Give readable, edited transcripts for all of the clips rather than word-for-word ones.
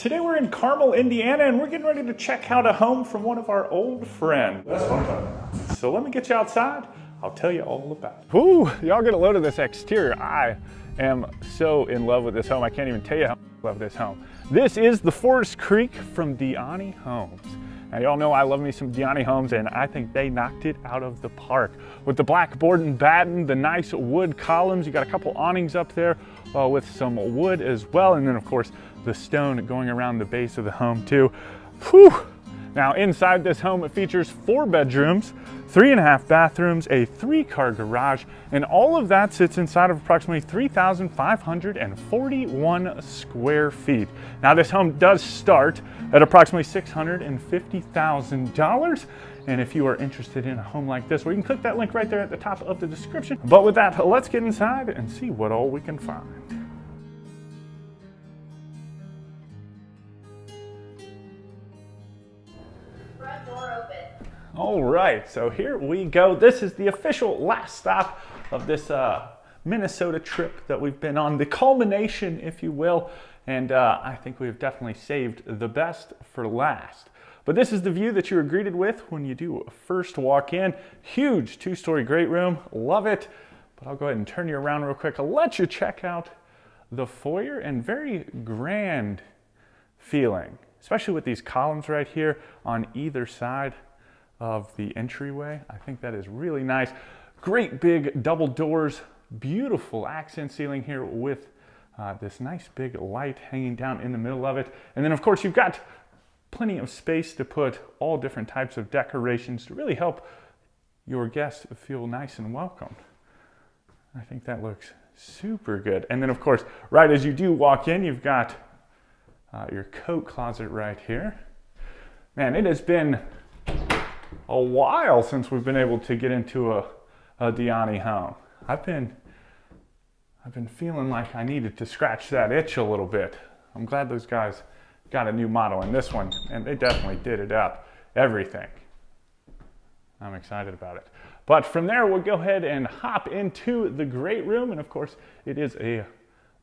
Today we're in Carmel, Indiana, and we're getting ready to check out a home from one of our old friends. That's what I'm talking about. So let me get you outside. I'll tell you all about it. Whoo, y'all get a load of this exterior. I am so in love with this home. I can't even tell you how much I love this home. This is the Forest Creek from Diyanni Homes. Now y'all know I love me some Diyanni Homes, and I think they knocked it out of the park. With the black board and batten, the nice wood columns, you got a couple awnings up there with some wood as well, and then of course the stone going around the base of the home too. Whew. Now inside this home, it features 4 bedrooms, 3.5 bathrooms, a 3-car garage, and all of that sits inside of approximately 3,541 square feet. Now this home does start at approximately $650,000. And if you are interested in a home like this, well, you can click that link right there at the top of the description. But with that, let's get inside and see what all we can find. Front door open. All right, so here we go. This is the official last stop of this Minnesota trip that we've been on, the culmination, if you will. And I think we've definitely saved the best for last. But this is the view that you are greeted with when you do first walk in. Huge 2-story great room, love it. But I'll go ahead and turn you around real quick. I'll let you check out the foyer, and very grand feeling, especially with these columns right here on either side of the entryway. I think that is really nice. Great big double doors, beautiful accent ceiling here with this nice big light hanging down in the middle of it. And then of course you've got plenty of space to put all different types of decorations to really help your guests feel nice and welcomed. I think that looks super good. And then of course, right as you do walk in, you've got your coat closet right here. Man, it has been a while since we've been able to get into a Diyanni home. I've been feeling like I needed to scratch that itch a little bit. I'm glad those guys got a new model in this one, and they definitely did it up. Everything. I'm excited about it. But from there, we'll go ahead and hop into the great room. And of course, it is a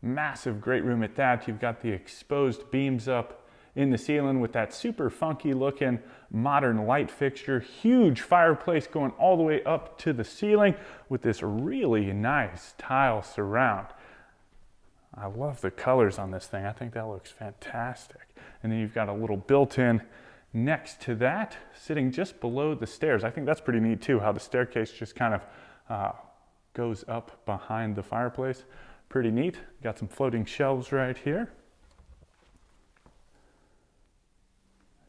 massive great room at that. You've got the exposed beams up in the ceiling with that super funky looking modern light fixture. Huge fireplace going all the way up to the ceiling with this really nice tile surround. I love the colors on this thing. I think that looks fantastic. And then you've got a little built-in next to that, sitting just below the stairs. I think that's pretty neat too, how the staircase just kind of goes up behind the fireplace. Pretty neat. Got some floating shelves right here.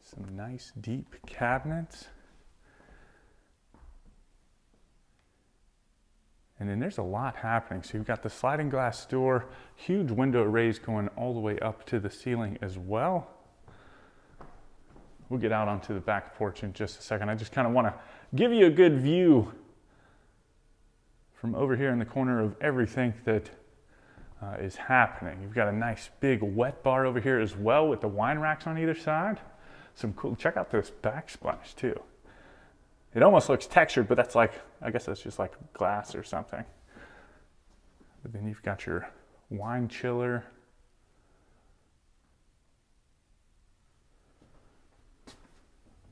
Some nice deep cabinets. And then there's a lot happening. So you've got the sliding glass door, huge window arrays going all the way up to the ceiling as well. We'll get out onto the back porch in just a second. I just kind of want to give you a good view from over here in the corner of everything that is happening. You've got a nice big wet bar over here as well with the wine racks on either side. Some cool, check out this backsplash too. It almost looks textured, but that's like, I guess that's just like glass or something. But then you've got your wine chiller.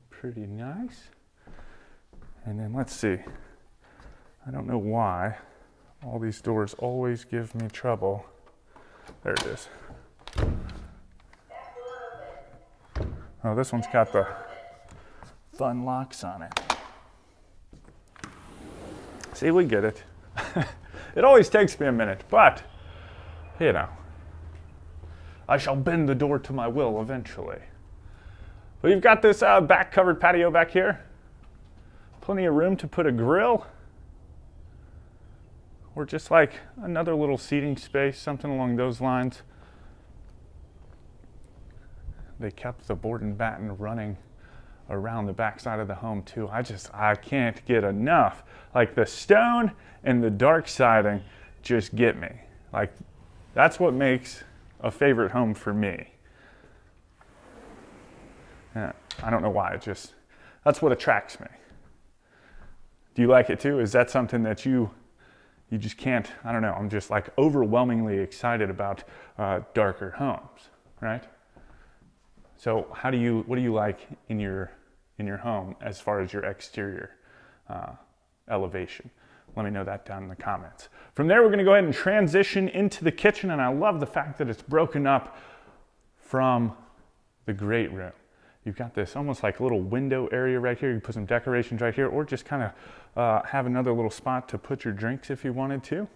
Pretty nice. And then let's see. I don't know why all these doors always give me trouble. There it is. Oh, this one's got the fun locks on it. See, we get it. It always takes me a minute, but, you know, I shall bend the door to my will eventually. Well, you've got this back covered patio back here. Plenty of room to put a grill. Or just like another little seating space, something along those lines. They kept the board and batten running around the back side of the home too. I can't get enough. Like the stone and the dark siding just get me. Like that's what makes a favorite home for me. Yeah, I don't know why, that's what attracts me. Do you like it too? Is that something that you just can't, I don't know, I'm just like overwhelmingly excited about darker homes, right? So what do you like in your home as far as your exterior elevation? Let me know that down in the comments. From there, we're gonna go ahead and transition into the kitchen, and I love the fact that it's broken up from the great room. You've got this almost like little window area right here. You can put some decorations right here, or just kind of have another little spot to put your drinks if you wanted to.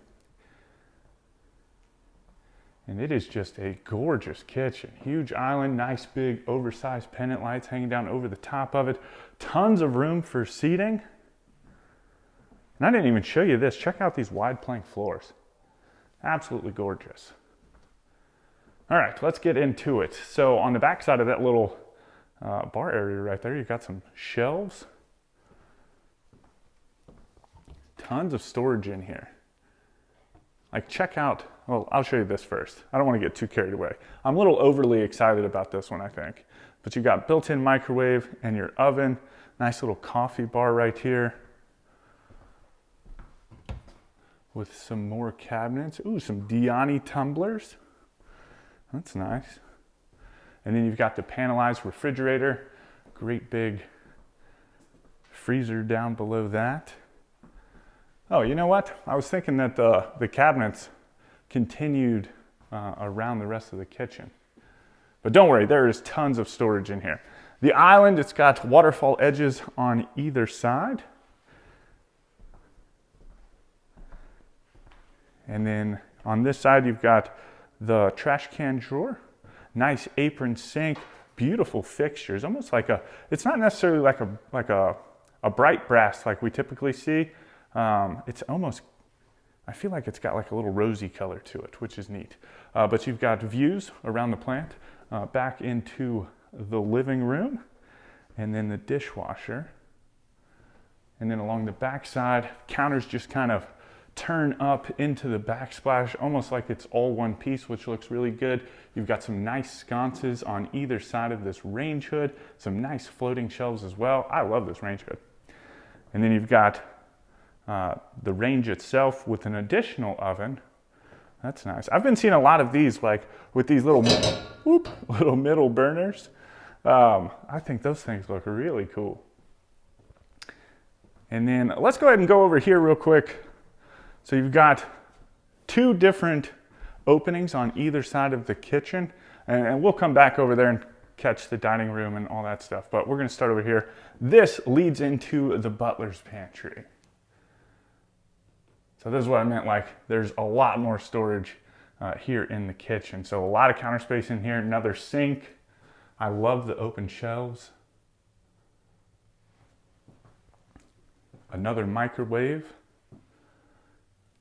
And it is just a gorgeous kitchen. Huge island, nice big oversized pendant lights hanging down over the top of it. Tons of room for seating. And I didn't even show you this. Check out these wide plank floors. Absolutely gorgeous. All right, let's get into it. So on the back side of that little bar area right there, you've got some shelves. Tons of storage in here. Like check out, well, I'll show you this first. I don't want to get too carried away. I'm a little overly excited about this one, I think. But you got built-in microwave and your oven. Nice little coffee bar right here. With some more cabinets. Ooh, some Diyanni tumblers. That's nice. And then you've got the panelized refrigerator. Great big freezer down below that. Oh, you know what? I was thinking that the cabinets continued around the rest of the kitchen. But don't worry, there is tons of storage in here. The island, it's got waterfall edges on either side. And then on this side, you've got the trash can drawer, nice apron sink, beautiful fixtures, almost like it's not necessarily like a bright brass like we typically see. It's almost, I feel like it's got like a little rosy color to it, which is neat. But you've got views around the plant, back into the living room, and then the dishwasher. And then along the back side, counters just kind of turn up into the backsplash, almost like it's all one piece, which looks really good. You've got some nice sconces on either side of this range hood, some nice floating shelves as well. I love this range hood. And then you've got the range itself with an additional oven. That's nice. I've been seeing a lot of these, like with these little middle burners. I think those things look really cool. And then let's go ahead and go over here real quick. So you've got two different openings on either side of the kitchen, and we'll come back over there and catch the dining room and all that stuff, but we're gonna start over here. This leads into the butler's pantry. So this is what I meant, like there's a lot more storage here in the kitchen. So a lot of counter space in here, another sink. I love the open shelves. Another microwave.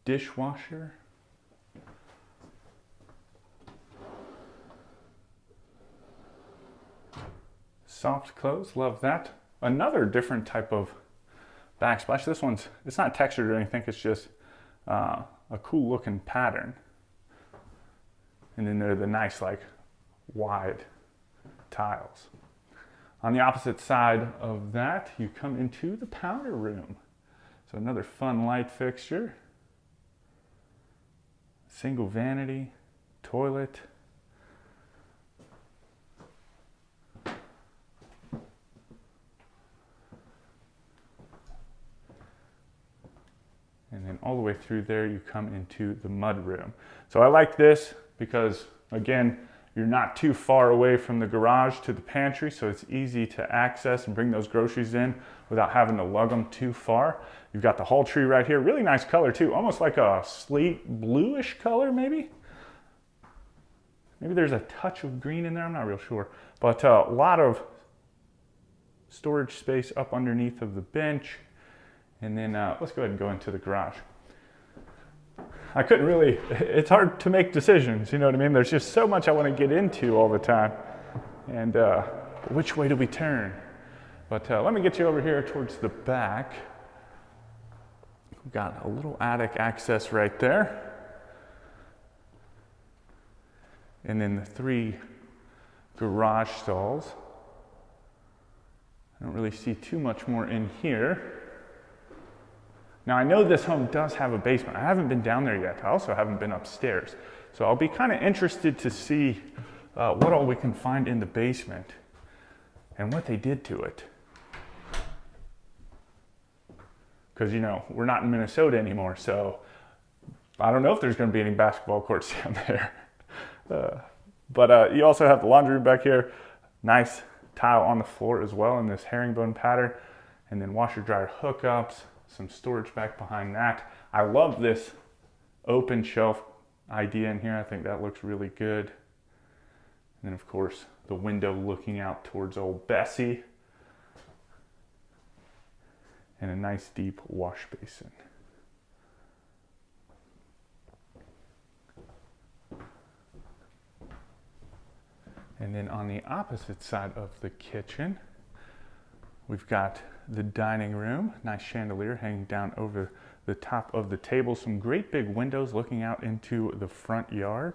Dishwasher. Soft close, love that. Another different type of backsplash. This one's, it's not textured or anything, it's just a cool looking pattern. And then they're the nice like wide tiles. On the opposite side of that, you come into the powder room. So another fun light fixture. Single vanity, toilet. And then all the way through there, you come into the mud room. So I like this because, again, you're not too far away from the garage to the pantry, so it's easy to access and bring those groceries in without having to lug them too far. You've got the hall tree right here. Really nice color too, almost like a slate bluish color maybe. Maybe there's a touch of green in there, I'm not real sure. But a lot of storage space up underneath of the bench. And then let's go ahead and go into the garage. I couldn't really, it's hard to make decisions, you know what I mean? There's just so much I want to get into all the time. And which way do we turn? But let me get you over here towards the back. We've got a little attic access right there. And then the 3 garage stalls. I don't really see too much more in here. Now I know this home does have a basement. I haven't been down there yet. I also haven't been upstairs. So I'll be kind of interested to see what all we can find in the basement and what they did to it. Because, you know, we're not in Minnesota anymore, so I don't know if there's going to be any basketball courts down there. But you also have the laundry room back here. Nice tile on the floor as well in this herringbone pattern. And then washer dryer hookups, some storage back behind that. I love this open shelf idea in here. I think that looks really good. And then of course the window looking out towards old Bessie. And a nice deep wash basin. And then on the opposite side of the kitchen, we've got the dining room, nice chandelier hanging down over the top of the table, some great big windows looking out into the front yard.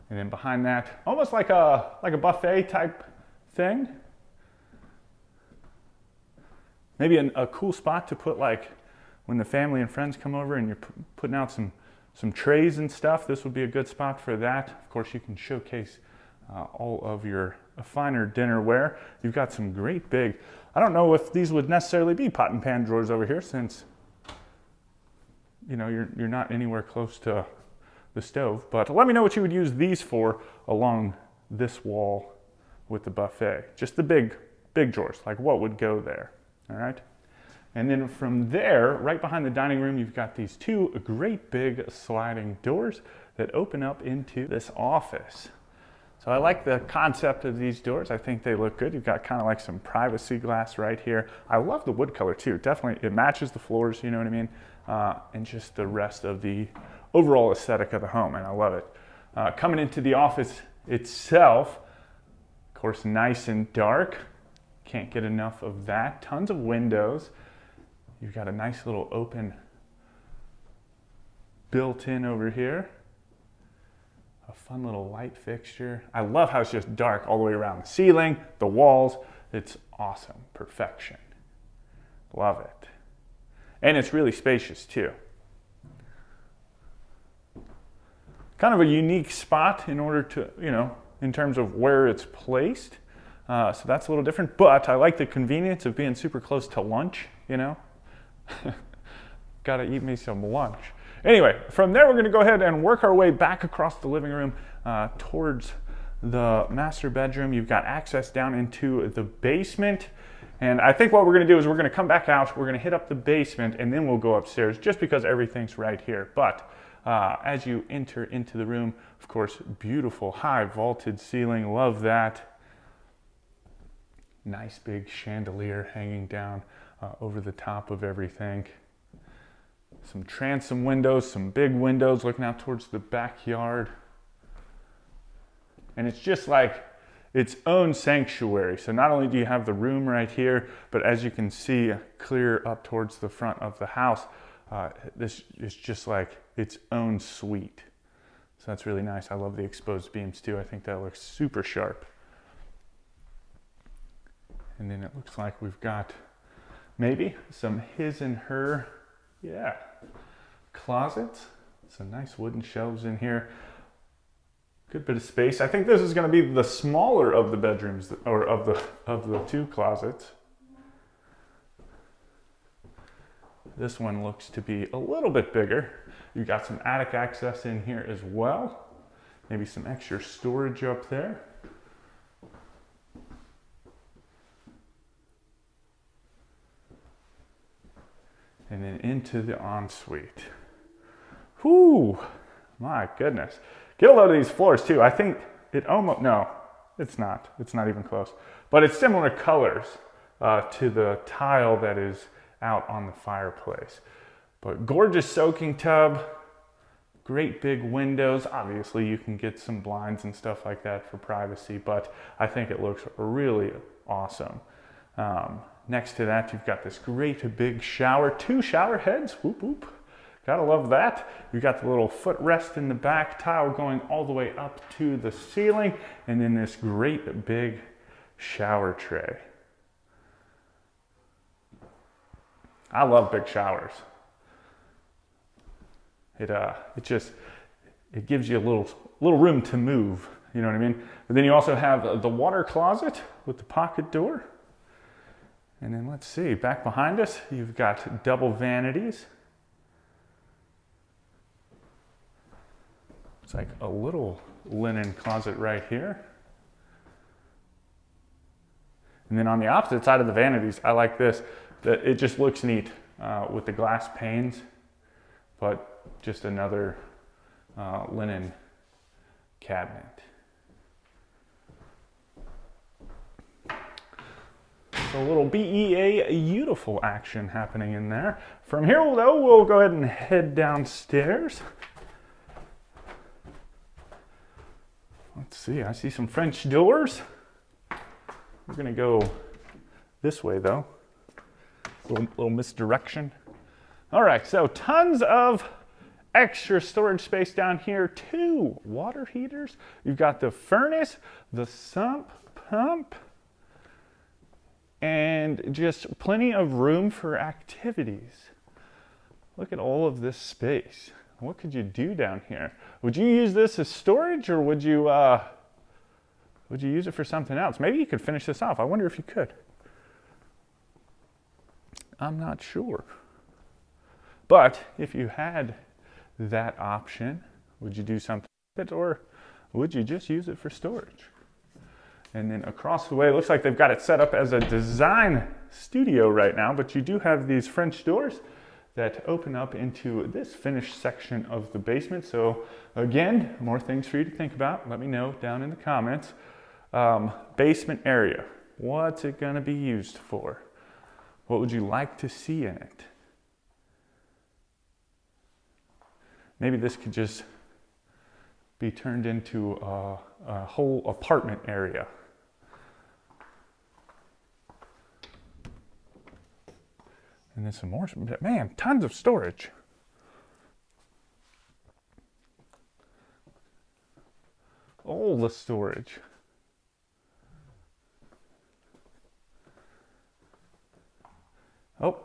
And then behind that, almost like a buffet type thing. Maybe a cool spot to put, like, when the family and friends come over and you're putting out some trays and stuff, this would be a good spot for that. Of course, you can showcase all of your finer dinnerware. You've got some great big, I don't know if these would necessarily be pot and pan drawers over here, since, you know, you're not anywhere close to the stove. But let me know what you would use these for along this wall with the buffet. Just the big drawers, like what would go there, all right? And then from there, right behind the dining room, you've got these two great big sliding doors that open up into this office. So I like the concept of these doors. I think they look good. You've got kind of like some privacy glass right here. I love the wood color too. Definitely, it matches the floors, you know what I mean? And just the rest of the overall aesthetic of the home, and I love it. Coming into the office itself, of course, nice and dark. Can't get enough of that. Tons of windows. You've got a nice little open built-in over here. A fun little light fixture. I love how it's just dark all the way around the ceiling, the walls. It's awesome. Perfection. Love it. And it's really spacious too. Kind of a unique spot in order to, you know, in terms of where it's placed. So that's a little different, but I like the convenience of being super close to lunch, you know. Gotta eat me some lunch. Anyway, from there we're gonna go ahead and work our way back across the living room towards the master bedroom. You've got access down into the basement. And I think what we're gonna do is we're gonna come back out, we're gonna hit up the basement, and then we'll go upstairs just because everything's right here. But as you enter into the room, of course, beautiful high vaulted ceiling, love that. Nice big chandelier hanging down over the top of everything. Some transom windows, some big windows looking out towards the backyard. And it's just like its own sanctuary. So not only do you have the room right here, but as you can see clear up towards the front of the house, this is just like its own suite. So that's really nice. I love the exposed beams too. I think that looks super sharp. And then it looks like we've got maybe some his and her, yeah, closets. Some nice wooden shelves in here. Good bit of space. I think this is going to be the smaller of the bedrooms, or of the two closets. This one looks to be a little bit bigger. You've got some attic access in here as well. Maybe some extra storage up there. And then into the ensuite. Whoo, my goodness. Get a load of these floors too. I think it almost, no, it's not. It's not even close. But it's similar colors to the tile that is out on the fireplace. But gorgeous soaking tub, great big windows. Obviously you can get some blinds and stuff like that for privacy, but I think it looks really awesome. Next to that, you've got this great big shower, 2 shower heads, whoop whoop. Gotta love that. You've got the little footrest in the back, tile going all the way up to the ceiling, and then this great big shower tray. I love big showers. It gives you a little room to move. You know what I mean? But then you also have the water closet with the pocket door. And then let's see, back behind us, you've got double vanities. It's like a little linen closet right here. And then on the opposite side of the vanities, I like this, that it just looks neat with the glass panes, but just another linen cabinet. So a little BEA beautiful action happening in there. From here, though, we'll go ahead and head downstairs. Let's see, I see some French doors. We're gonna go this way though. Little misdirection. All right, so tons of extra storage space down here. 2 water heaters. You've got the furnace, the sump pump, and just plenty of room for activities. Look at all of this space. What could you do down here? Would you use this as storage, or would you use it for something else? Maybe you could finish this off. I wonder if you could. I'm not sure. But if you had that option, would you do something with it, or would you just use it for storage? And then across the way, it looks like they've got it set up as a design studio right now, but you do have these French doors that open up into this finished section of the basement. So again, more things for you to think about. Let me know down in the comments. Basement area, what's it gonna be used for? What would you like to see in it? Maybe this could just be turned into a whole apartment area. And then some more, man, tons of storage. All the storage. Oh,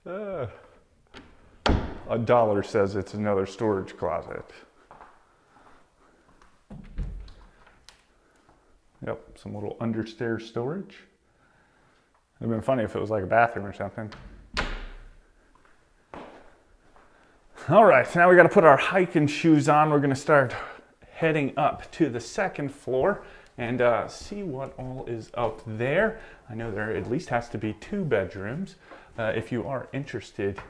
$1 says it's another storage closet. Yep, some little understairs storage. It'd have been funny if it was like a bathroom or something. All right, so now we got to put our hiking shoes on. We're going to start heading up to the second floor and see what all is up there. I know there at least has to be 2 bedrooms. If you are interested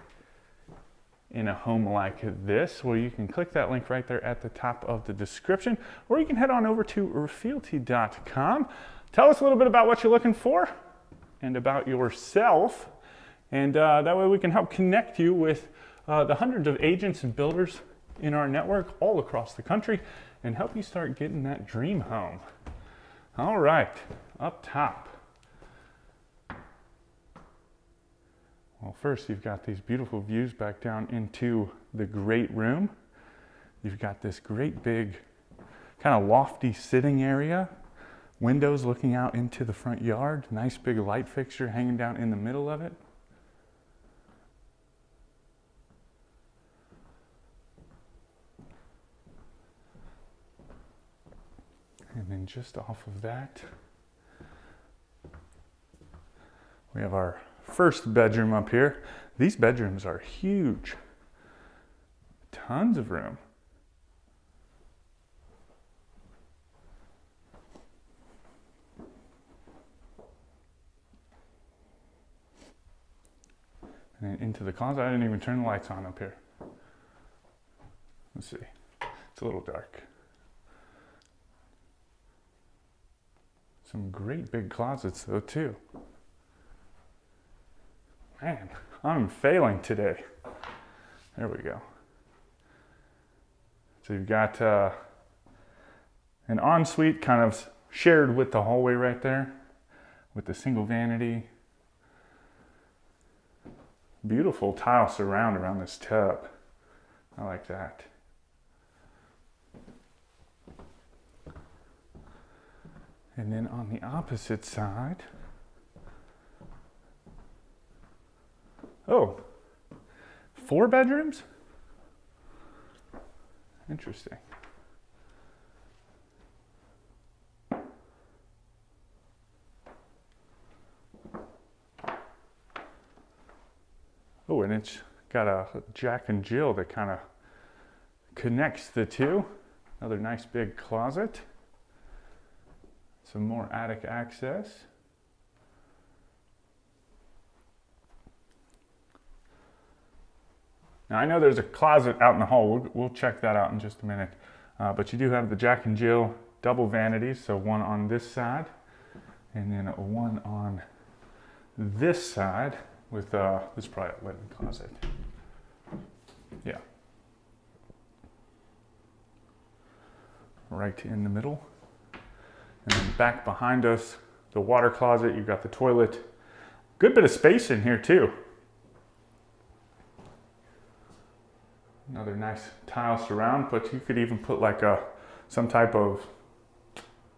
in a home like this, well, you can click that link right there at the top of the description, or you can head on over to refealty.com. Tell us a little bit about what you're looking for and about yourself, and that way we can help connect you with the hundreds of agents and builders in our network all across the country and help you start getting that dream home. All right, up top. Well, first you've got these beautiful views back down into the great room. You've got this great big kind of lofty sitting area. Windows looking out into the front yard. Nice big light fixture hanging down in the middle of it. And then just off of that, we have our first bedroom up here. These bedrooms are huge. Tons of room. And then into the closet. I didn't even turn the lights on up here. Let's see. It's a little dark. Some great big closets though too. Man, I'm failing today. There we go. So you've got an ensuite kind of shared with the hallway right there with the single vanity. Beautiful tile surround around this tub. I like that. And then on the opposite side, oh, 4 bedrooms? Interesting. Oh, and it's got a Jack and Jill that kind of connects the two. Another nice big closet. Some more attic access. Now I know there's a closet out in the hall. We'll check that out in just a minute. But you do have the Jack and Jill double vanities. So one on this side and then one on this side with, this is probably a linen closet. Yeah. Right in the middle. And then back behind us, the water closet, you've got the toilet. Good bit of space in here too. Another nice tile surround, but you could even put like some type of,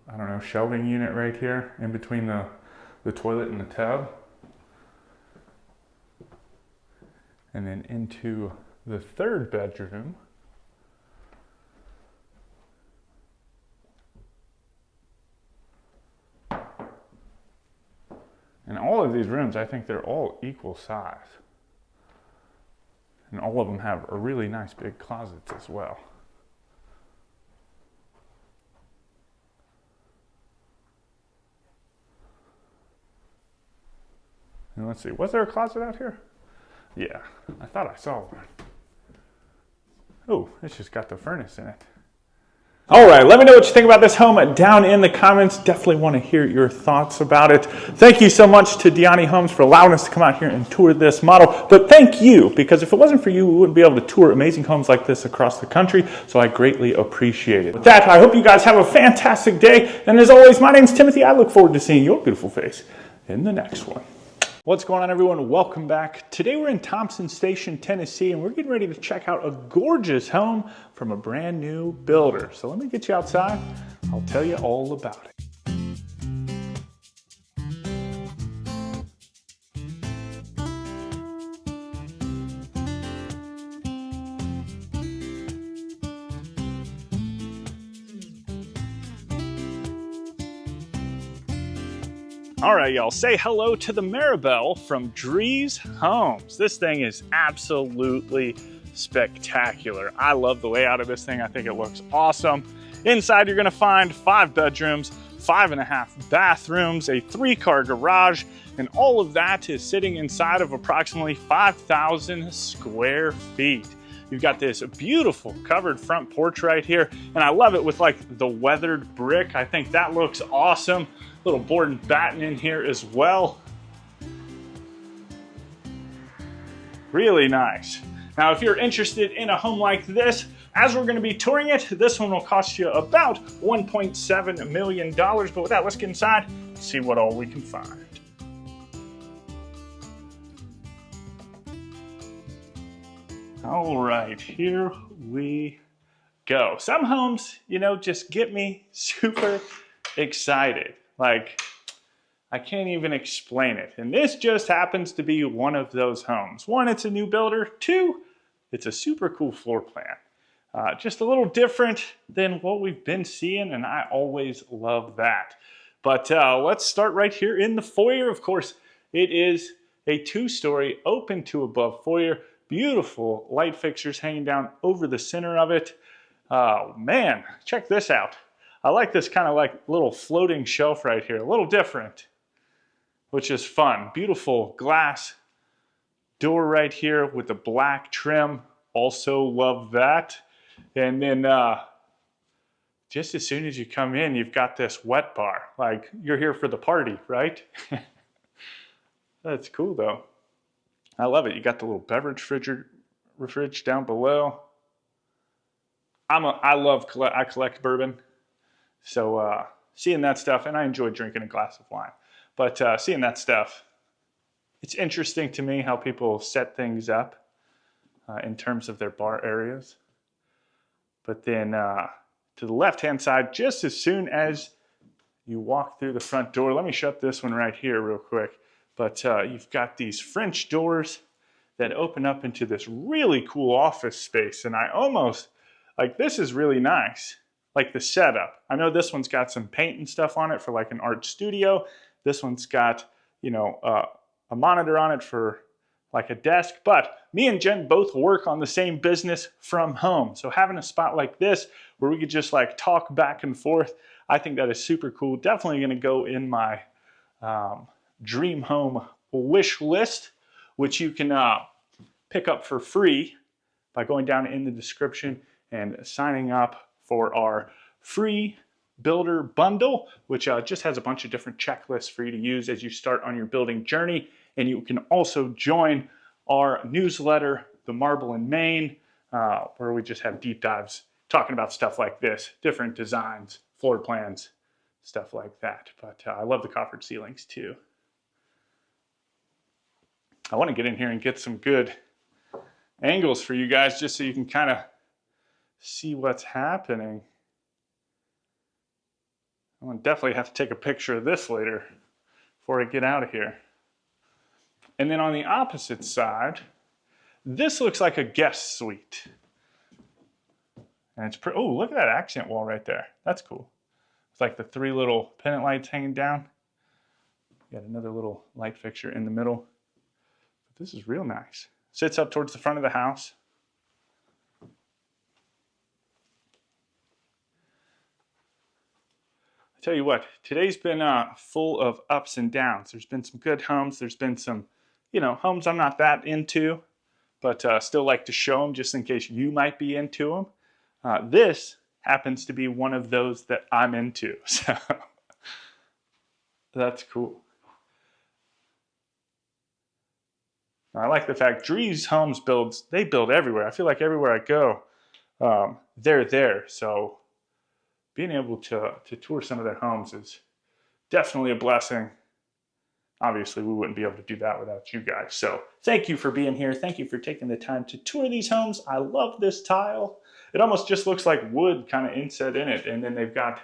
I don't know, shelving unit right here in between the toilet and the tub. And then into the third bedroom. And all of these rooms, I think they're all equal size. And all of them have a really nice big closets as well. And let's see, was there a closet out here? Yeah, I thought I saw one. Oh, it's just got the furnace in it. All right, let me know what you think about this home down in the comments. Definitely want to hear your thoughts about it. Thank you so much to Diyanni Homes for allowing us to come out here and tour this model. But thank you, because if it wasn't for you, we wouldn't be able to tour amazing homes like this across the country. So I greatly appreciate it. With that, I hope you guys have a fantastic day. And as always, my name's Timothy. I look forward to seeing your beautiful face in the next one. What's going on, everyone? Welcome back. Today we're in Thompson Station, Tennessee, and we're getting ready to check out a gorgeous home from a brand new builder. So let me get you outside. I'll tell you all about it. All right, y'all, say hello to the Maribel from Drees Homes. This thing is absolutely spectacular. I love the layout of this thing. I think it looks awesome. Inside, you're gonna find 5 bedrooms, 5.5 bathrooms, a 3-car garage, and all of that is sitting inside of approximately 5,000 square feet. You've got this beautiful covered front porch right here, and I love it with like the weathered brick. I think that looks awesome. Little board and batten in here as well. Really nice. Now, if you're interested in a home like this, as we're gonna be touring it, this one will cost you about $1.7 million. But with that, let's get inside and see what all we can find. All right, here we go. Some homes, you know, just get me super excited. Like, I can't even explain it. And this just happens to be one of those homes. 1, it's a new builder. 2, it's a super cool floor plan. Just a little different than what we've been seeing, and I always love that. But let's start right here in the foyer. Of course, it is a 2-story open to above foyer. Beautiful light fixtures hanging down over the center of it. Oh man, check this out. I like this kind of like little floating shelf right here, a little different, which is fun. Beautiful glass door right here with the black trim. Also love that. And then just as soon as you come in, you've got this wet bar. Like you're here for the party, right? That's cool though. I love it. You got the little beverage fridge down below. I collect bourbon. So seeing that stuff, and I enjoy drinking a glass of wine, but seeing that stuff, it's interesting to me how people set things up in terms of their bar areas. But then to the left-hand side, just as soon as you walk through the front door, let me shut this one right here real quick. But you've got these French doors that open up into this really cool office space. And I almost Like this is really nice. Like the setup. I know this one's got some paint and stuff on it for like an art studio. This one's got, you know, a monitor on it for like a desk. But me and Jen both work on the same business from home. So having a spot like this where we could just like talk back and forth, I think that is super cool. Definitely going to go in my dream home wish list, which you can pick up for free by going down in the description and signing up for our free builder bundle, which just has a bunch of different checklists for you to use as you start on your building journey. And you can also join our newsletter, The Marble in Maine, where we just have deep dives talking about stuff like this, different designs, floor plans, stuff like that. But I love the coffered ceilings too. I want to get in here and get some good angles for you guys just so you can kind of see what's happening. I'm going to definitely have to take a picture of this later before I get out of here. And then on the opposite side, this looks like a guest suite. And it's pretty, oh, look at that accent wall right there. That's cool. It's like the 3 little pendant lights hanging down. Got another little light fixture in the middle. But this is real nice. Sits up towards the front of the house. I tell you what, today's been full of ups and downs. There's been some good homes. There's been some, you know, homes I'm not that into, but still like to show them just in case you might be into them. This happens to be one of those that I'm into, so that's cool. I like the fact Drees Homes they build everywhere. I feel like everywhere I go, they're there. So being able to tour some of their homes is definitely a blessing. Obviously, we wouldn't be able to do that without you guys. So thank you for being here. Thank you for taking the time to tour these homes. I love this tile. It almost just looks like wood kind of inset in it. And then they've got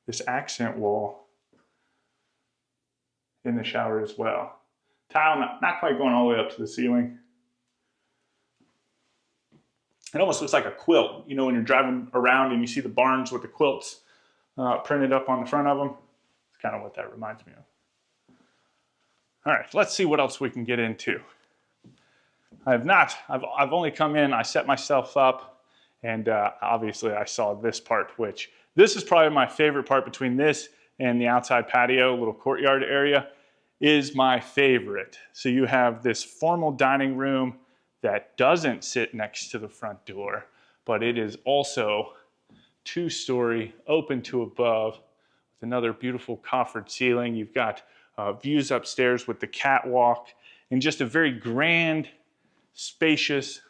this accent wall in the shower as well. Tile not quite going all the way up to the ceiling. It almost looks like a quilt. You know, when you're driving around and you see the barns with the quilts printed up on the front of them. It's kind of what that reminds me of. All right, let's see what else we can get into. I've only come in, I set myself up, and obviously I saw this part, which this is probably my favorite part between this and the outside patio, little courtyard area, is my favorite. So you have this formal dining room that doesn't sit next to the front door, but it is also 2-story, open to above, with another beautiful coffered ceiling. You've got views upstairs with the catwalk, and just a very grand, spacious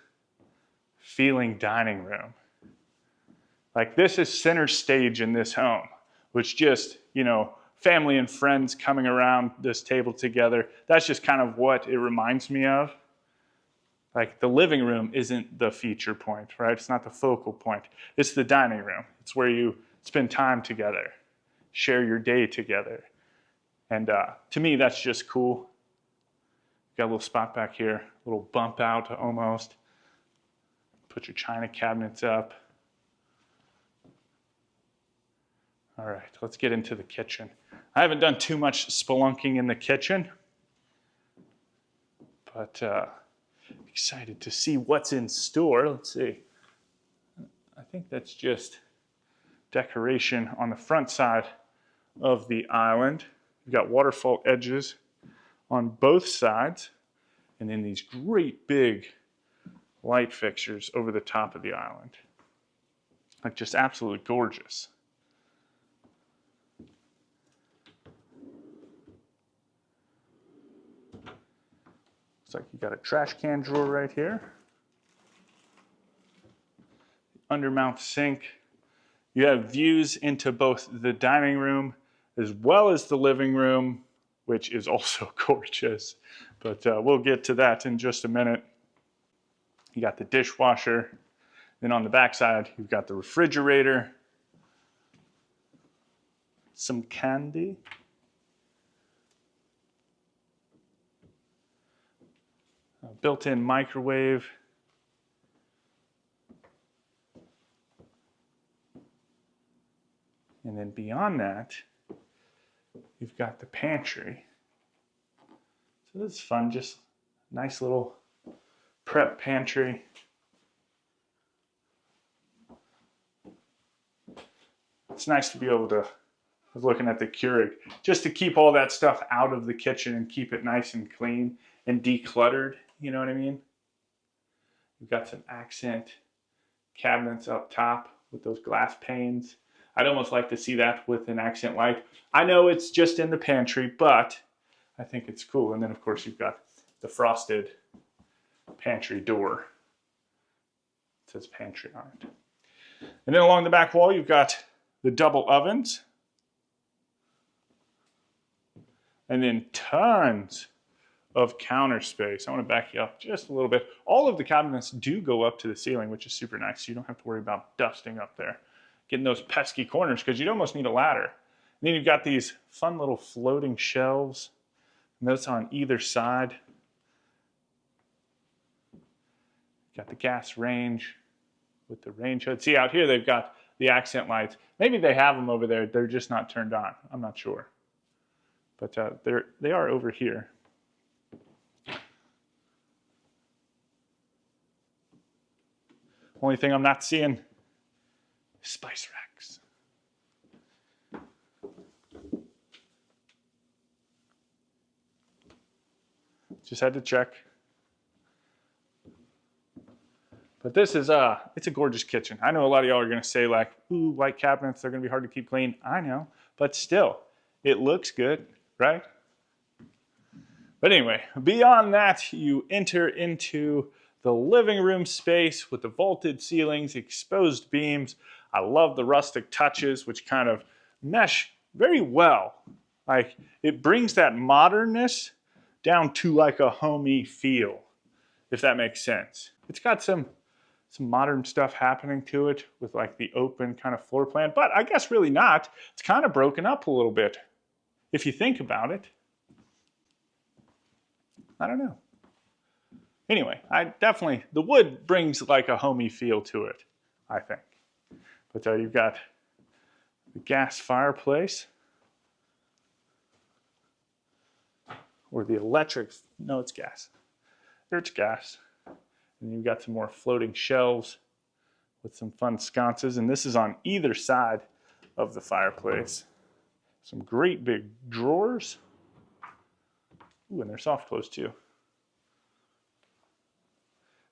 feeling dining room. Like this is center stage in this home, which just, you know, family and friends coming around this table together. That's just kind of what it reminds me of. Like the living room isn't the feature point, right? It's not the focal point. It's the dining room. It's where you spend time together, share your day together. And to me, that's just cool. Got a little spot back here, a little bump out almost. Put your china cabinets up. All right, let's get into the kitchen. I haven't done too much spelunking in the kitchen, but excited to see what's in store. Let's see. I think that's just decoration on the front side of the island. We've got waterfall edges on both sides, and then these great big light fixtures over the top of the island. Like just absolutely gorgeous. Looks like you got a trash can drawer right here. Undermount sink. You have views into both the dining room as well as the living room, which is also gorgeous. But we'll get to that in just a minute. You got the dishwasher. Then on the back side, you've got the refrigerator. Some candy. A built-in microwave. And then beyond that, you've got the pantry. So this is fun, just nice little prep pantry. It's nice to be able to, I was looking at the Keurig, just to keep all that stuff out of the kitchen and keep it nice and clean and decluttered, you know what I mean? We've got some accent cabinets up top with those glass panes. I'd almost like to see that with an accent light. I know it's just in the pantry, but I think it's cool. And then of course you've got the frosted pantry door. It says pantry on it. And then along the back wall, you've got the double ovens. And then tons of counter space. I want to back you up just a little bit. All of the cabinets do go up to the ceiling, which is super nice. So you don't have to worry about dusting up there, getting those pesky corners, because you'd almost need a ladder. And then you've got these fun little floating shelves. And those on either side. Got the gas range with the range hood. See, out here they've got the accent lights. Maybe they have them over there. They're just not turned on. I'm not sure. But they are over here. Only thing I'm not seeing, spice racks. Just had to check. But this is it's a gorgeous kitchen. I know a lot of y'all are gonna say like, ooh, white cabinets, they're gonna be hard to keep clean. I know, but still, it looks good, right? But anyway, beyond that, you enter into the living room space with the vaulted ceilings, exposed beams. I love the rustic touches, which kind of mesh very well. Like, it brings that modernness down to like a homey feel, if that makes sense. It's got some modern stuff happening to it with like the open kind of floor plan, but I guess really not. It's kind of broken up a little bit, if you think about it. I don't know. Anyway, the wood brings like a homey feel to it, I think. But you've got the gas fireplace, or the electric, no, it's gas. It's gas. And you've got some more floating shelves with some fun sconces, and this is on either side of the fireplace. Some great big drawers. Ooh, and they're soft close too.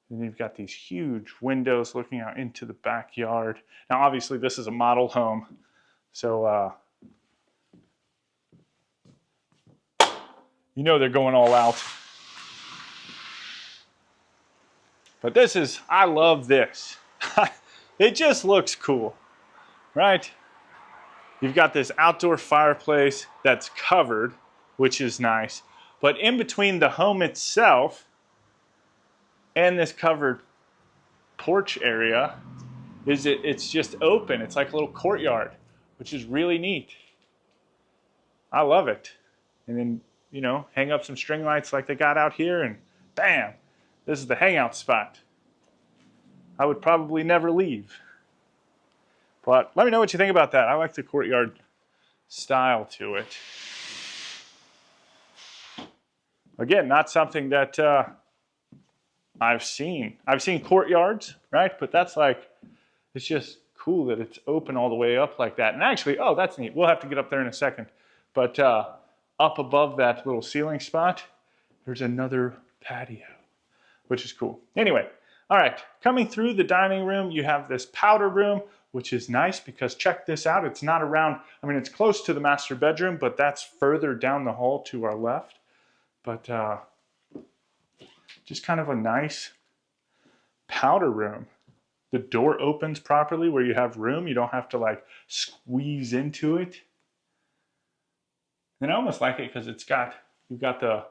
And you've got these huge windows looking out into the backyard. Now, obviously, this is a model home, so you know they're going all out. But I love this. It just looks cool, right? You've got this outdoor fireplace that's covered, which is nice. But in between the home itself and this covered porch area, it's just open. It's like a little courtyard, which is really neat. I love it. And then, you know, hang up some string lights like they got out here, and bam, this is the hangout spot. I would probably never leave. But let me know what you think about that. I like the courtyard style to it. Again, not something that I've seen. I've seen courtyards, right? But that's like, it's just cool that it's open all the way up like that. And actually, oh, that's neat. We'll have to get up there in a second. But up above that little ceiling spot, there's another patio, which is cool. Anyway, all right, coming through the dining room, you have this powder room, which is nice because check this out. It's not around, I mean, it's close to the master bedroom, but that's further down the hall to our left. But just kind of a nice powder room. The door opens properly where you have room. You don't have to like squeeze into it. And I almost like it because you've got the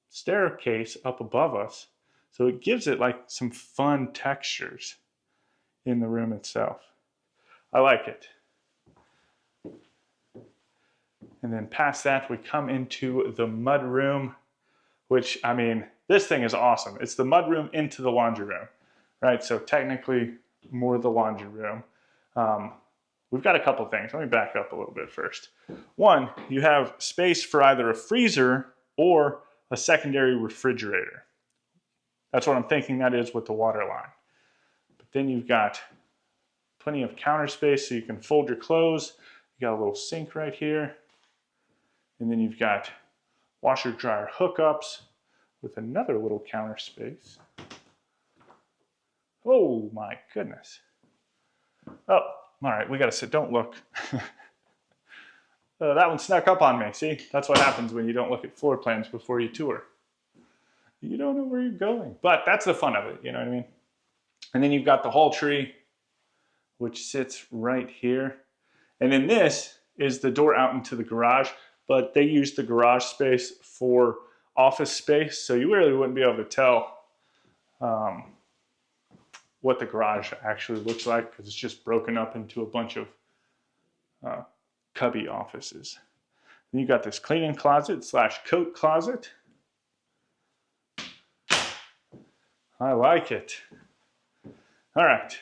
staircase up above us. So it gives it like some fun textures in the room itself. I like it. And then past that, we come into the mud room, which, I mean, this thing is awesome. It's the mud room into the laundry room, right? So technically more the laundry room. we've got a couple things. Let me back up a little bit first. One, you have space for either a freezer or a secondary refrigerator. That's what I'm thinking that is with the water line. But then you've got plenty of counter space so you can fold your clothes. You got a little sink right here. And then you've got washer dryer hookups with another little counter space. Oh my goodness. Oh, all right, we gotta sit, don't look. That one snuck up on me, see? That's what happens when you don't look at floor plans before you tour. You don't know where you're going, but that's the fun of it, you know what I mean? And then you've got the hall tree, which sits right here. And then this is the door out into the garage, but they use the garage space for office space, so you really wouldn't be able to tell what the garage actually looks like because it's just broken up into a bunch of cubby offices. Then you got this cleaning closet / coat closet. I like it. All right.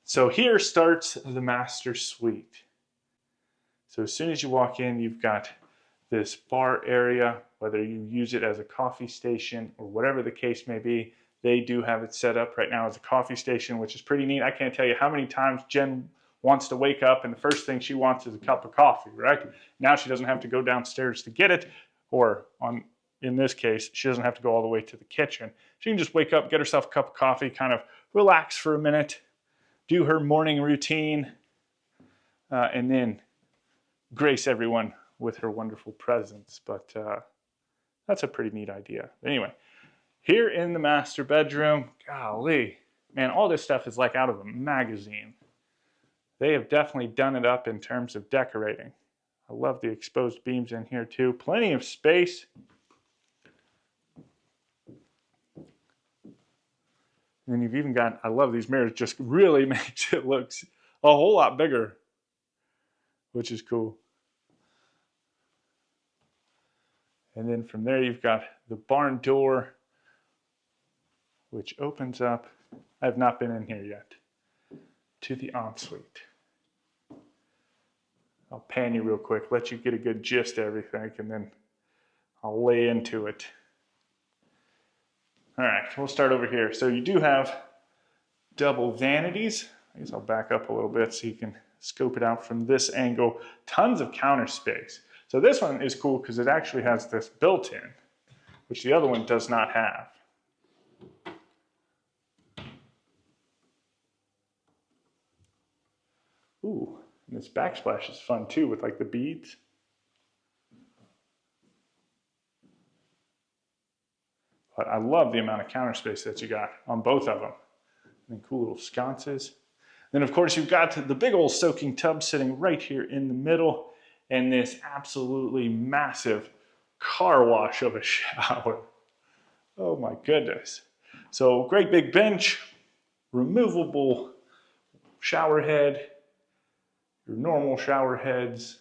So here starts the master suite. So as soon as you walk in, you've got this bar area, whether you use it as a coffee station or whatever the case may be. They do have it set up right now as a coffee station, which is pretty neat. I can't tell you how many times Jen wants to wake up and the first thing she wants is a cup of coffee, right? Now she doesn't have to go downstairs to get it, or in this case, she doesn't have to go all the way to the kitchen. She can just wake up, get herself a cup of coffee, kind of relax for a minute, do her morning routine, and then grace everyone with her wonderful presence. But that's a pretty neat idea. Anyway, here in the master bedroom, golly, man, all this stuff is like out of a magazine. They have definitely done it up in terms of decorating. I love the exposed beams in here too. Plenty of space. And then you've even got, I love these mirrors, just really makes it look a whole lot bigger, which is cool. And then from there you've got the barn door, which opens up. I have not been in here yet, to the ensuite. I'll pan you real quick, let you get a good gist of everything, and then I'll lay into it. All right, we'll start over here. So you do have double vanities. I guess I'll back up a little bit so you can scope it out from this angle. Tons of counter space. So this one is cool because it actually has this built-in, which the other one does not have. Ooh, and this backsplash is fun too with like the beads. But I love the amount of counter space that you got on both of them. And cool little sconces. Then of course you've got the big old soaking tub sitting right here in the middle, and this absolutely massive car wash of a shower. Oh my goodness. So great big bench, removable shower head, your normal shower heads,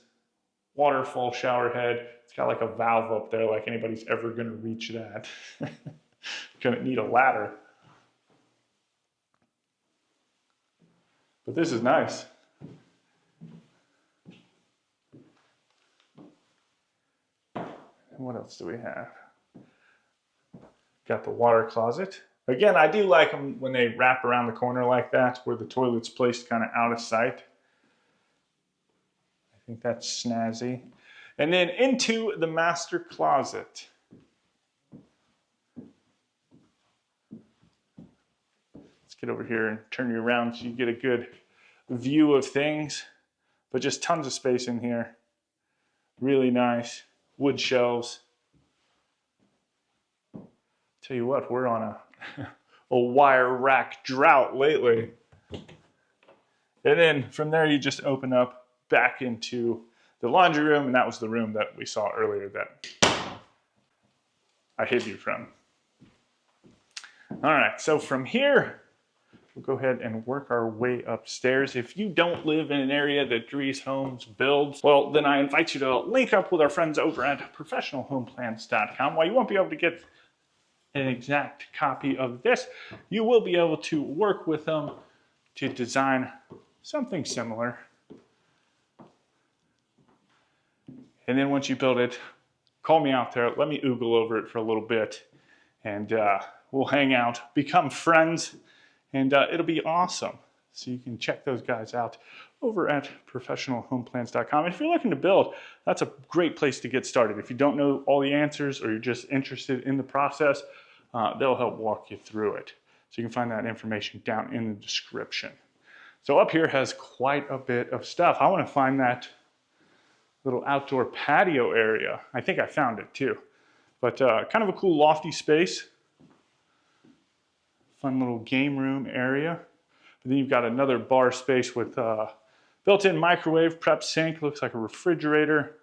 waterfall shower head. It's got like a valve up there, like anybody's ever gonna reach that. Gonna need a ladder. But this is nice. And what else do we have? Got the water closet. Again, I do like them when they wrap around the corner like that, where the toilet's placed kind of out of sight. I think that's snazzy. And then into the master closet. Let's get over here and turn you around so you get a good view of things. But just tons of space in here. Really nice. Wood shelves. Tell you what, we're on a wire rack drought lately. And then from there you just open up back into the laundry room, and that was the room that we saw earlier that I hid you from. All right, so from here, we'll go ahead and work our way upstairs. If you don't live in an area that Drees Homes builds, well, then I invite you to link up with our friends over at professionalhomeplans.com. While you won't be able to get an exact copy of this, you will be able to work with them to design something similar. And then once you build it, call me out there. Let me oogle over it for a little bit. And we'll hang out, become friends, and it'll be awesome. So you can check those guys out over at professionalhomeplans.com. And if you're looking to build, that's a great place to get started. If you don't know all the answers or you're just interested in the process, they'll help walk you through it. So you can find that information down in the description. So up here has quite a bit of stuff. I want to find that little outdoor patio area. I think I found it too. But kind of a cool lofty space. Fun little game room area. But then you've got another bar space with built-in microwave, prep sink, looks like a refrigerator.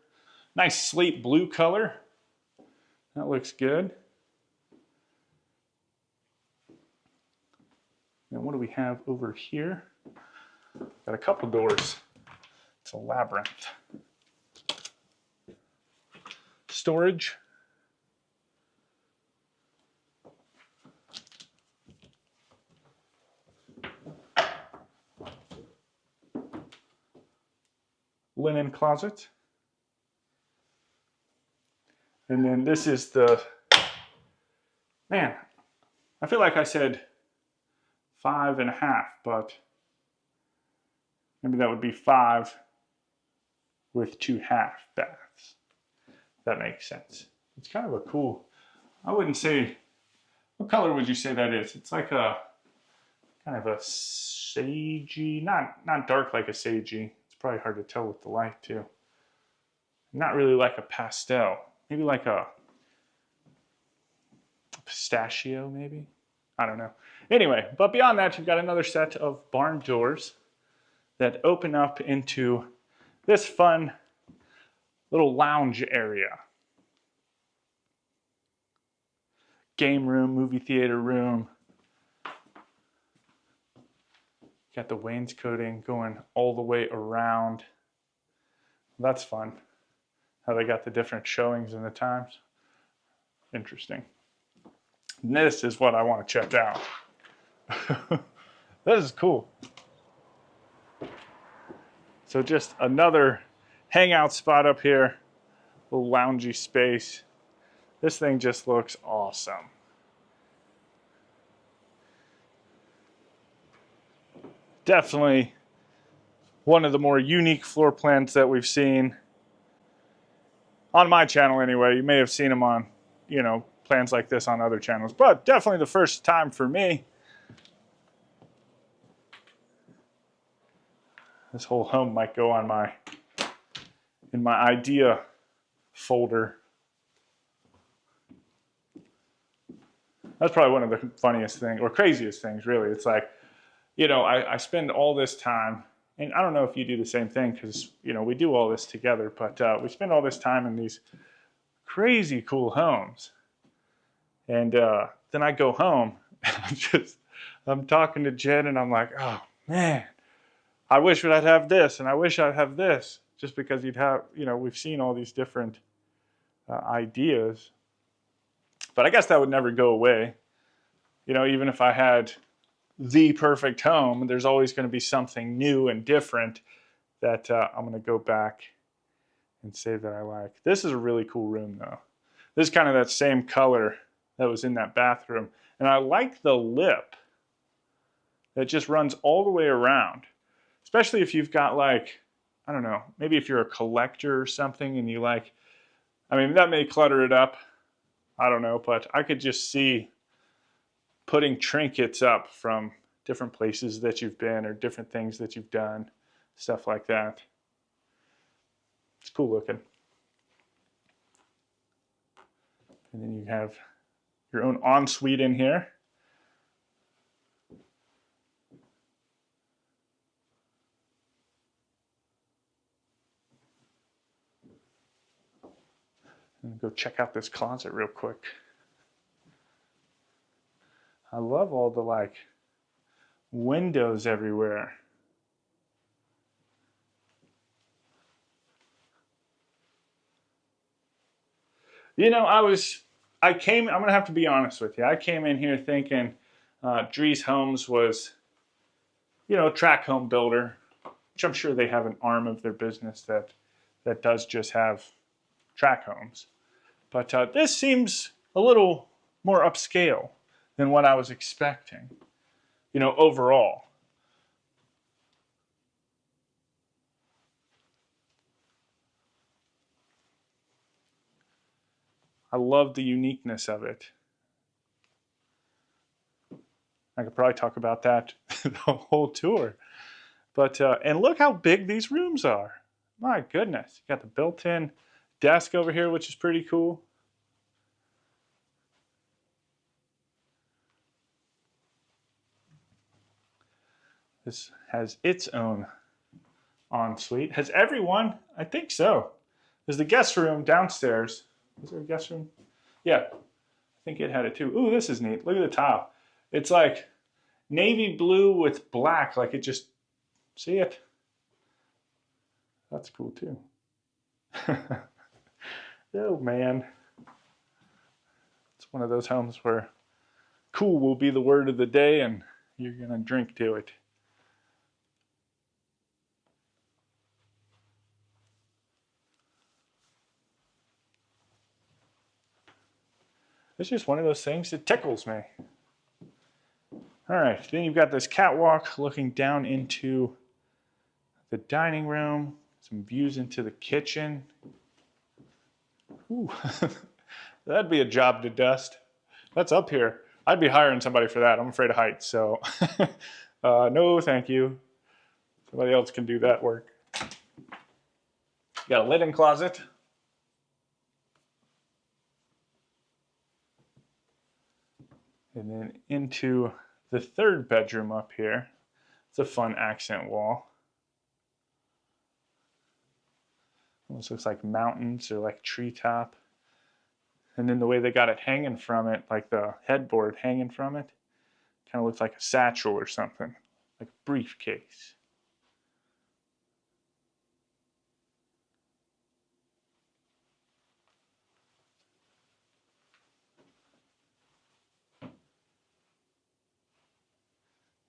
Nice slate blue color. That looks good. And what do we have over here? Got a couple doors. It's a labyrinth. Storage. Linen closet. And then this is the, man, I feel like I said 5.5, but maybe that would be 5 with 2 half baths. That makes sense. It's kind of a cool, I wouldn't say, what color would you say that is? It's like a, kind of a sagey, not dark like a sagey. It's probably hard to tell with the light too. Not really like a pastel. Maybe like a pistachio maybe? I don't know. Anyway, but beyond that, you've got another set of barn doors that open up into this fun little lounge area. Game room, movie theater room. Got the wainscoting going all the way around. That's fun. How they got the different showings and the times. Interesting. And this is what I want to check out. This is cool. So just another hangout spot up here. Little loungy space. This thing just looks awesome. Definitely one of the more unique floor plans that we've seen on my channel anyway. You may have seen them on, plans like this on other channels, but definitely the first time for me. This whole home might go on in my idea folder. That's probably one of the funniest things, or craziest things, really. It's like, I spend all this time, and I don't know if you do the same thing, because, we do all this together, but we spend all this time in these crazy cool homes. And then I go home, and I'm talking to Jen, and I'm like, oh, man, I wish I'd have this, and I wish I'd have this, just because you'd have, we've seen all these different ideas. But I guess that would never go away. Even if I had the perfect home, there's always going to be something new and different that I'm going to go back and say that I like. This is a really cool room, though. This is kind of that same color that was in that bathroom. And I like the lip that just runs all the way around. Especially if you've got like, I don't know, maybe if you're a collector or something and you like, that may clutter it up. I don't know, but I could just see putting trinkets up from different places that you've been or different things that you've done, stuff like that. It's cool looking. And then you have your own ensuite in here. And go check out this closet real quick. I love all the windows everywhere. I'm going to have to be honest with you. I came in here thinking Drees Homes was, a track home builder. which I'm sure they have an arm of their business that does just have track homes. But this seems a little more upscale than what I was expecting, you know, overall. I love the uniqueness of it. I could probably talk about that the whole tour. But, and look how big these rooms are. My goodness. You got the built-in desk over here, which is pretty cool. This has its own ensuite. Has everyone? I think so. There's the guest room downstairs. Is there a guest room? Yeah, I think it had it too. Ooh, this is neat. Look at the tile. It's like navy blue with black, like it just, see it? That's cool too. Oh man. It's one of those homes where cool will be the word of the day and you're gonna drink to it. It's just one of those things that tickles me. All right, then you've got this catwalk looking down into the dining room, some views into the kitchen. Ooh, that'd be a job to dust. That's up here. I'd be hiring somebody for that. I'm afraid of heights, so no thank you. Somebody else can do that work. You got a linen closet. And then into the third bedroom up here. It's a fun accent wall. Almost looks like mountains or like treetop. And then the way they got it hanging from it, like the headboard hanging from it, kind of looks like a satchel or something, like a briefcase.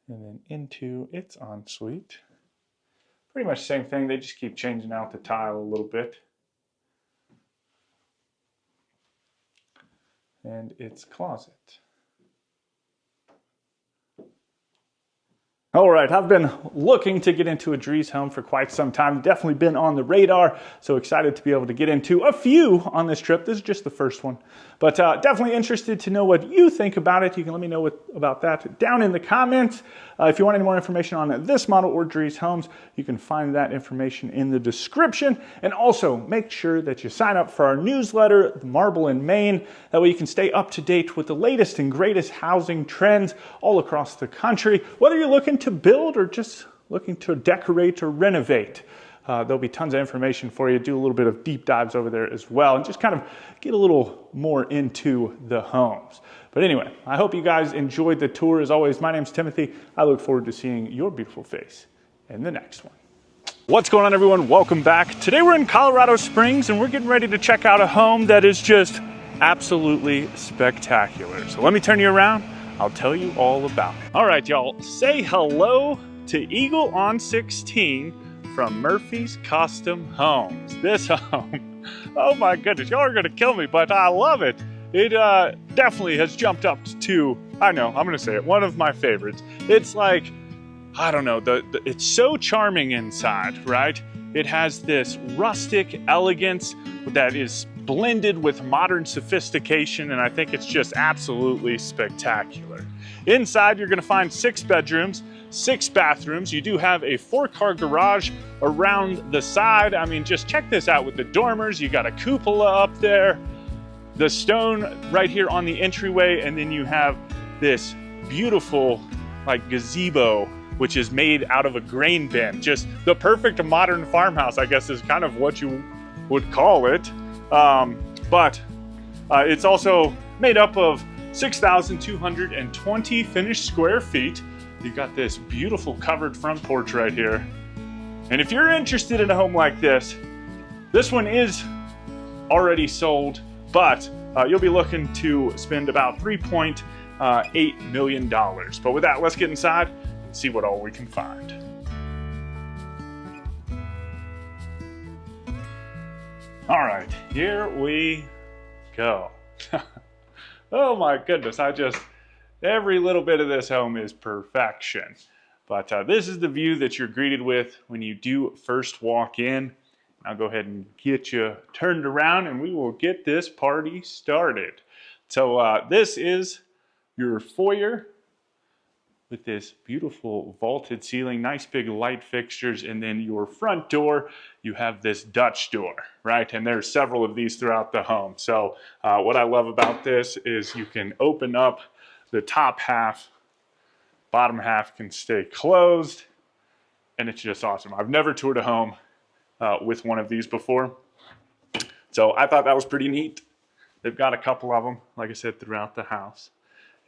And then into its ensuite. Pretty much the same thing, they just keep changing out the tile a little bit. And its closet. All right, I've been looking to get into a Drees home for quite some time. Definitely been on the radar, so excited to be able to get into a few on this trip. This is just the first one, but definitely interested to know what you think about it. You can let me know about that down in the comments. If you want any more information on this model or Drees Homes, you can find that information in the description. And also make sure that you sign up for our newsletter, The Marble in Maine. That way you can stay up to date with the latest and greatest housing trends all across the country, whether you're looking to build or just looking to decorate or renovate. There'll be tons of information for you. Do a little bit of deep dives over there as well and just kind of get a little more into the homes. But anyway, I hope you guys enjoyed the tour. As always, my name's Timothy. I look forward to seeing your beautiful face in the next one. What's going on, everyone? Welcome back. Today we're in Colorado Springs and we're getting ready to check out a home that is just absolutely spectacular. So let me turn you around. I'll tell you all about it. All right, y'all, say hello to Eagle on 16 from Murphy's Custom Homes. This home, oh my goodness, y'all are gonna kill me, but I love it. It definitely has jumped up to, I know, I'm gonna say it, one of my favorites. It's like, I don't know, it's so charming inside, right? It has this rustic elegance that is blended with modern sophistication, and I think it's just absolutely spectacular. Inside, you're gonna find 6 bedrooms, 6 bathrooms. You do have a 4-car garage around the side. I mean, just check this out with the dormers. You got a cupola up there, the stone right here on the entryway, and then you have this beautiful like gazebo, which is made out of a grain bin. Just the perfect modern farmhouse, I guess, is kind of what you would call it. But it's also made up of 6,220 finished square feet. You got this beautiful covered front porch right here. And if you're interested in a home like this one is already sold, but you'll be looking to spend about $3.8 million. But with that, let's get inside and see what all we can find. All right, here we go. Oh my goodness, every little bit of this home is perfection. But this is the view that you're greeted with when you do first walk in. I'll go ahead and get you turned around and we will get this party started. So this is your foyer with this beautiful vaulted ceiling, nice big light fixtures, and then your front door, you have this Dutch door, right? And there's several of these throughout the home. So what I love about this is you can open up the top half, bottom half can stay closed, and it's just awesome. I've never toured a home with one of these before, so I thought that was pretty neat. They've got a couple of them, like I said, throughout the house.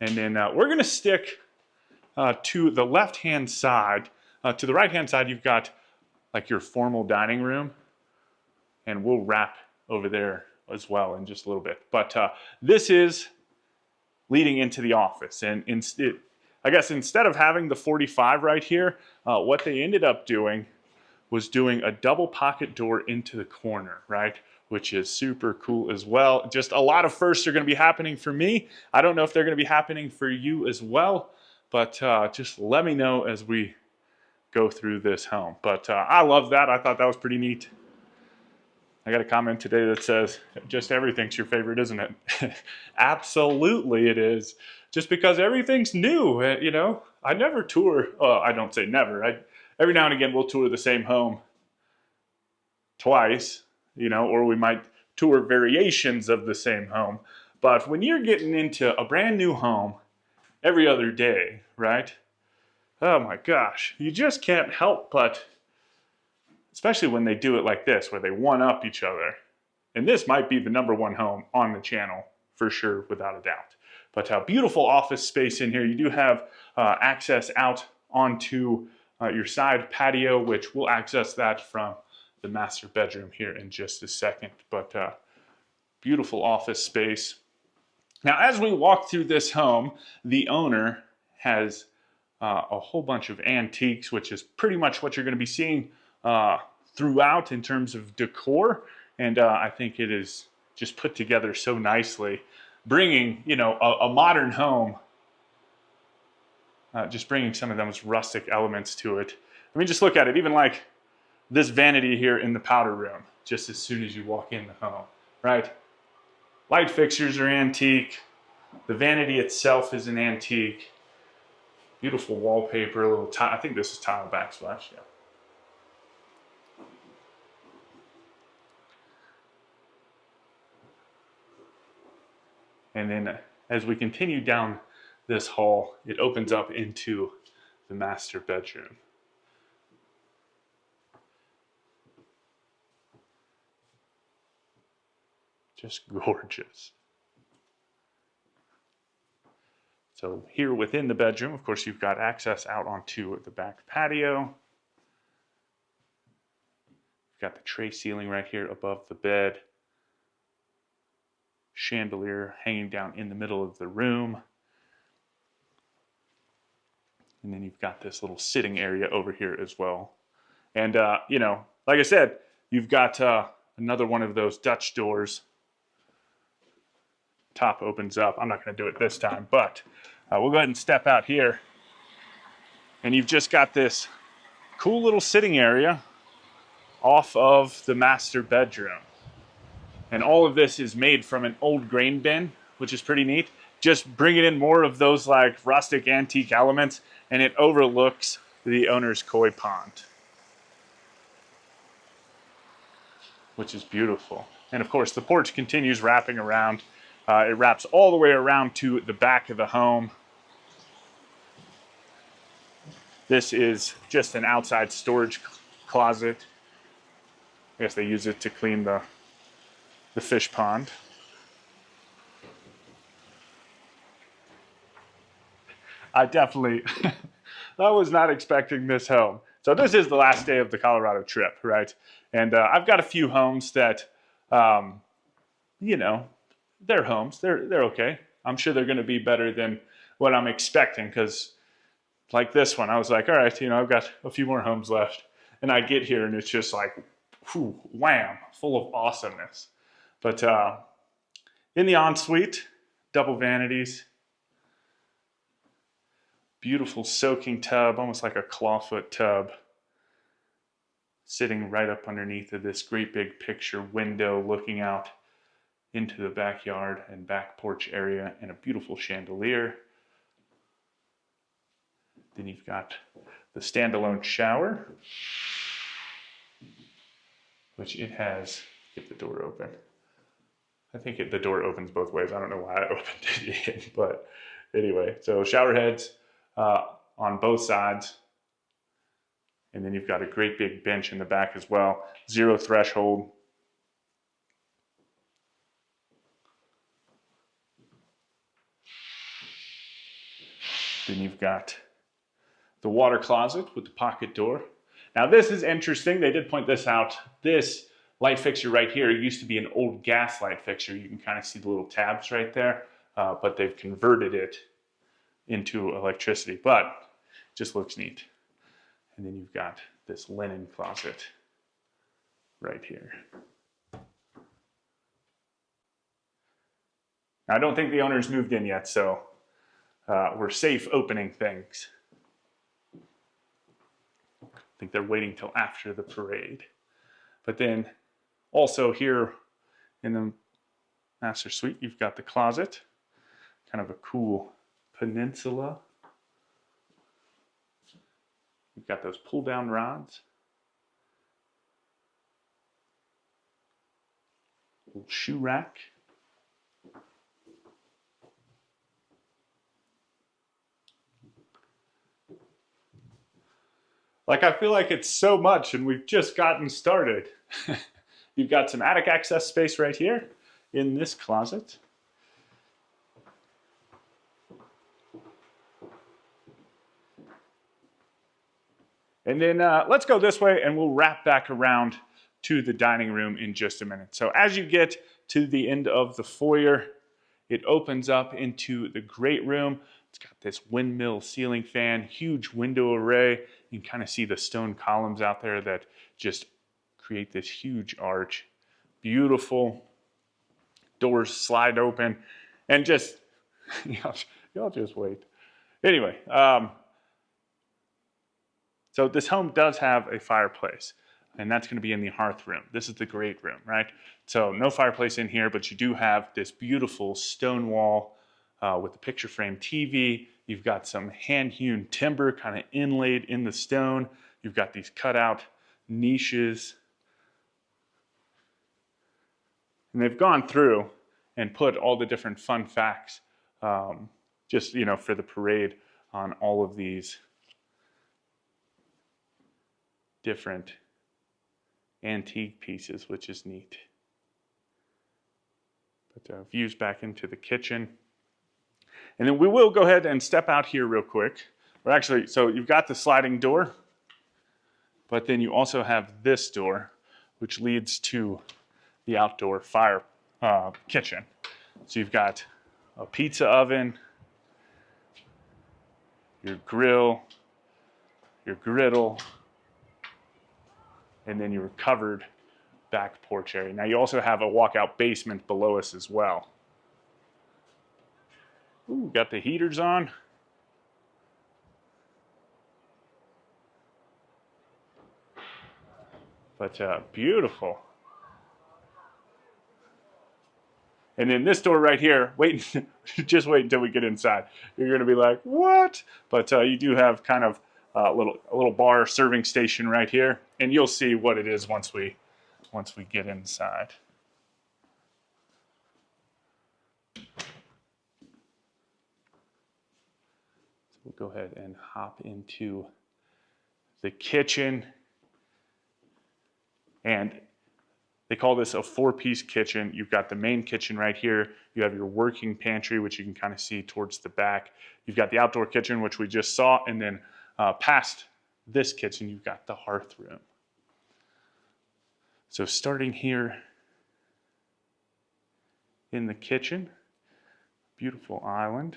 And then we're gonna stick to the left-hand side. To the right-hand side, you've got like your formal dining room, and we'll wrap over there as well in just a little bit. But this is leading into the office, and I guess instead of having the 45 right here, what they ended up doing was doing a double pocket door into the corner, right? Which is super cool as well. Just a lot of firsts are gonna be happening for me. I don't know if they're gonna be happening for you as well, but just let me know as we go through this home. But I love that. I thought that was pretty neat. I got a comment today that says, just everything's your favorite, isn't it? Absolutely it is. Just because everything's new, you know? I never tour, I don't say never. Every now and again we'll tour the same home twice, you know, or we might tour variations of the same home. But when you're getting into a brand new home every other day, right? Oh my gosh, you just can't help but, especially when they do it like this, where they one-up each other. And this might be the #1 home on the channel, for sure, without a doubt. But beautiful office space in here. You do have access out onto your side patio, which we'll access that from the master bedroom here in just a second. But beautiful office space. Now, as we walk through this home, the owner has a whole bunch of antiques, which is pretty much what you're going to be seeing throughout in terms of decor. And I think it is just put together so nicely, bringing, you know, a modern home, just bringing some of those rustic elements to it. I mean, just look at it, even like this vanity here in the powder room, just as soon as you walk in the home, right? Light fixtures are antique. The vanity itself is an antique. Beautiful wallpaper, a little tile. I think this is tile backsplash, yeah. And then as we continue down this hall, it opens up into the master bedroom. Just gorgeous. So here within the bedroom, of course, you've got access out onto the back patio. You've got the tray ceiling right here above the bed. Chandelier hanging down in the middle of the room. And then you've got this little sitting area over here as well. And, you know, like I said, you've got another one of those Dutch doors. Top opens up. I'm not going to do it this time, but we'll go ahead and step out here. And you've just got this cool little sitting area off of the master bedroom. And all of this is made from an old grain bin, which is pretty neat. Just bringing in more of those like rustic antique elements, and it overlooks the owner's koi pond, which is beautiful. And of course, the porch continues wrapping around. It wraps all the way around to the back of the home. This is just an outside storage closet. I guess they use it to clean the fish pond. I definitely, I was not expecting this home. So this is the last day of the Colorado trip, right? And I've got a few homes that, you know, they're homes. They're okay. I'm sure they're going to be better than what I'm expecting, because like this one, I was like, all right, you know, I've got a few more homes left. And I get here and it's just like whew, wham, full of awesomeness. But in the ensuite, double vanities, beautiful soaking tub, almost like a clawfoot tub, sitting right up underneath of this great big picture window looking out into the backyard and back porch area, and a beautiful chandelier. Then you've got the standalone shower, which it has, get the door open. I think the door opens both ways. I don't know why I opened it in, but anyway, so shower heads on both sides. And then you've got a great big bench in the back as well. Zero threshold. Then you've got the water closet with the pocket door. Now this is interesting. They did point this out. This light fixture right here used to be an old gas light fixture. You can kind of see the little tabs right there, but they've converted it into electricity, but it just looks neat. And then you've got this linen closet right here. Now, I don't think the owner's moved in yet, so we're safe opening things. I think they're waiting till after the parade. But then also here in the master suite, you've got the closet, kind of a cool peninsula. You've got those pull down rods. Little shoe rack. Like, I feel like it's so much and we've just gotten started. You've got some attic access space right here in this closet. And then let's go this way and we'll wrap back around to the dining room in just a minute. So as you get to the end of the foyer, it opens up into the great room. It's got this windmill ceiling fan, huge window array. You can kind of see the stone columns out there that just create this huge arch. Beautiful. Doors slide open and just, y'all just wait. Anyway, so this home does have a fireplace, and that's going to be in the hearth room. This is the great room, right? So no fireplace in here, but you do have this beautiful stone wall with the picture frame TV. You've got some hand-hewn timber kind of inlaid in the stone. You've got these cutout niches. And they've gone through and put all the different fun facts just, for the parade on all of these different antique pieces, which is neat. But views back into the kitchen. And then we will go ahead and step out here real quick. Or actually, so you've got the sliding door, but then you also have this door, which leads to the outdoor fire kitchen. So you've got a pizza oven, your grill, your griddle, and then your covered back porch area. Now you also have a walkout basement below us as well. Ooh, got the heaters on. But beautiful. And then this door right here, just wait until we get inside. You're gonna be like, what? But you do have kind of a little bar serving station right here, and you'll see what it is once we get inside. So we'll go ahead and hop into the kitchen. And they call this a 4-piece kitchen. You've got the main kitchen right here. You have your working pantry, which you can kind of see towards the back. You've got the outdoor kitchen, which we just saw. And then past this kitchen, you've got the hearth room. So starting here in the kitchen, beautiful island.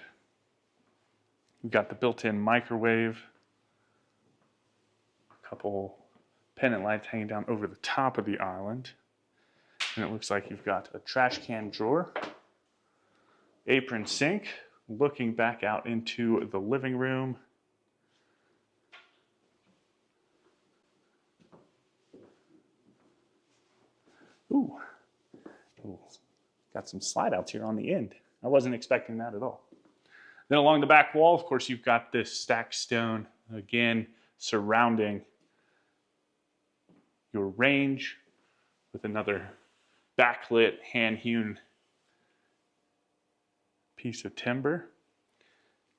We've got the built-in microwave, a couple pendant lights hanging down over the top of the island. And it looks like you've got a trash can drawer, apron sink, looking back out into the living room. Ooh. Ooh. Got some slide outs here on the end. I wasn't expecting that at all. Then along the back wall, of course, you've got this stacked stone, again, surrounding your range with another backlit, hand-hewn piece of timber.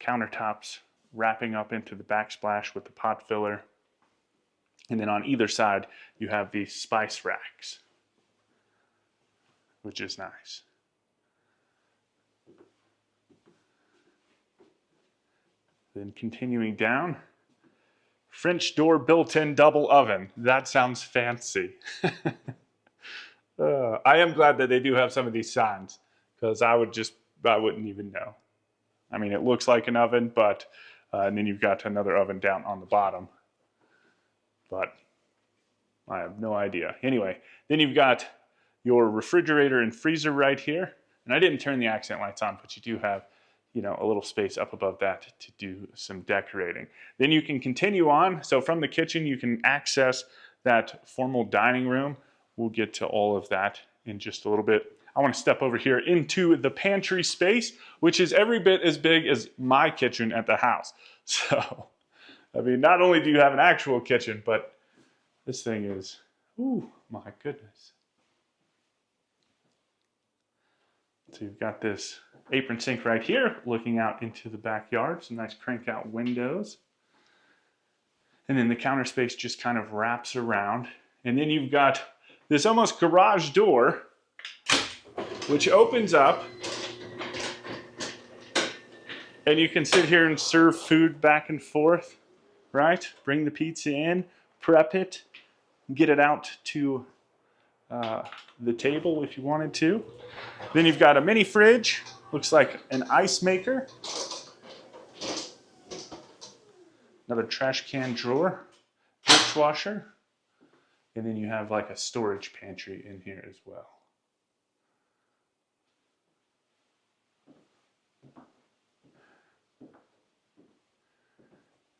Countertops wrapping up into the backsplash with the pot filler. And then on either side, you have these spice racks, which is nice. Then continuing down, French door built-in double oven. That sounds fancy. I am glad that they do have some of these signs, because I wouldn't even know. I mean, it looks like an oven, but and then you've got another oven down on the bottom. But I have no idea. Anyway, then you've got your refrigerator and freezer right here. And I didn't turn the accent lights on, but you do have, you know, a little space up above that to do some decorating. Then you can continue on. So from the kitchen, you can access that formal dining room. We'll get to all of that in just a little bit. I want to step over here into the pantry space, which is every bit as big as my kitchen at the house. So, I mean, not only do you have an actual kitchen, but this thing is, ooh, my goodness. So you've got this apron sink right here, looking out into the backyard. Some nice crank out windows. And then the counter space just kind of wraps around. And then you've got this almost garage door, which opens up. And you can sit here and serve food back and forth, right? Bring the pizza in, prep it, get it out to the table if you wanted to. Then you've got a mini fridge, looks like an ice maker. Another trash can drawer, dishwasher, and then you have like a storage pantry in here as well.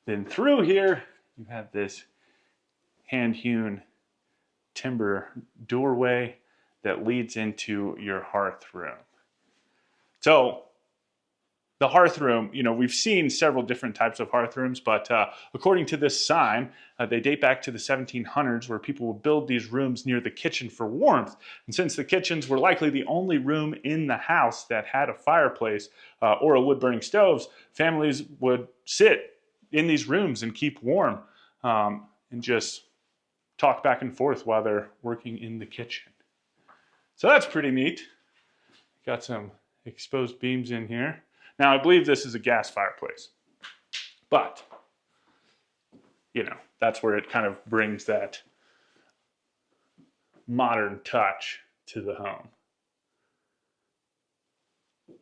Then through here, you have this hand-hewn timber doorway that leads into your hearth room. So the hearth room, you know, we've seen several different types of hearth rooms, but according to this sign, they date back to the 1700s, where people would build these rooms near the kitchen for warmth. And since the kitchens were likely the only room in the house that had a fireplace or a wood-burning stoves, families would sit in these rooms and keep warm and just talk back and forth while they're working in the kitchen. So that's pretty neat. Got some exposed beams in here. Now, I believe this is a gas fireplace, but, you know, that's where it kind of brings that modern touch to the home. But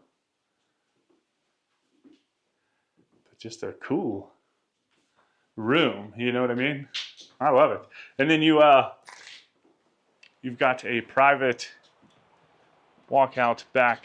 just a cool room, you know what I mean? I love it. And then you've got a private walkout back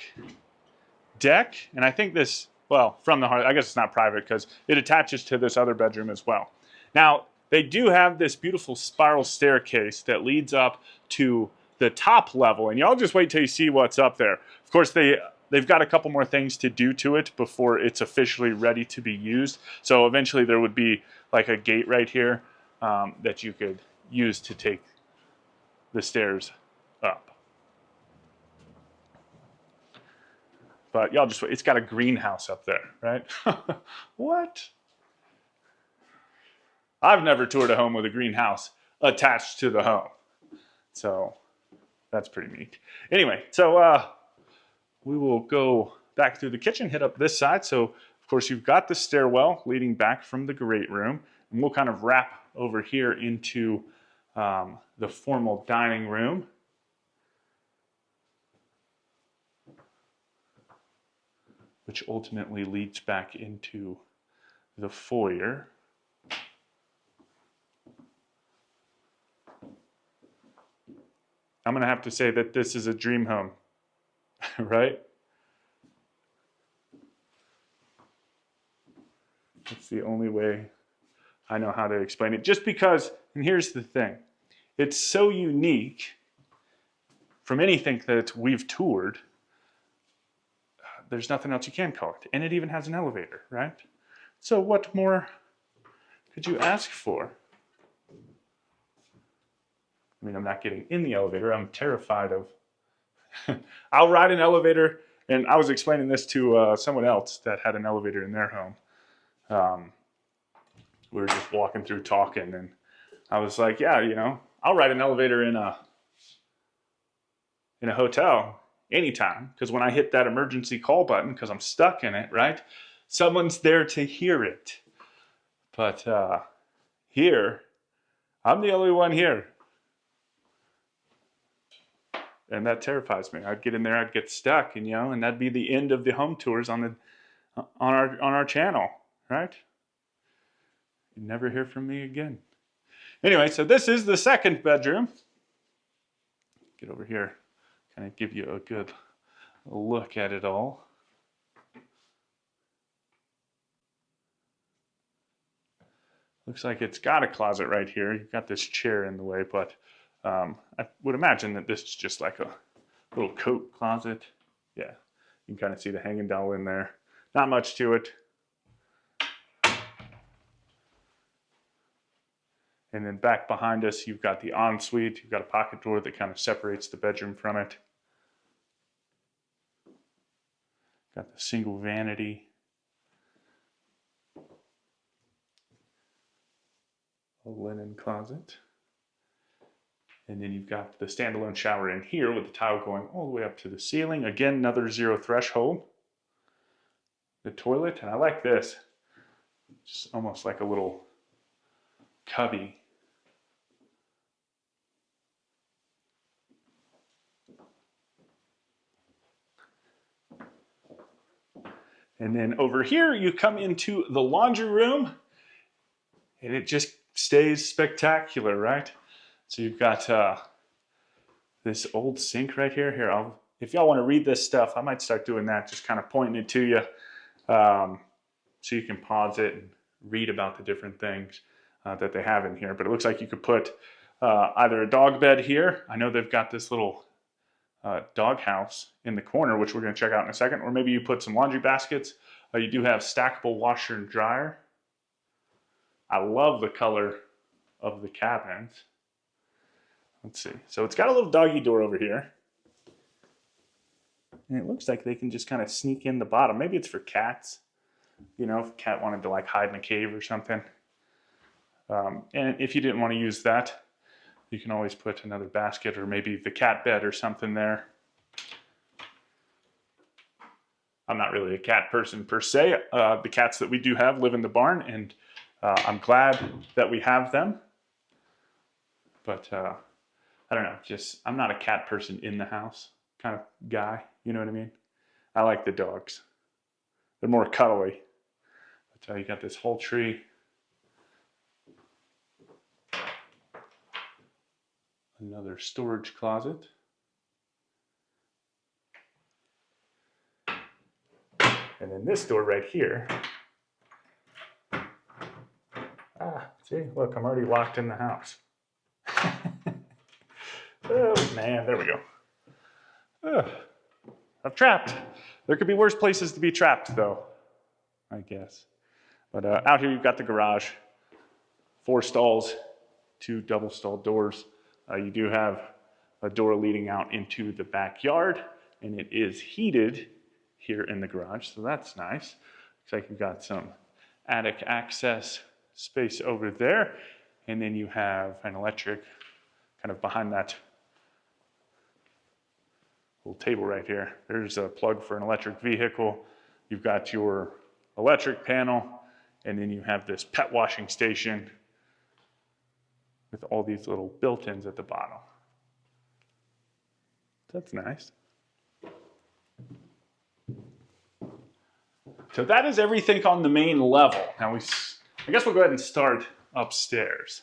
deck, and I think this, well, from the hearth, I guess it's not private because it attaches to this other bedroom as well. Now, they do have this beautiful spiral staircase that leads up to the top level, and y'all just wait till you see what's up there. Of course, they've got a couple more things to do to it before it's officially ready to be used. So eventually there would be like a gate right here that you could use to take the stairs up. But y'all just wait. It's got a greenhouse up there, right? What? I've never toured a home with a greenhouse attached to the home. So that's pretty neat. Anyway, so we will go back through the kitchen, hit up this side. So, of course, you've got the stairwell leading back from the great room. And we'll kind of wrap over here into the formal dining room. Which ultimately leads back into the foyer. I'm gonna have to say that this is a dream home, right? That's the only way I know how to explain it. Just because, and here's the thing, it's so unique from anything that we've toured. There's nothing else you can call it. And it even has an elevator, right? So what more could you ask for? I mean, I'm not getting in the elevator. I'm terrified of... I'll ride an elevator, and I was explaining this to someone else that had an elevator in their home. We were just walking through talking, and I was like, yeah, you know, I'll ride an elevator in a hotel anytime, because when I hit that emergency call button, because I'm stuck in it, right, someone's there to hear it. But here, I'm the only one here. And that terrifies me. I'd get in there, I'd get stuck, and and that'd be the end of the home tours on our channel, right? You'd never hear from me again. Anyway, so this is the second bedroom. Get over here, kind of give you a good look at it all. Looks like it's got a closet right here. You've got this chair in the way, but I would imagine that this is just like a little coat closet. Yeah, you can kind of see the hanging doll in there. Not much to it. And then back behind us, you've got the ensuite. You've got a pocket door that kind of separates the bedroom from it. Got the single vanity. A linen closet. And then you've got the standalone shower in here with the tile going all the way up to the ceiling. Again, another zero threshold. The toilet, and I like this. Just almost like a little cubby. And then over here, you come into the laundry room, and it just stays spectacular, right? So you've got this old sink right here. Here, if y'all want to read this stuff, I might start doing that, just kind of pointing it to you, so you can pause it and read about the different things that they have in here. But it looks like you could put either a dog bed here. I know they've got this little dog house in the corner, which we're going to check out in a second. Or maybe you put some laundry baskets. You do have stackable washer and dryer. I love the color of the cabinets. Let's see. So it's got a little doggy door over here. And it looks like they can just kind of sneak in the bottom. Maybe it's for cats. You know, if a cat wanted to like hide in a cave or something. And if you didn't want to use that, you can always put another basket or maybe the cat bed or something there. I'm not really a cat person per se. The cats that we do have live in the barn, and I'm glad that we have them. But I don't know, I'm not a cat person in the house kind of guy. You know what I mean? I like the dogs. They're more cuddly. But you got this whole tree. Another storage closet. And then this door right here. See, look, I'm already locked in the house. Oh man, there we go. I'm trapped. There could be worse places to be trapped though, I guess. But out here you've got the garage. 4 stalls, 2 double stall doors. You do have a door leading out into the backyard, and it is heated here in the garage, so that's nice. Looks like you've got some attic access space over there, and then you have an electric kind of behind that little table right here. There's a plug for an electric vehicle. You've got your electric panel, and then you have this pet washing station with all these little built-ins at the bottom. That's nice. So that is everything on the main level. Now I guess we'll go ahead and start upstairs.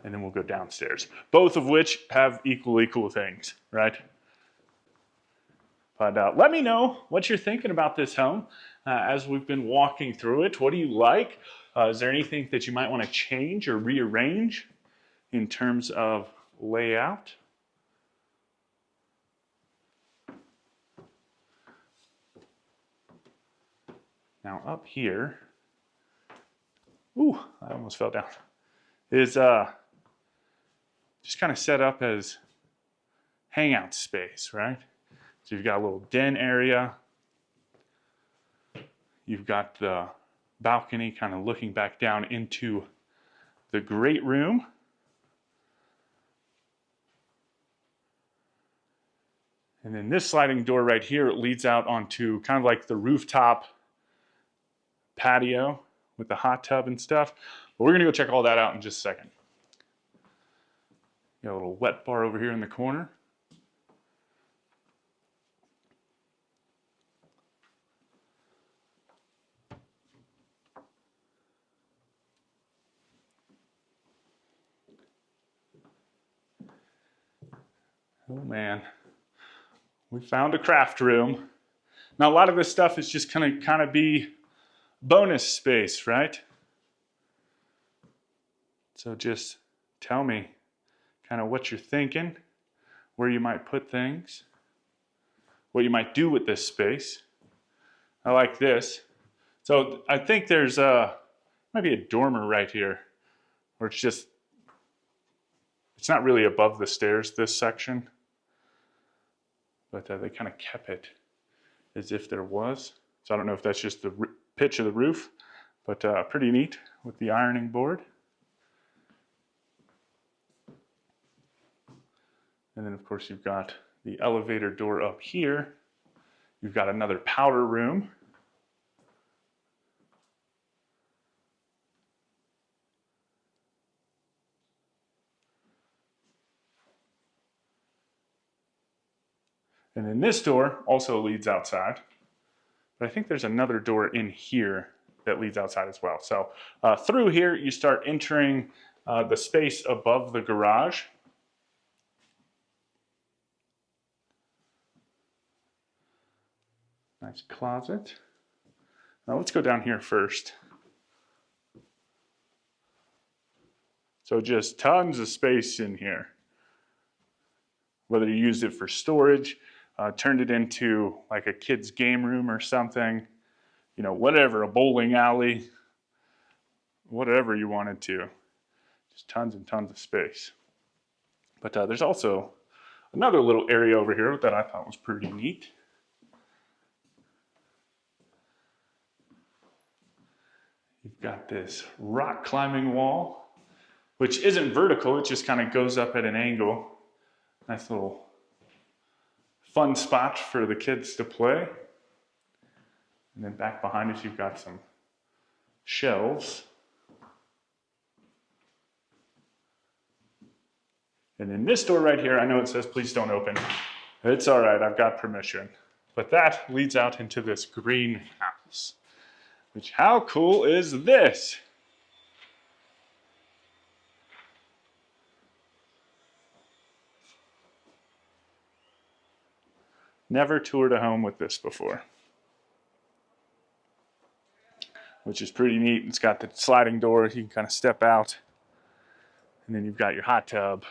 and then we'll go downstairs. Both of which have equally cool things, right? But let me know what you're thinking about this home as we've been walking through it. What do you like? Is there anything that you might want to change or rearrange in terms of layout? Now up here, ooh, I almost fell down, is just kind of set up as hangout space, right? So you've got a little den area. You've got the balcony kind of looking back down into the great room. And then this sliding door right here leads out onto kind of like the rooftop patio with the hot tub and stuff. But we're gonna go check all that out in just a second. Got a little wet bar over here in the corner. Oh man, we found a craft room. Now a lot of this stuff is just gonna kind of be bonus space, right? So just tell me kind of what you're thinking, where you might put things, what you might do with this space. I like this. So I think there's might be a dormer right here, or it's not really above the stairs, this section, but they kind of kept it as if there was. So I don't know if that's just the pitch of the roof, but pretty neat with the ironing board. And then of course you've got the elevator door up here. You've got another powder room. And then this door also leads outside. But I think there's another door in here that leads outside as well. So through here, you start entering the space above the garage. Nice closet. Now let's go down here first. So just tons of space in here. Whether you used it for storage, turned it into like a kid's game room or something, you know, whatever, a bowling alley, whatever you wanted to. Just tons and tons of space. But there's also another little area over here that I thought was pretty neat. You've got this rock climbing wall, which isn't vertical, it just kind of goes up at an angle. Nice little fun spot for the kids to play. And then back behind us, you've got some shelves. And then this door right here, I know it says, please don't open. It's all right, I've got permission. But that leads out into this greenhouse. Which, how cool is this? Never toured a home with this before. Which is pretty neat. It's got the sliding door, you can kind of step out. And then you've got your hot tub.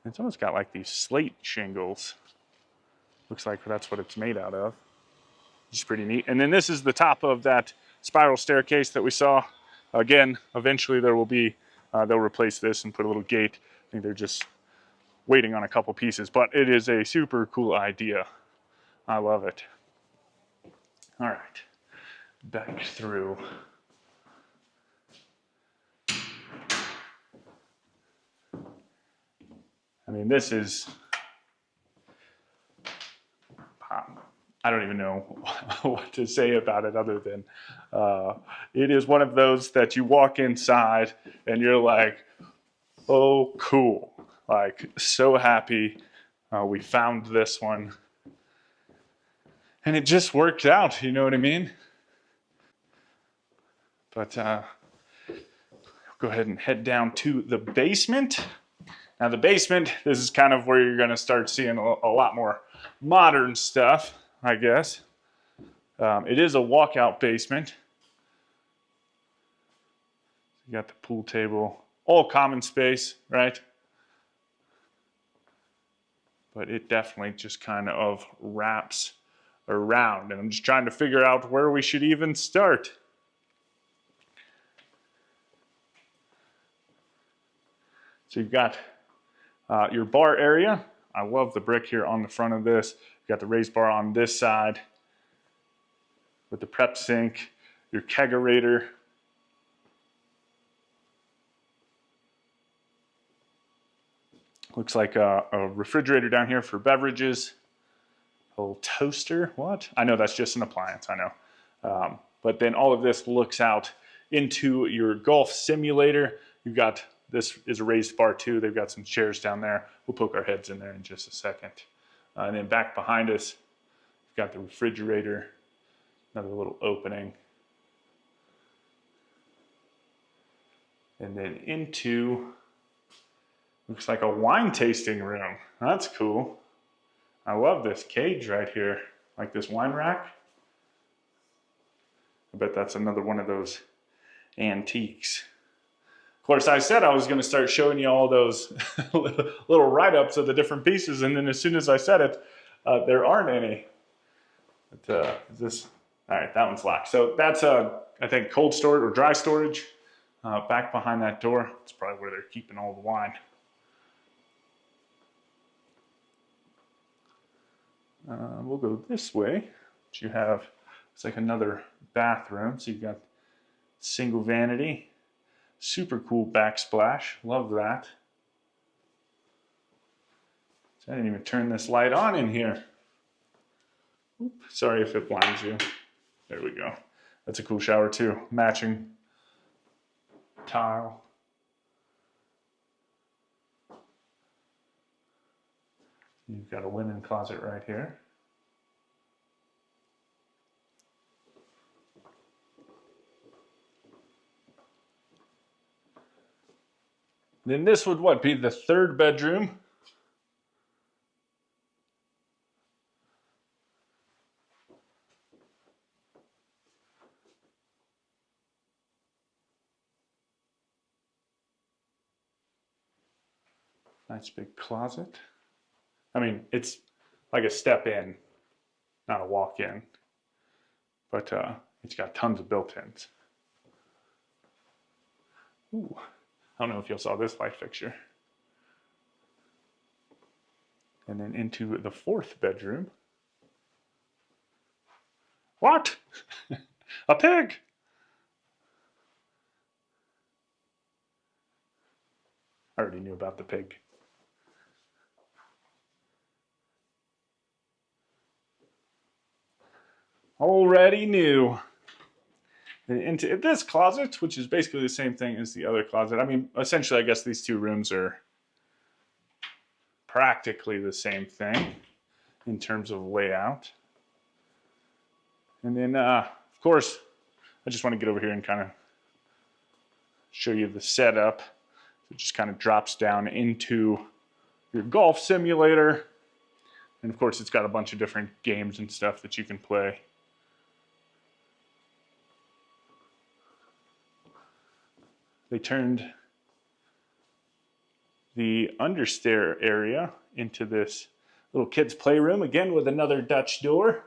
It's almost got like these slate shingles. Looks like that's what it's made out of. Which is pretty neat. And then this is the top of that spiral staircase that we saw. Again, eventually there will be, they'll replace this and put a little gate. I think they're just waiting on a couple pieces, but it is a super cool idea. I love it. All right, back through. I mean, this is, I don't even know what to say about it other than it is one of those that you walk inside and you're like, oh, cool. Like, so happy we found this one. And it just worked out, you know what I mean? But go ahead and head down to the basement. Now the basement, this is kind of where you're going to start seeing a lot more modern stuff, I guess. It is a walkout basement. You got the pool table, all common space, right? But it definitely just kind of wraps around. And I'm just trying to figure out where we should even start. So you've got your bar area. I love the brick here on the front of this. You've got the raised bar on this side with the prep sink, your kegerator. Looks like a refrigerator down here for beverages. A little toaster, what? I know that's just an appliance, I know. But then all of this looks out into your golf simulator. You've got, this is a raised bar too. They've got some chairs down there. We'll poke our heads in there in just a second. And then back behind us, you've got the refrigerator, another little opening. And then into, looks like a wine tasting room. That's cool. I love this cage right here, like this wine rack. I bet that's another one of those antiques. Of course, I said I was going to start showing you all those little write-ups of the different pieces, and then as soon as I said it, there aren't any. But, is this, all right, that one's locked. So that's, I think, cold storage or dry storage. Back behind that door, it's probably where they're keeping all the wine. We'll go this way. But you have, it's like another bathroom. So you've got single vanity, super cool backsplash. Love that. So I didn't even turn this light on in here. Oop, sorry if it blinds you. There we go. That's a cool shower too. Matching tile. You've got a linen closet right here. Then this would what, be the third bedroom? Nice big closet. I mean, it's like a step in, not a walk in, but it's got tons of built-ins. Ooh, I don't know if you saw this light fixture. And then into the fourth bedroom. What? A pig! I already knew about the pig. Already knew. And into this closet, which is basically the same thing as the other closet. I mean, essentially, I guess these two rooms are practically the same thing in terms of layout. And then, of course, I just want to get over here and kind of show you the setup. It just kind of drops down into your golf simulator. And of course, it's got a bunch of different games and stuff that you can play. They turned the understair area into this little kids' playroom, again with another Dutch door.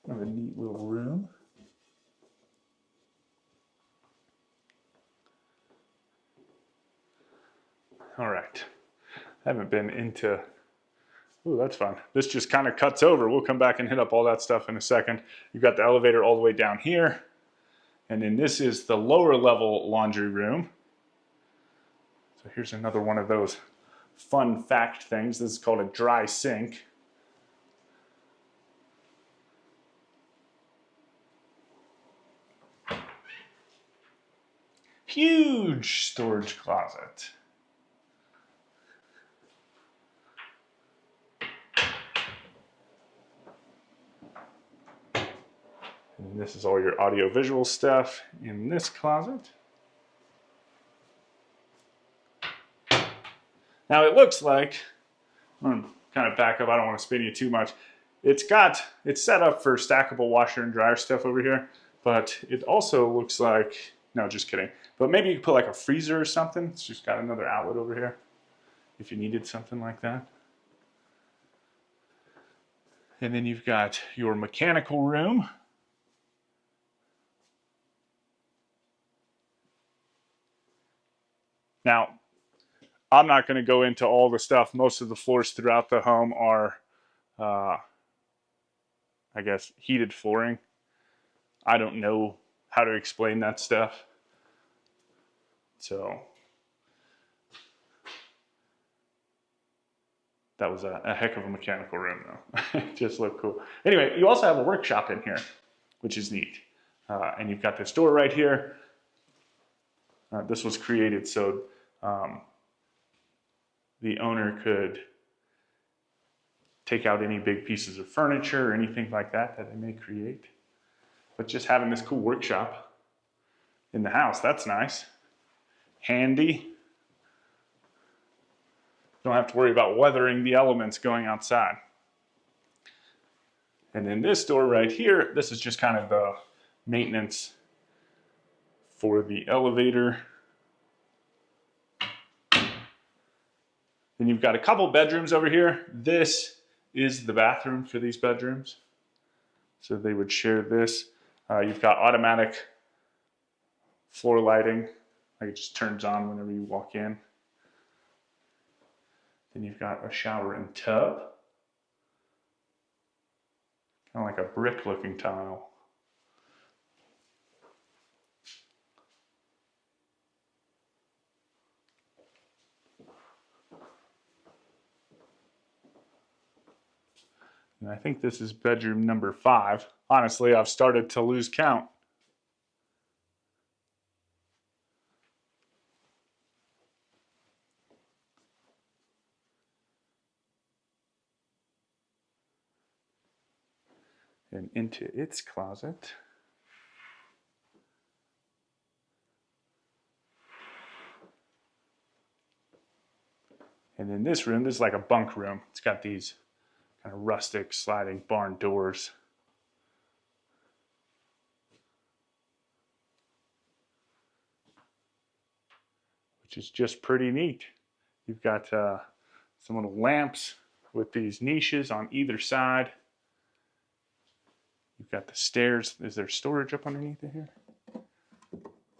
Kind of a neat little room. All right, I haven't been into, ooh, that's fun. This just kind of cuts over. We'll come back and hit up all that stuff in a second. You've got the elevator all the way down here. And then this is the lower level laundry room. So here's another one of those fun fact things. This is called a dry sink. Huge storage closet. And this is all your audio-visual stuff in this closet. Now it looks like, I'm gonna kind of back up, I don't want to spin you too much. It's set up for stackable washer and dryer stuff over here, but it also looks like, no, just kidding. But maybe you could put like a freezer or something. It's just got another outlet over here if you needed something like that. And then you've got your mechanical room. Now, I'm not going to go into all the stuff. Most of the floors throughout the home are, I guess, heated flooring. I don't know how to explain that stuff. So, that was a heck of a mechanical room, though. It just looked cool. Anyway, you also have a workshop in here, which is neat. And you've got this door right here. This was created so the owner could take out any big pieces of furniture or anything like that they may create. But just having this cool workshop in the house, that's nice. Handy. Don't have to worry about weathering the elements going outside. And then this door right here, this is just kind of the maintenance for the elevator. Then you've got a couple bedrooms over here. This is the bathroom for these bedrooms. So they would share this. You've got automatic floor lighting. Like it just turns on whenever you walk in. Then you've got a shower and tub. Kind of like a brick looking tile. And I think this is bedroom number 5. Honestly, I've started to lose count. And into its closet. And in this room, this is like a bunk room. It's got these kind of rustic sliding barn doors. Which is just pretty neat. You've got some little lamps with these niches on either side. You've got the stairs. Is there storage up underneath it here?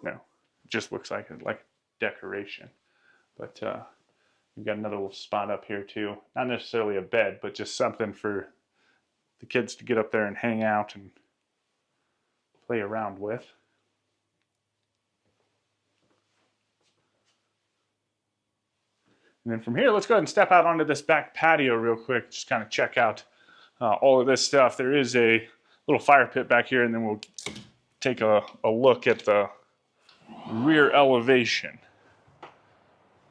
No, it just looks like decoration. But you've got another little spot up here too. Not necessarily a bed, but just something for the kids to get up there and hang out and play around with. And then from here, let's go ahead and step out onto this back patio real quick. Just kind of check out all of this stuff. There is a little fire pit back here, and then we'll take a look at the rear elevation.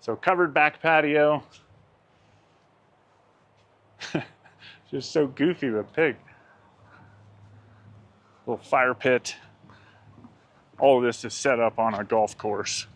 So covered back patio. Just so goofy, the pig. Little fire pit. All of this is set up on a golf course.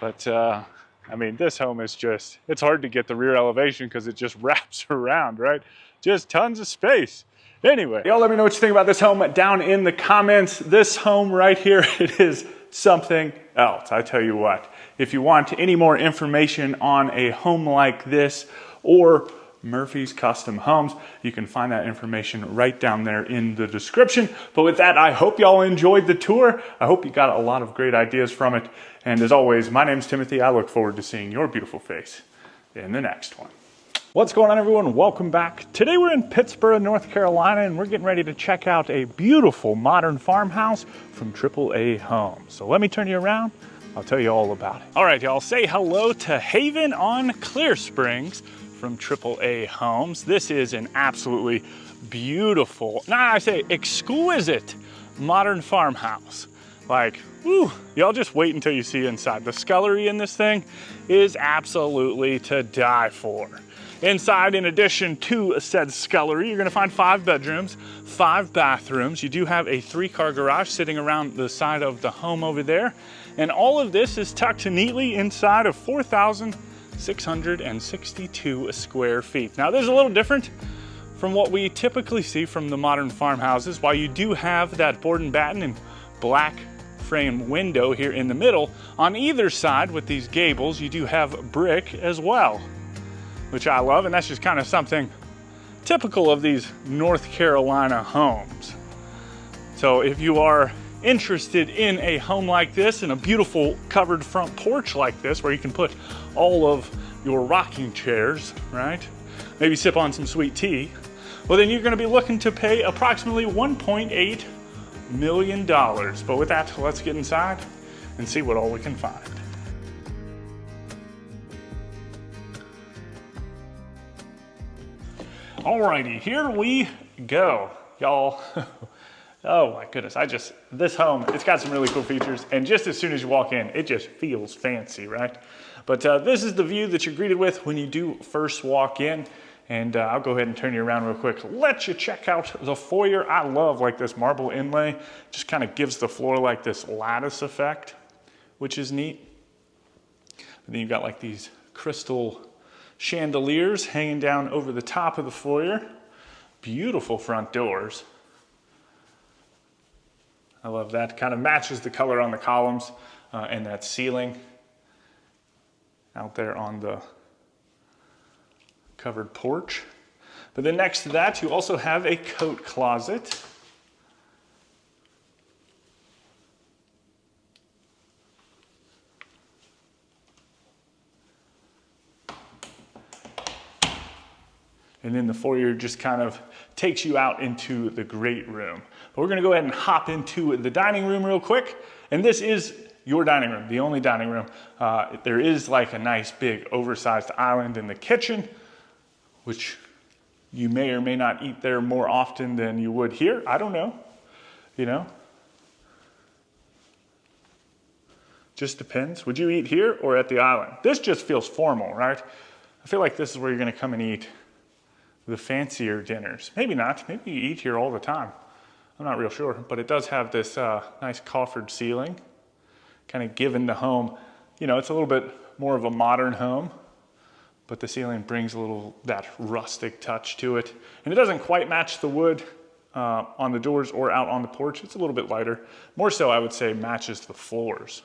But I mean, this home is just, it's hard to get the rear elevation because it just wraps around, right? Just tons of space. Anyway, y'all let me know what you think about this home down in the comments. This home right here, it is something else. I tell you what, if you want any more information on a home like this or Murphy's Custom Homes, you can find that information right down there in the description. But with that, I hope y'all enjoyed the tour. I hope you got a lot of great ideas from it. And as always, my name's Timothy. I look forward to seeing your beautiful face in the next one. What's going on, everyone? Welcome back. Today we're in Pittsburgh, North Carolina, and we're getting ready to check out a beautiful modern farmhouse from AAA Homes. So let me turn you around. I'll tell you all about it. All right, y'all, say hello to Haven on Clear Springs from AAA Homes. This is an absolutely beautiful, I say exquisite modern farmhouse. Like, woo, y'all just wait until you see inside. The scullery in this thing is absolutely to die for. Inside, in addition to said scullery, you're gonna find 5 bedrooms, 5 bathrooms. You do have a 3-car garage sitting around the side of the home over there. And all of this is tucked neatly inside of 4,662 square feet. Now, this is a little different from what we typically see from the modern farmhouses. While you do have that board and batten and black frame window here in the middle, on either side with these gables, you do have brick as well, which I love, and that's just kind of something typical of these North Carolina homes. So if you are interested in a home like this and a beautiful covered front porch like this, where you can put all of your rocking chairs, right? Maybe sip on some sweet tea. Well, then you're gonna be looking to pay approximately $1.8 million. But with that, let's get inside and see what all we can find. Alrighty, here we go, y'all. Oh my goodness, this home, it's got some really cool features, and just as soon as you walk in, it just feels fancy, right? But this is the view that you're greeted with when you do first walk in, and I'll go ahead and turn you around real quick. Let you check out the foyer. I love like this marble inlay, just kind of gives the floor like this lattice effect, which is neat. And then you've got like these crystal chandeliers hanging down over the top of the foyer. Beautiful front doors. I love that. Kind of matches the color on the columns and that ceiling out there on the covered porch. But then next to that, you also have a coat closet. And then the foyer just kind of takes you out into the great room. But we're gonna go ahead and hop into the dining room real quick. And this is your dining room, the only dining room. There is like a nice big oversized island in the kitchen, which you may or may not eat there more often than you would here. I don't know, you know? Just depends. Would you eat here or at the island? This just feels formal, right? I feel like this is where you're gonna come and eat the fancier dinners. Maybe not, maybe you eat here all the time. I'm not real sure, but it does have this nice coffered ceiling, kind of giving the home, you know, it's a little bit more of a modern home, but the ceiling brings a little, that rustic touch to it. And it doesn't quite match the wood on the doors or out on the porch. It's a little bit lighter. More so, I would say, matches the floors,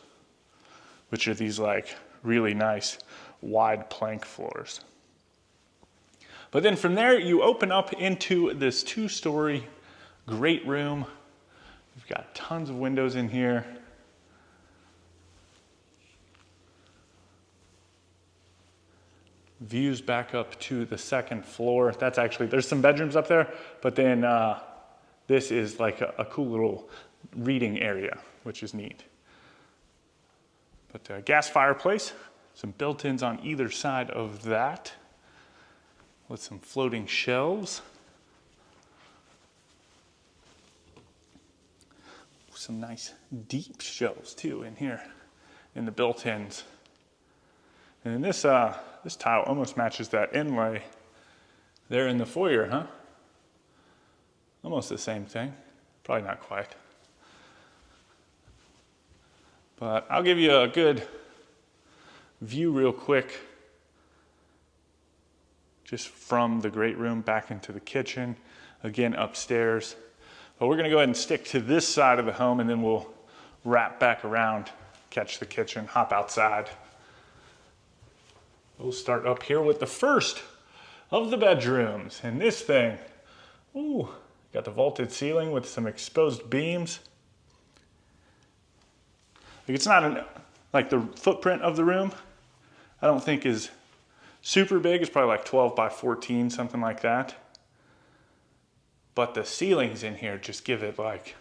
which are these like really nice wide plank floors. But then from there, you open up into this 2-story great room. You've got tons of windows in here. Views back up to the 2nd floor. That's actually, there's some bedrooms up there, but then this is like a cool little reading area, which is neat. But gas fireplace, some built-ins on either side of that, with some floating shelves. Some nice deep shelves too in here in the built-ins. And then this tile almost matches that inlay there in the foyer, huh? Almost the same thing. Probably not quite. But I'll give you a good view real quick, just from the great room back into the kitchen, again upstairs. But we're gonna go ahead and stick to this side of the home, and then we'll wrap back around, catch the kitchen, hop outside. We'll start up here with the first of the bedrooms. And this thing, ooh, got the vaulted ceiling with some exposed beams. Like, it's not like the footprint of the room, I don't think is super big. It's probably like 12 by 14, something like that. But the ceilings in here just give it like,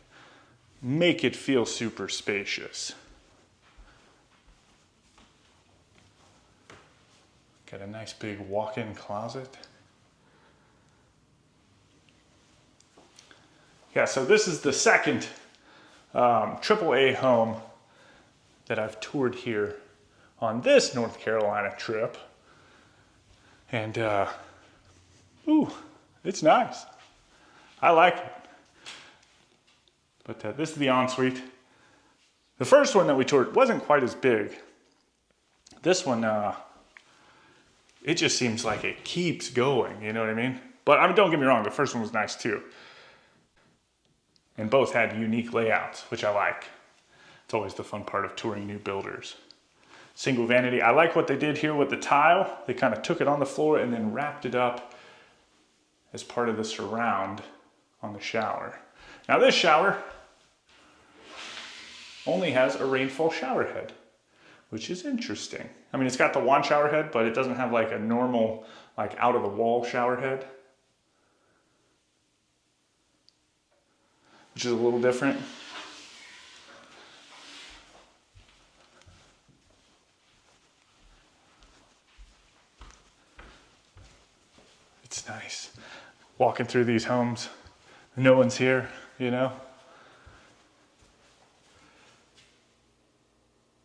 make it feel super spacious. Got a nice big walk-in closet. Yeah, so this is the second AAA home that I've toured here on this North Carolina trip. And Ooh, it's nice. I like it. But this is the ensuite. The first one that we toured wasn't quite as big. This one, it just seems like it keeps going, you know what I mean? But don't get me wrong, the first one was nice too. And both had unique layouts, which I like. It's always the fun part of touring new builders. Single vanity. I like what they did here with the tile. They kind of took it on the floor and then wrapped it up as part of the surround on the shower. Now this shower only has a rainfall shower head, which is interesting. I mean, it's got the wand shower head, but it doesn't have like a normal, like out of the wall shower head, which is a little different. It's nice walking through these homes. No one's here, you know?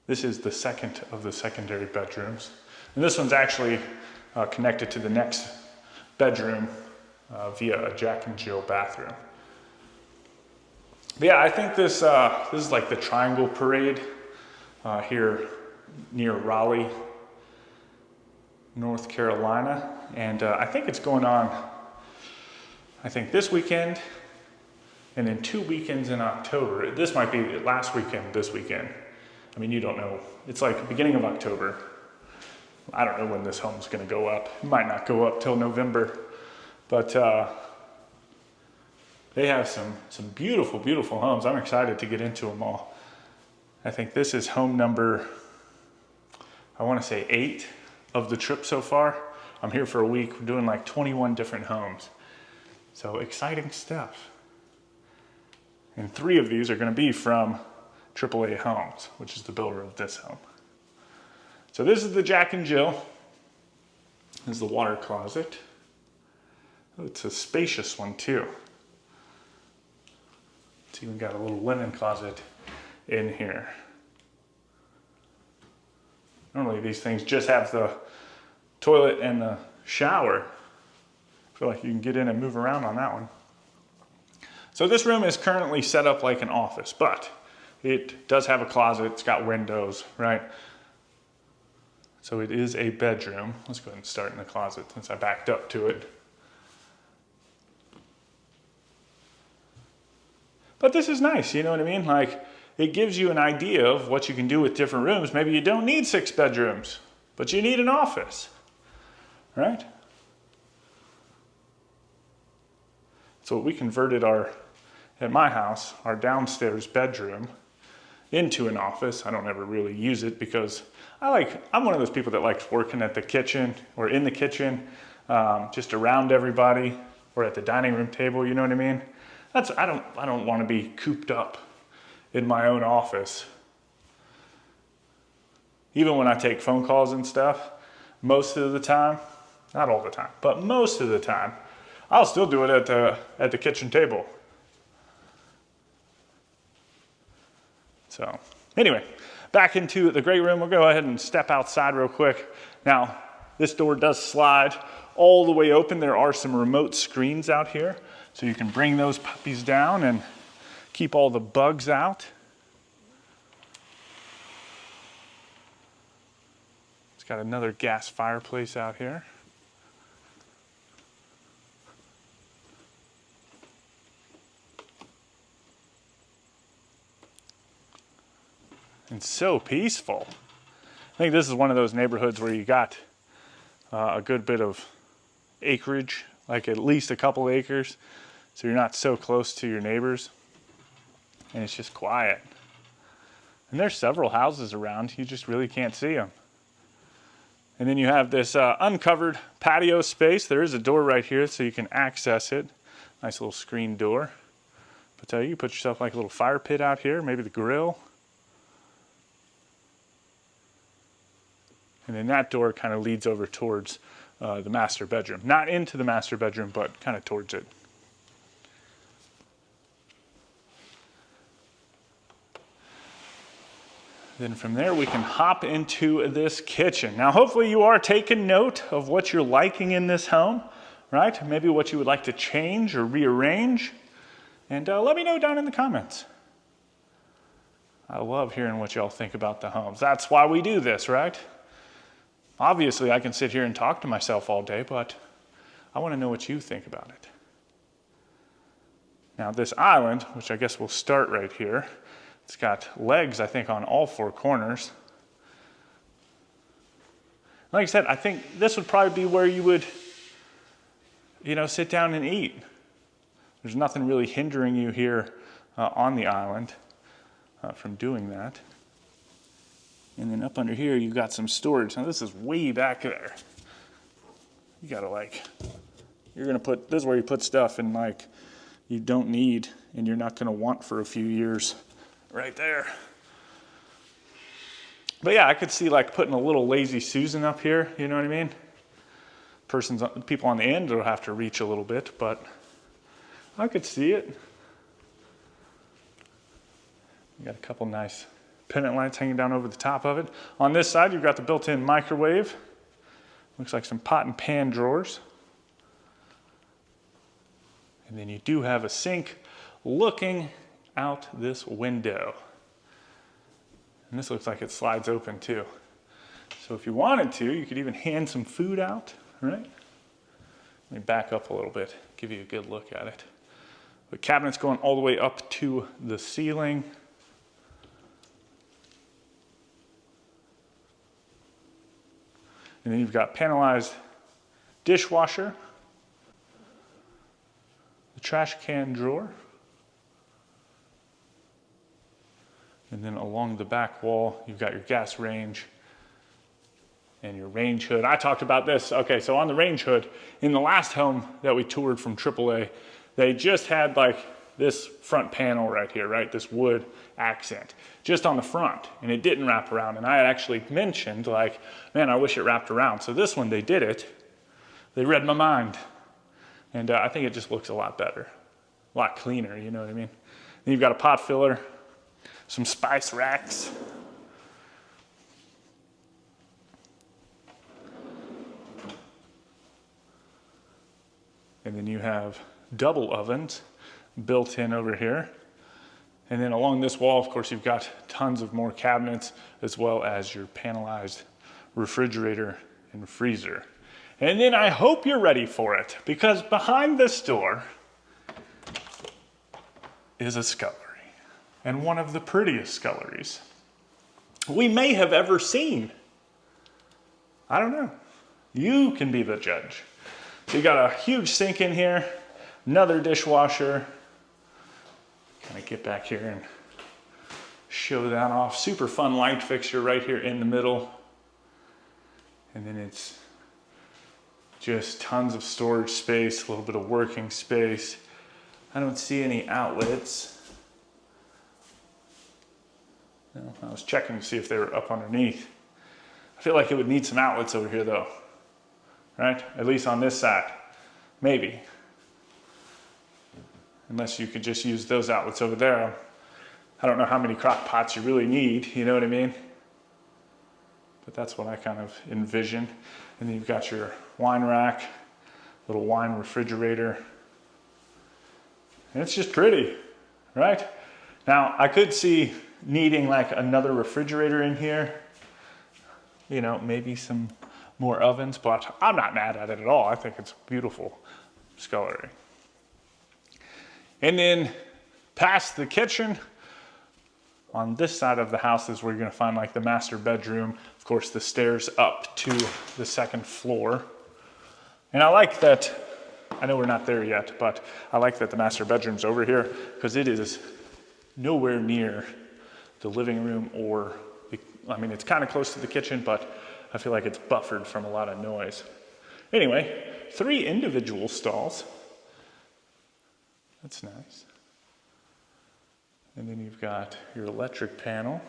This is the second of the secondary bedrooms. And this one's actually connected to the next bedroom via a Jack and Jill bathroom. But yeah, I think this is like the Triangle Parade here near Raleigh, North Carolina. And I think it's going on, I think this weekend and then 2 weekends in October. This might be last weekend, this weekend. I mean, you don't know. It's like beginning of October. I don't know when this home's gonna go up. It might not go up till November, but they have some beautiful, beautiful homes. I'm excited to get into them all. I think this is home number, I wanna say 8 of the trip so far. I'm here for a week. We're doing like 21 different homes. So exciting stuff. And 3 of these are gonna be from AAA Homes, which is the builder of this home. So this is the Jack and Jill. This is the water closet. Oh, it's a spacious one too. It's even got a little linen closet in here. Normally these things just have the toilet and the shower. I feel like you can get in and move around on that one. So this room is currently set up like an office, but it does have a closet. It's got windows, right? So it is a bedroom. Let's go ahead and start in the closet since I backed up to it. But this is nice, you know what I mean? Like, it gives you an idea of what you can do with different rooms. Maybe you don't need 6 bedrooms, but you need an office, right? So we converted at my house, our downstairs bedroom into an office. I don't ever really use it because I'm one of those people that likes working at the kitchen or in the kitchen, just around everybody or at the dining room table, you know what I mean? I don't want to be cooped up in my own office. Even when I take phone calls and stuff, most of the time, not all the time, but most of the time, I'll still do it at the kitchen table. So anyway, back into the great room. We'll go ahead and step outside real quick. Now, this door does slide all the way open. There are some remote screens out here, so you can bring those puppies down and keep all the bugs out. It's got another gas fireplace out here. And so peaceful. I think this is one of those neighborhoods where you got a good bit of acreage, like at least a couple acres, so you're not so close to your neighbors, and it's just quiet. And there's several houses around, you just really can't see them. And then you have this uncovered patio space. There is a door right here so you can access it. Nice little screen door. But you put yourself like a little fire pit out here, maybe the grill. And then that door kind of leads over towards the master bedroom. Not into the master bedroom, but kind of towards it. Then from there we can hop into this kitchen. Now hopefully you are taking note of what you're liking in this home, right? Maybe what you would like to change or rearrange. And let me know down in the comments. I love hearing what y'all think about the homes. That's why we do this, right? Obviously, I can sit here and talk to myself all day, but I want to know what you think about it. Now this island, which I guess we'll start right here, it's got legs, I think, on all four corners. Like I said, I think this would probably be where you would, sit down and eat. There's nothing really hindering you here on the island from doing that. And then up under here, you've got some storage. Now this is way back there. You gotta this is where you put stuff in you don't need and you're not gonna want for a few years right there. But yeah, I could see putting a little lazy Susan up here, you know what I mean? People on the end will have to reach a little bit, but I could see it. You got a couple nice pendant lights hanging down over the top of it. On this side, you've got the built-in microwave. Looks like some pot and pan drawers. And then you do have a sink looking out this window. And this looks like it slides open too. So if you wanted to, you could even hand some food out, right? Let me back up a little bit, give you a good look at it. The cabinets going all the way up to the ceiling. And then you've got panelized dishwasher, the trash can drawer, and then along the back wall, you've got your gas range and your range hood. I talked about this. Okay, so on the range hood, in the last home that we toured from AAA, they just had this front panel right here, right? This wood accent, just on the front, and it didn't wrap around. And I had actually mentioned man, I wish it wrapped around. So this one, they did it. They read my mind. And I think it just looks a lot better, a lot cleaner, you know what I mean? Then you've got a pot filler, some spice racks. And then you have double ovens built in over here. And then along this wall, of course, you've got tons of more cabinets as well as your panelized refrigerator and freezer. And then I hope you're ready for it, because behind this door is a scullery, and one of the prettiest sculleries we may have ever seen. I don't know. You can be the judge. So you got a huge sink in here, another dishwasher. Kind of get back here and show that off. Super fun light fixture right here in the middle. And then it's just tons of storage space, a little bit of working space. I don't see any outlets. No, I was checking to see if they were up underneath. I feel like it would need some outlets over here though, right? At least on this side, maybe. Unless you could just use those outlets over there. I don't know how many crock pots you really need, you know what I mean? But that's what I kind of envision. And then you've got your wine rack, little wine refrigerator. And it's just pretty, right? Now, I could see needing another refrigerator in here. Maybe some more ovens, but I'm not mad at it at all. I think it's beautiful scullery. And then past the kitchen, on this side of the house is where you're gonna find the master bedroom. Of course, the stairs up to the second floor. And I like that, I know we're not there yet, but I like that the master bedroom's over here because it is nowhere near the living room it's kind of close to the kitchen, but I feel like it's buffered from a lot of noise. Anyway, 3 individual stalls. That's nice. And then you've got your electric panel.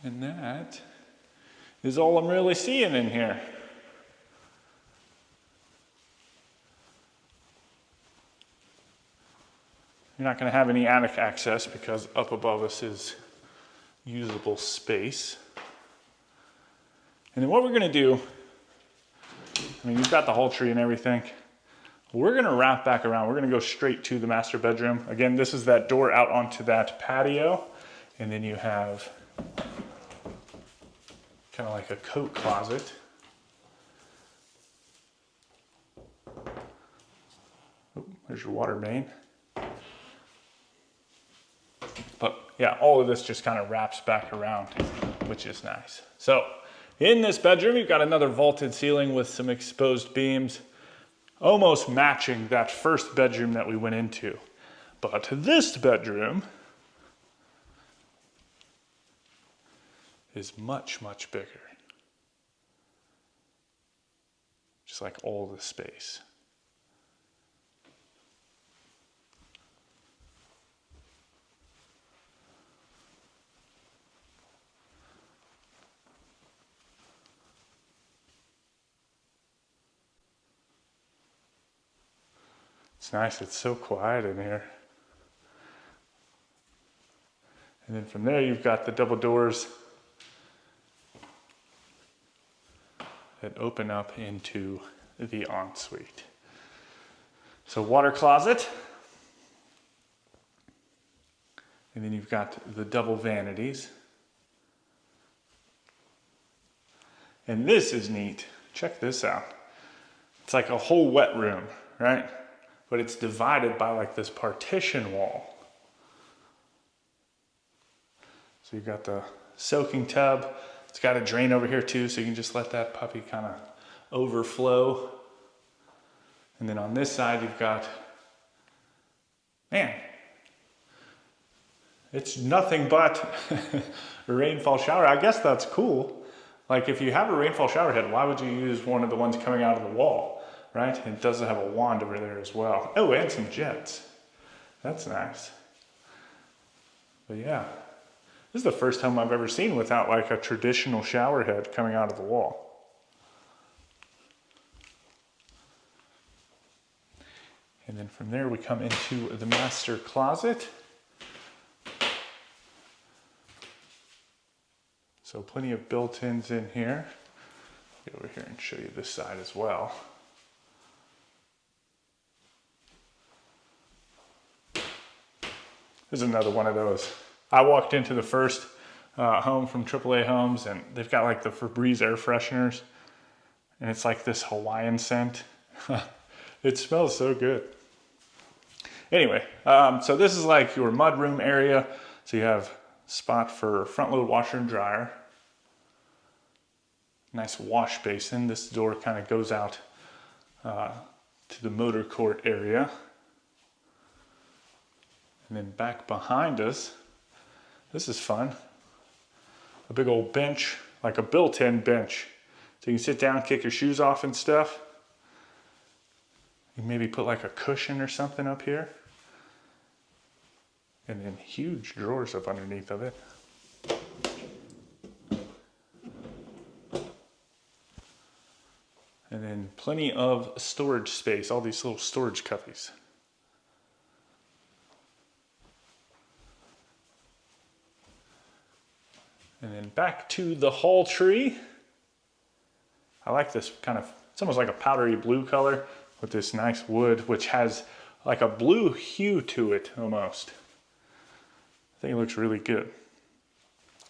And that is all I'm really seeing in here. You're not going to have any attic access because up above us is usable space. And then what we're going to do, I mean, you've got the whole tree and everything. We're gonna wrap back around. We're gonna go straight to the master bedroom. Again, this is that door out onto that patio. And then you have kind of like a coat closet. Oh, there's your water main. But yeah, all of this just kind of wraps back around, which is nice. So in this bedroom, you've got another vaulted ceiling with some exposed beams, almost matching that first bedroom that we went into. But this bedroom is much, much bigger. Just like all the space. It's nice, it's so quiet in here. And then from there you've got the double doors that open up into the ensuite. So water closet. And then you've got the double vanities. And this is neat. Check this out. It's like a whole wet room, right? But it's divided by like this partition wall. So you've got the soaking tub. It's got a drain over here too, so you can just let that puppy kind of overflow. And then on this side, you've got, man, it's nothing but a rainfall shower. I guess that's cool. Like if you have a rainfall shower head, why would you use one of the ones coming out of the wall? Right? It does have a wand over there as well. Oh, and some jets. That's nice. But yeah, this is the first home I've ever seen without like a traditional shower head coming out of the wall. And then from there we come into the master closet. So plenty of built-ins in here. Get over here and show you this side as well. This is another one of those. I walked into the first home from AAA Homes and they've got like the Febreze air fresheners and it's like this Hawaiian scent. It smells so good. Anyway, so this is like your mudroom area. So you have a spot for front load washer and dryer. Nice wash basin. This door kind of goes out to the motor court area. And then back behind us, this is fun. A big old bench, like a built-in bench. So you can sit down, kick your shoes off and stuff. You maybe put like a cushion or something up here. And then huge drawers up underneath of it. And then plenty of storage space, all these little storage cubbies. And then back to the hall tree. I like this kind of, it's almost like a powdery blue color with this nice wood, which has like a blue hue to it almost. I think it looks really good.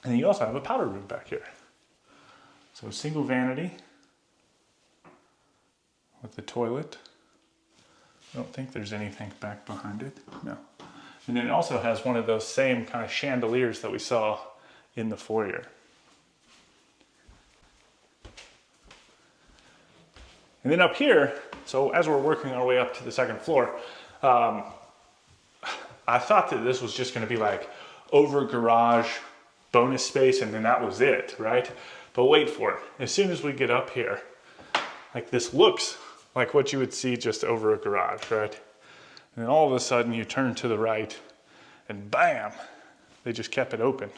And then you also have a powder room back here. So a single vanity with the toilet. I don't think there's anything back behind it, no. And then it also has one of those same kind of chandeliers that we saw in the foyer. And then up here, so as we're working our way up to the second floor, I thought that this was just gonna be like over garage bonus space and then that was it, right? But wait for it. As soon as we get up here, like this looks like what you would see just over a garage, right? And then all of a sudden you turn to the right and bam, they just kept it open,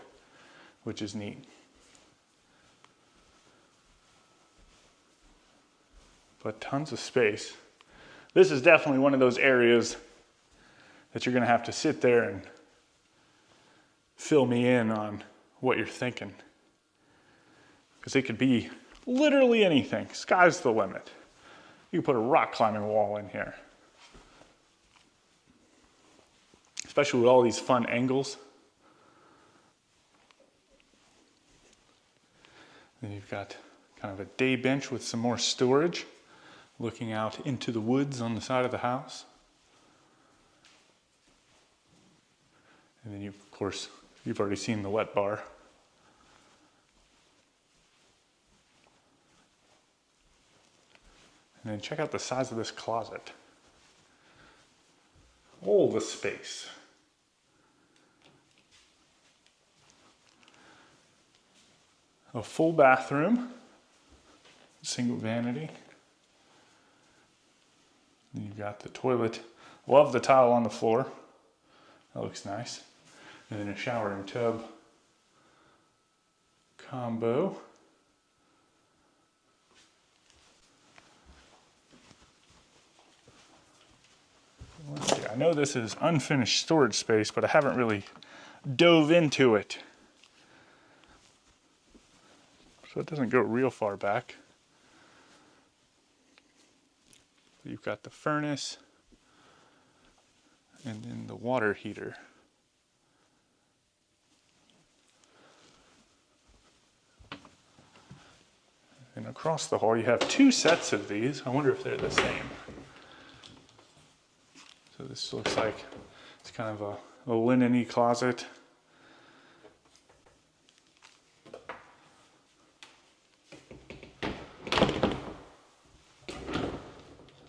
which is neat. But tons of space. This is definitely one of those areas that you're gonna have to sit there and fill me in on what you're thinking. Because it could be literally anything. Sky's the limit. You can put a rock climbing wall in here. Especially with all these fun angles. Then you've got kind of a day bench with some more storage, looking out into the woods on the side of the house. And then of course, you've already seen the wet bar. And then check out the size of this closet. All the space. A full bathroom, single vanity. And you've got the toilet. Love the tile on the floor. That looks nice. And then a shower and tub combo. Let's see, I know this is unfinished storage space, but I haven't really dove into it. So it doesn't go real far back. You've got the furnace and then the water heater. And across the hall you have two sets of these. I wonder if they're the same. So this looks like it's kind of a linen-y closet.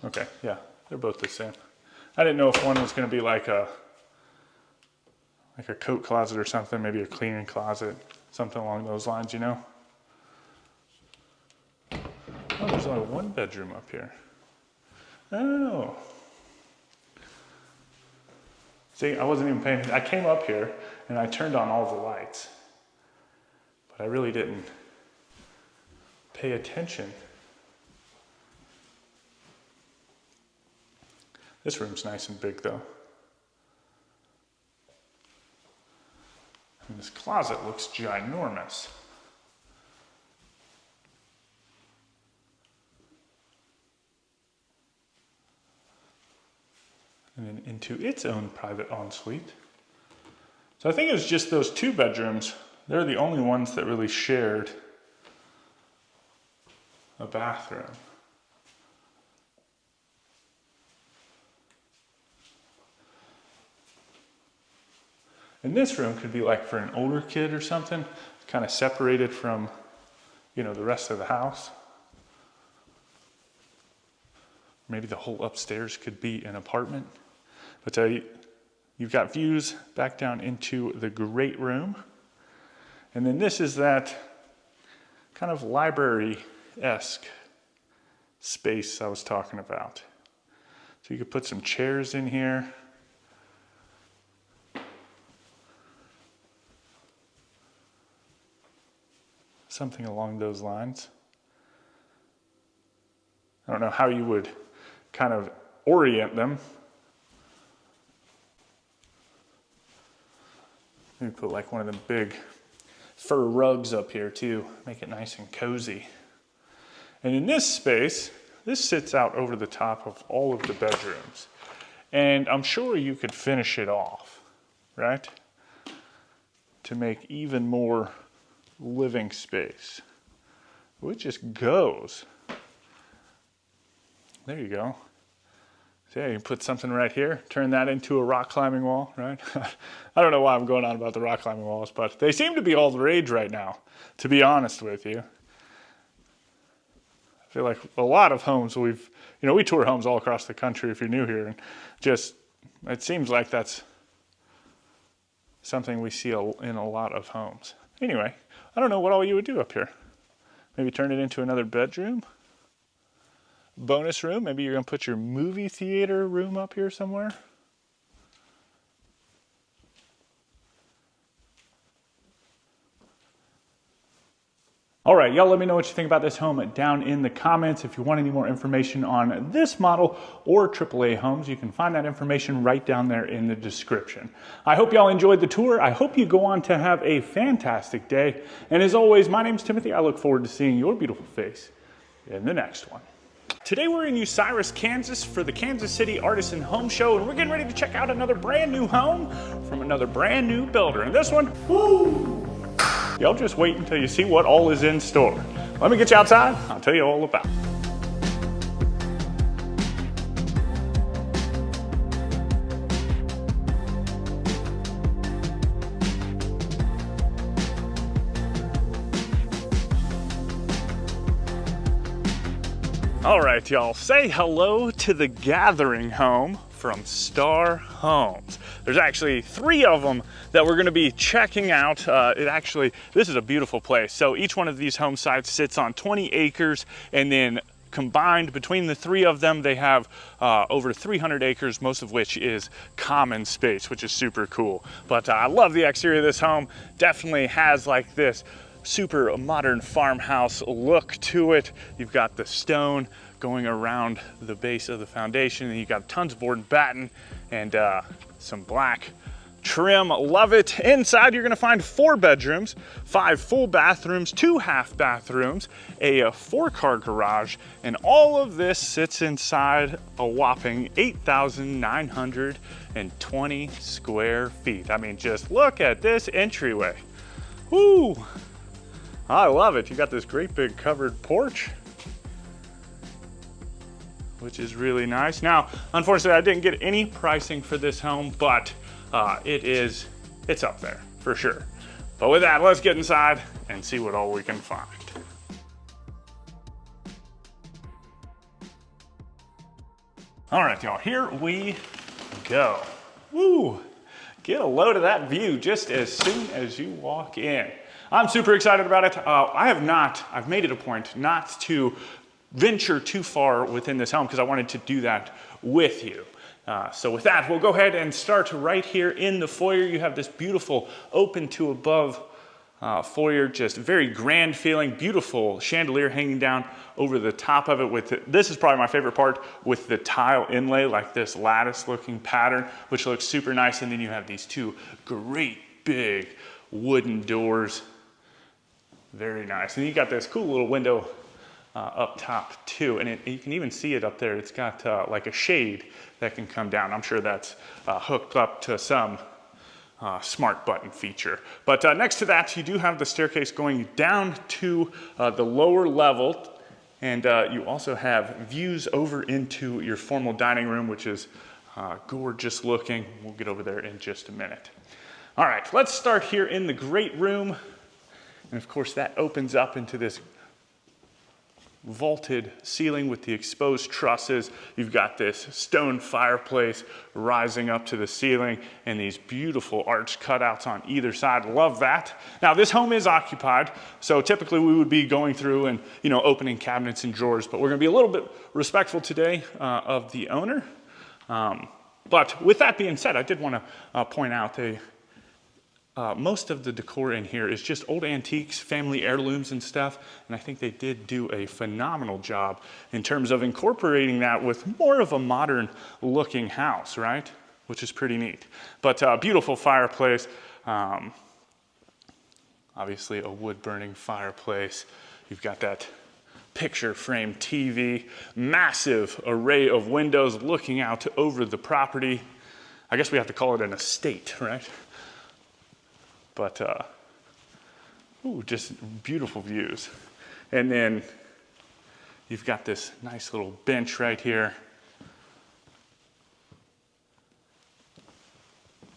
Okay, yeah, they're both the same. I didn't know if one was going to be like a coat closet or something, maybe a cleaning closet, something along those lines, you know? Oh, there's only one bedroom up here. Oh. See, I wasn't even paying attention. I came up here and I turned on all the lights, but I really didn't pay attention. This room's nice and big though. And this closet looks ginormous. And then into its own private ensuite. So I think it was just those two bedrooms. They're the only ones that really shared a bathroom. And this room could be like for an older kid or something, kind of separated from, you know, the rest of the house. Maybe the whole upstairs could be an apartment. But you've got views back down into the great room. And then this is that kind of library-esque space I was talking about. So you could put some chairs in here. Something along those lines. I don't know how you would kind of orient them. Maybe put like one of them big fur rugs up here too, make it nice and cozy. And in this space, this sits out over the top of all of the bedrooms. And I'm sure you could finish it off, right? To make even more living space. It just goes. There you go. So yeah, you can put something right here, turn that into a rock climbing wall, right? I don't know why I'm going on about the rock climbing walls, but they seem to be all the rage right now, to be honest with you. I feel like a lot of homes we tour homes all across the country if you're new here, and just, it seems like that's something we see in a lot of homes. Anyway, I don't know what all you would do up here. Maybe turn it into another bedroom. Bonus room, maybe you're gonna put your movie theater room up here somewhere. All right, y'all let me know what you think about this home down in the comments. If you want any more information on this model or AAA homes, you can find that information right down there in the description. I hope y'all enjoyed the tour. I hope you go on to have a fantastic day. And as always, my name's Timothy. I look forward to seeing your beautiful face in the next one. Today we're in Osiris, Kansas for the Kansas City Artisan Home Show, and we're getting ready to check out another brand new home from another brand new builder. And this one, woo! Y'all just wait until you see what all is in store. Let me get you outside, I'll tell you all about it. All right, y'all, say hello to the gathering home from Starr Homes. There's actually 3 of them that we're gonna be checking out. This is a beautiful place. So each one of these home sites sits on 20 acres, and then combined between the 3 of them, they have over 300 acres, most of which is common space, which is super cool. But I love the exterior of this home. Definitely has like this super modern farmhouse look to it. You've got the stone going around the base of the foundation, and you've got tons of board and batten and some black trim. Love it. Inside you're gonna find 4 bedrooms, 5 full bathrooms, 2 half bathrooms, a 4-car garage, and all of this sits inside a whopping 8,920 square feet. I mean, just look at this entryway. Woo! I love it. You got this great big covered porch, which is really nice. Now, unfortunately, I didn't get any pricing for this home, but it's up there for sure. But with that, let's get inside and see what all we can find. All right, y'all, here we go. Woo! Get a load of that view just as soon as you walk in. I'm super excited about it. I've made it a point not to venture too far within this home because I wanted to do that with you. So with that, we'll go ahead and start right here in the foyer. You have this beautiful open to above foyer, just very grand feeling, beautiful chandelier hanging down over the top of it this is probably my favorite part, with the tile inlay, like this lattice looking pattern, which looks super nice. And then you have these 2 great big wooden doors. Very nice. And you got this cool little window up top too, and you can even see it up there. It's got like a shade that can come down. I'm sure that's hooked up to some smart button feature. But next to that, you do have the staircase going down to the lower level, and you also have views over into your formal dining room, which is gorgeous looking. We'll get over there in just a minute. All right, let's start here in the great room. And of course, that opens up into this vaulted ceiling with the exposed trusses. You've got this stone fireplace rising up to the ceiling, and these beautiful arch cutouts on either side. Love that. Now, this home is occupied, so typically we would be going through and opening cabinets and drawers, but we're going to be a little bit respectful today of the owner. But with that being said, I did want to point out most of the decor in here is just old antiques, family heirlooms and stuff, and I think they did do a phenomenal job in terms of incorporating that with more of a modern looking house, right? Which is pretty neat. But beautiful fireplace, obviously a wood burning fireplace. You've got that picture frame TV, massive array of windows looking out over the property. I guess we have to call it an estate, right? But, just beautiful views. And then you've got this nice little bench right here.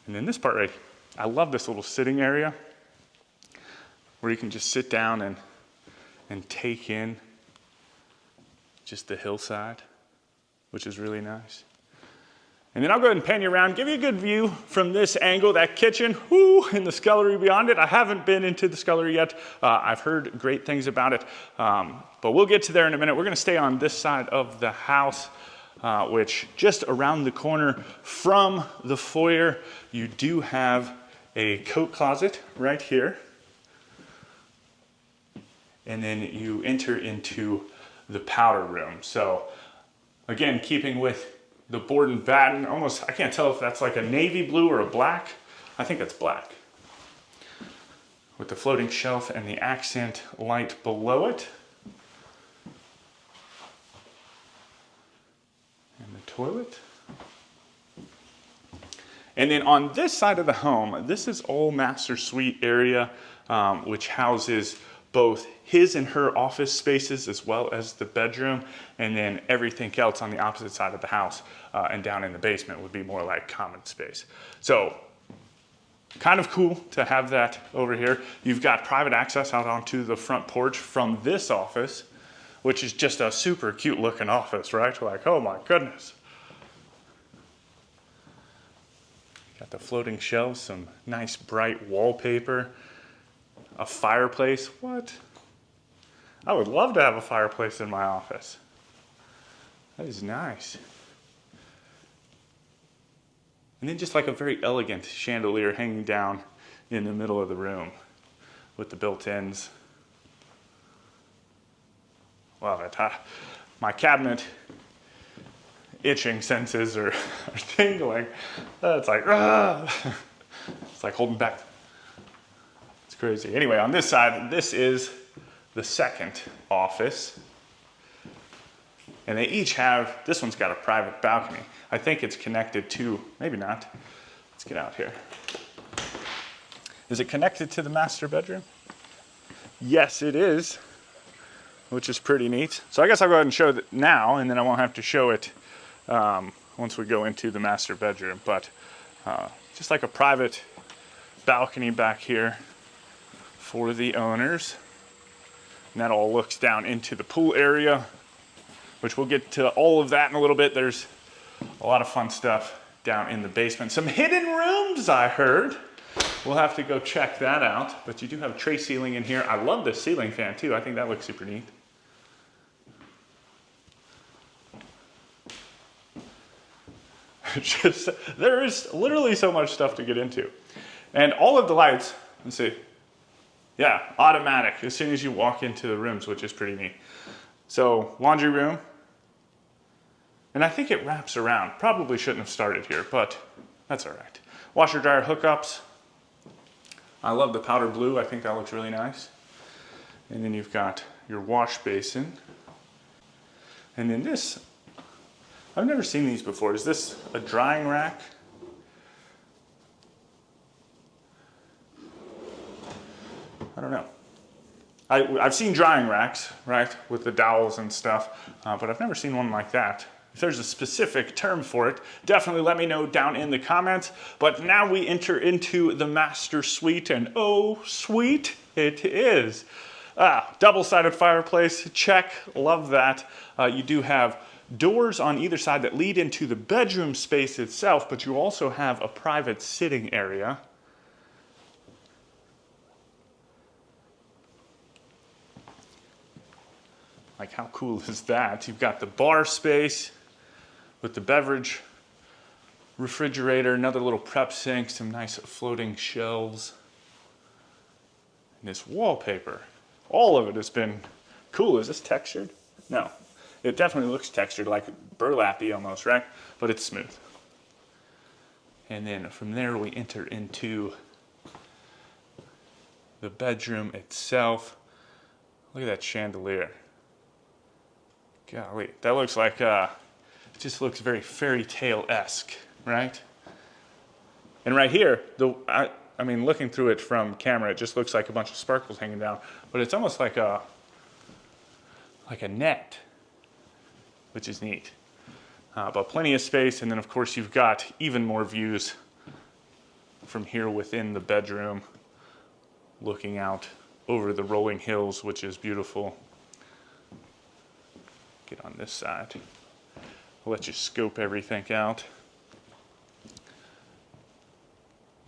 And then this part right, I love this little sitting area where you can just sit down and take in just the hillside, which is really nice. And then I'll go ahead and pan you around, give you a good view from this angle, that kitchen, and the scullery beyond it. I haven't been into the scullery yet. I've heard great things about it, but we'll get to there in a minute. We're gonna stay on this side of the house, which just around the corner from the foyer, you do have a coat closet right here. And then you enter into the powder room. So again, keeping with the board and batten, almost, I can't tell if that's like a navy blue or a black. I think that's black. With the floating shelf and the accent light below it. toilet. And then on this side of the home, this is all master suite area, which houses both his and her office spaces as well as the bedroom, and then everything else on the opposite side of the house and down in the basement would be more like common space. So kind of cool to have that over here. You've got private access out onto the front porch from this office, which is just a super cute looking office, right? Like, oh my goodness. Got the floating shelves, some nice bright wallpaper, a fireplace. What? I would love to have a fireplace in my office. That is nice. And then just like a very elegant chandelier hanging down in the middle of the room with the built-ins. Love it. My cabinet itching senses are tingling. It's like, ah. It's like holding back. It's crazy. Anyway, on this side, this is the second office. And they each have, this one's got a private balcony. I think it's connected to, maybe not. Let's get out here. Is it connected to the master bedroom? Yes, it is, which is pretty neat. So I guess I'll go ahead and show it now, and then I won't have to show it once we go into the master bedroom. But just like a private balcony back here for the owners. And that all looks down into the pool area, which we'll get to all of that in a little bit. There's a lot of fun stuff down in the basement. Some hidden rooms, I heard. We'll have to go check that out. But you do have tray ceiling in here. I love this ceiling fan too. I think that looks super neat. There is literally so much stuff to get into. And all of the lights, let's see. Yeah, automatic as soon as you walk into the rooms, which is pretty neat. So laundry room. And I think it wraps around. Probably shouldn't have started here, but that's all right. Washer dryer hookups. I love the powder blue. I think that looks really nice. And then you've got your wash basin. And then this, I've never seen these before. Is this a drying rack? I don't know. I've seen drying racks, right, with the dowels and stuff, but I've never seen one like that. If there's a specific term for it, definitely let me know down in the comments. But now we enter into the master suite, and oh, sweet it is. Double-sided fireplace, check, love that. You do have doors on either side that lead into the bedroom space itself, but you also have a private sitting area. Like, how cool is that? You've got the bar space with the beverage refrigerator, another little prep sink, some nice floating shelves, and this wallpaper. All of it has been cool. Is this textured? No. It definitely looks textured, like burlappy almost, right? But it's smooth. And then from there we enter into the bedroom itself. Look at that chandelier. Golly, that looks like, it just looks very fairy tale-esque, right? And right here, I mean, looking through it from camera, it just looks like a bunch of sparkles hanging down, but it's almost like a net, which is neat. But plenty of space, and then of course you've got even more views from here within the bedroom, looking out over the rolling hills, which is beautiful. Get on this side. I'll let you scope everything out. You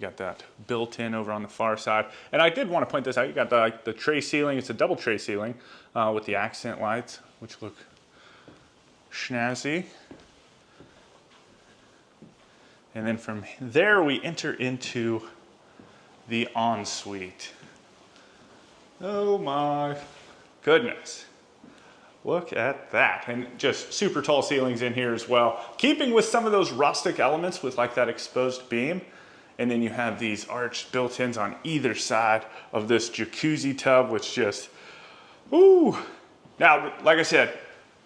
got that built-in over on the far side. And I did want to point this out. You got the tray ceiling. It's a double tray ceiling with the accent lights, which look snazzy. And then from there, we enter into the ensuite. Oh my goodness. Look at that. And just super tall ceilings in here as well. Keeping with some of those rustic elements with like that exposed beam. And then you have these arched built-ins on either side of this jacuzzi tub, which just, ooh. Now, like I said,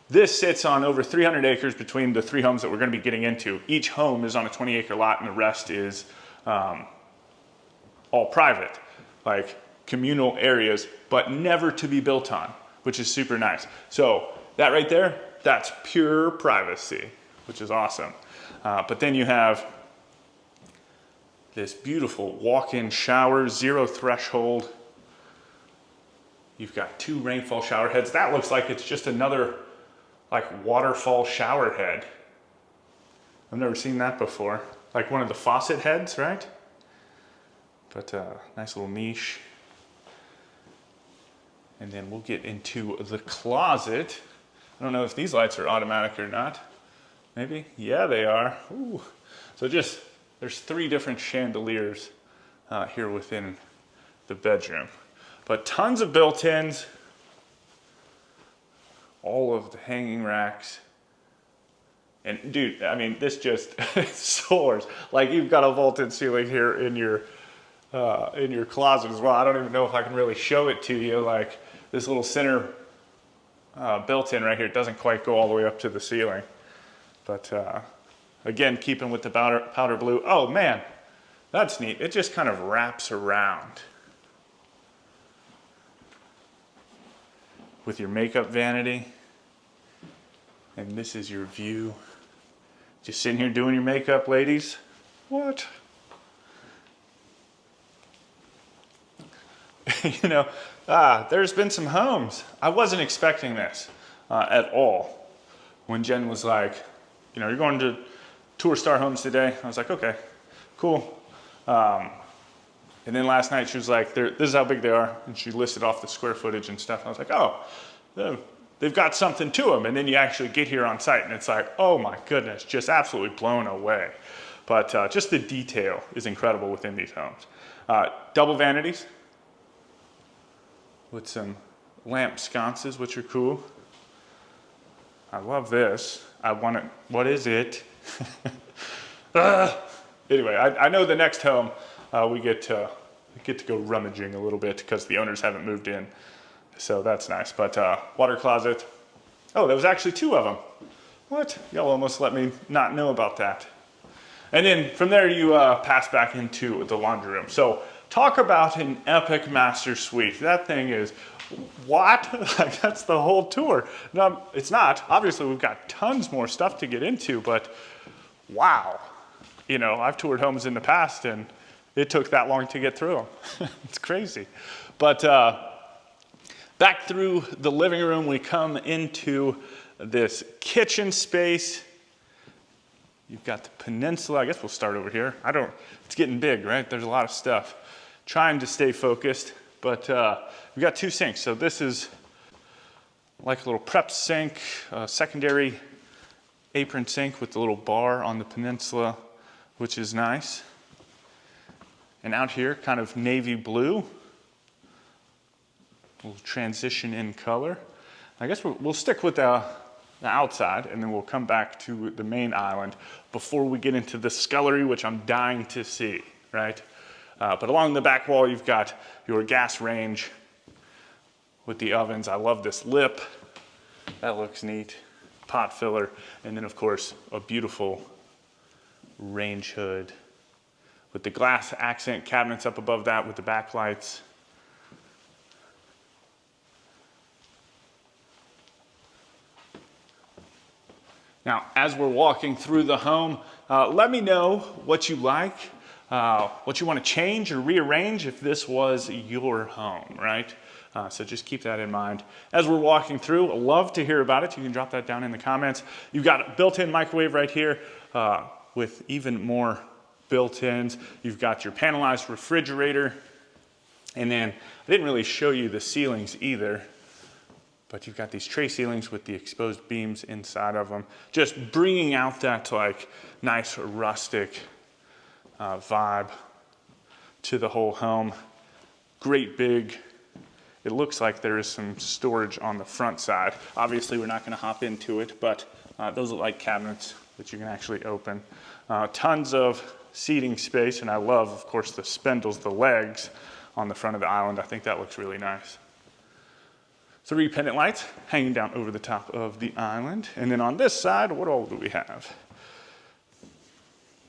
This sits on over 300 acres between the 3 homes that we're going to be getting into. Each home is on a 20-acre lot, and the rest is all private, like communal areas, but never to be built on, which is super nice. So that right there, that's pure privacy, which is awesome. But then you have this beautiful walk-in shower, 0 threshold. You've got 2 rainfall shower heads. That looks like it's just another like waterfall shower head. I've never seen that before. Like one of the faucet heads, right? But nice little niche. And then we'll get into the closet. I don't know if these lights are automatic or not. Maybe? Yeah, they are. Ooh. So just, there's 3 different chandeliers here within the bedroom. But tons of built-ins. All of the hanging racks. And dude, I mean, this just soars. Like you've got a vaulted ceiling here in your closet as well. I don't even know if I can really show it to you. Like this little center built-in right here doesn't quite go all the way up to the ceiling. But again, keeping with the powder blue. Oh man, that's neat. It just kind of wraps around. With your makeup vanity. And this is your view. Just sitting here doing your makeup, ladies. What? You know, there's been some homes. I wasn't expecting this at all. When Jen was like, you know, you're going to tour Starr Homes today. I was like, okay, cool. And then last night she was like, this is how big they are. And she listed off the square footage and stuff. And I was like, oh, they've got something to them. And then you actually get here on site and it's like, oh my goodness, just absolutely blown away. But just the detail is incredible within these homes. Double vanities with some lamp sconces, which are cool. I love this. I want it. What is it? Anyway, I know the next home we get to go rummaging a little bit because the owners haven't moved in. So that's nice. But water closet. Oh, there was actually 2 of them. What? Y'all almost let me not know about that. And then from there you pass back into the laundry room. So talk about an epic master suite. That thing is, what? Like that's the whole tour. No, it's not. Obviously we've got tons more stuff to get into, but wow. You know, I've toured homes in the past and it took that long to get through them. It's crazy. But back through the living room, we come into this kitchen space. You've got the peninsula. I guess we'll start over here. It's getting big, right? There's a lot of stuff. Trying to stay focused, but we've got 2 sinks. So this is like a little prep sink, secondary apron sink with the little bar on the peninsula, which is nice. And out here, kind of navy blue. A little transition in color. I guess we'll stick with the outside and then we'll come back to the main island before we get into the scullery, which I'm dying to see, right? But along the back wall, you've got your gas range with the ovens. I love this lip. That looks neat. Pot filler. And then, of course, a beautiful range hood with the glass accent cabinets up above that with the backlights. Now, as we're walking through the home, let me know what you like. What you want to change or rearrange if this was your home, right? So just keep that in mind. As we're walking through, I'd love to hear about it. You can drop that down in the comments. You've got a built-in microwave right here with even more built-ins. You've got your panelized refrigerator. And then I didn't really show you the ceilings either, but you've got these tray ceilings with the exposed beams inside of them. Just bringing out that like nice rustic vibe to the whole home. Great big. It looks like there is some storage on the front side. Obviously, we're not going to hop into it, but those look like cabinets that you can actually open. Tons of seating space, and I love, of course, the spindles, the legs on the front of the island. I think that looks really nice. 3 pendant lights hanging down over the top of the island. And then on this side, what all do we have?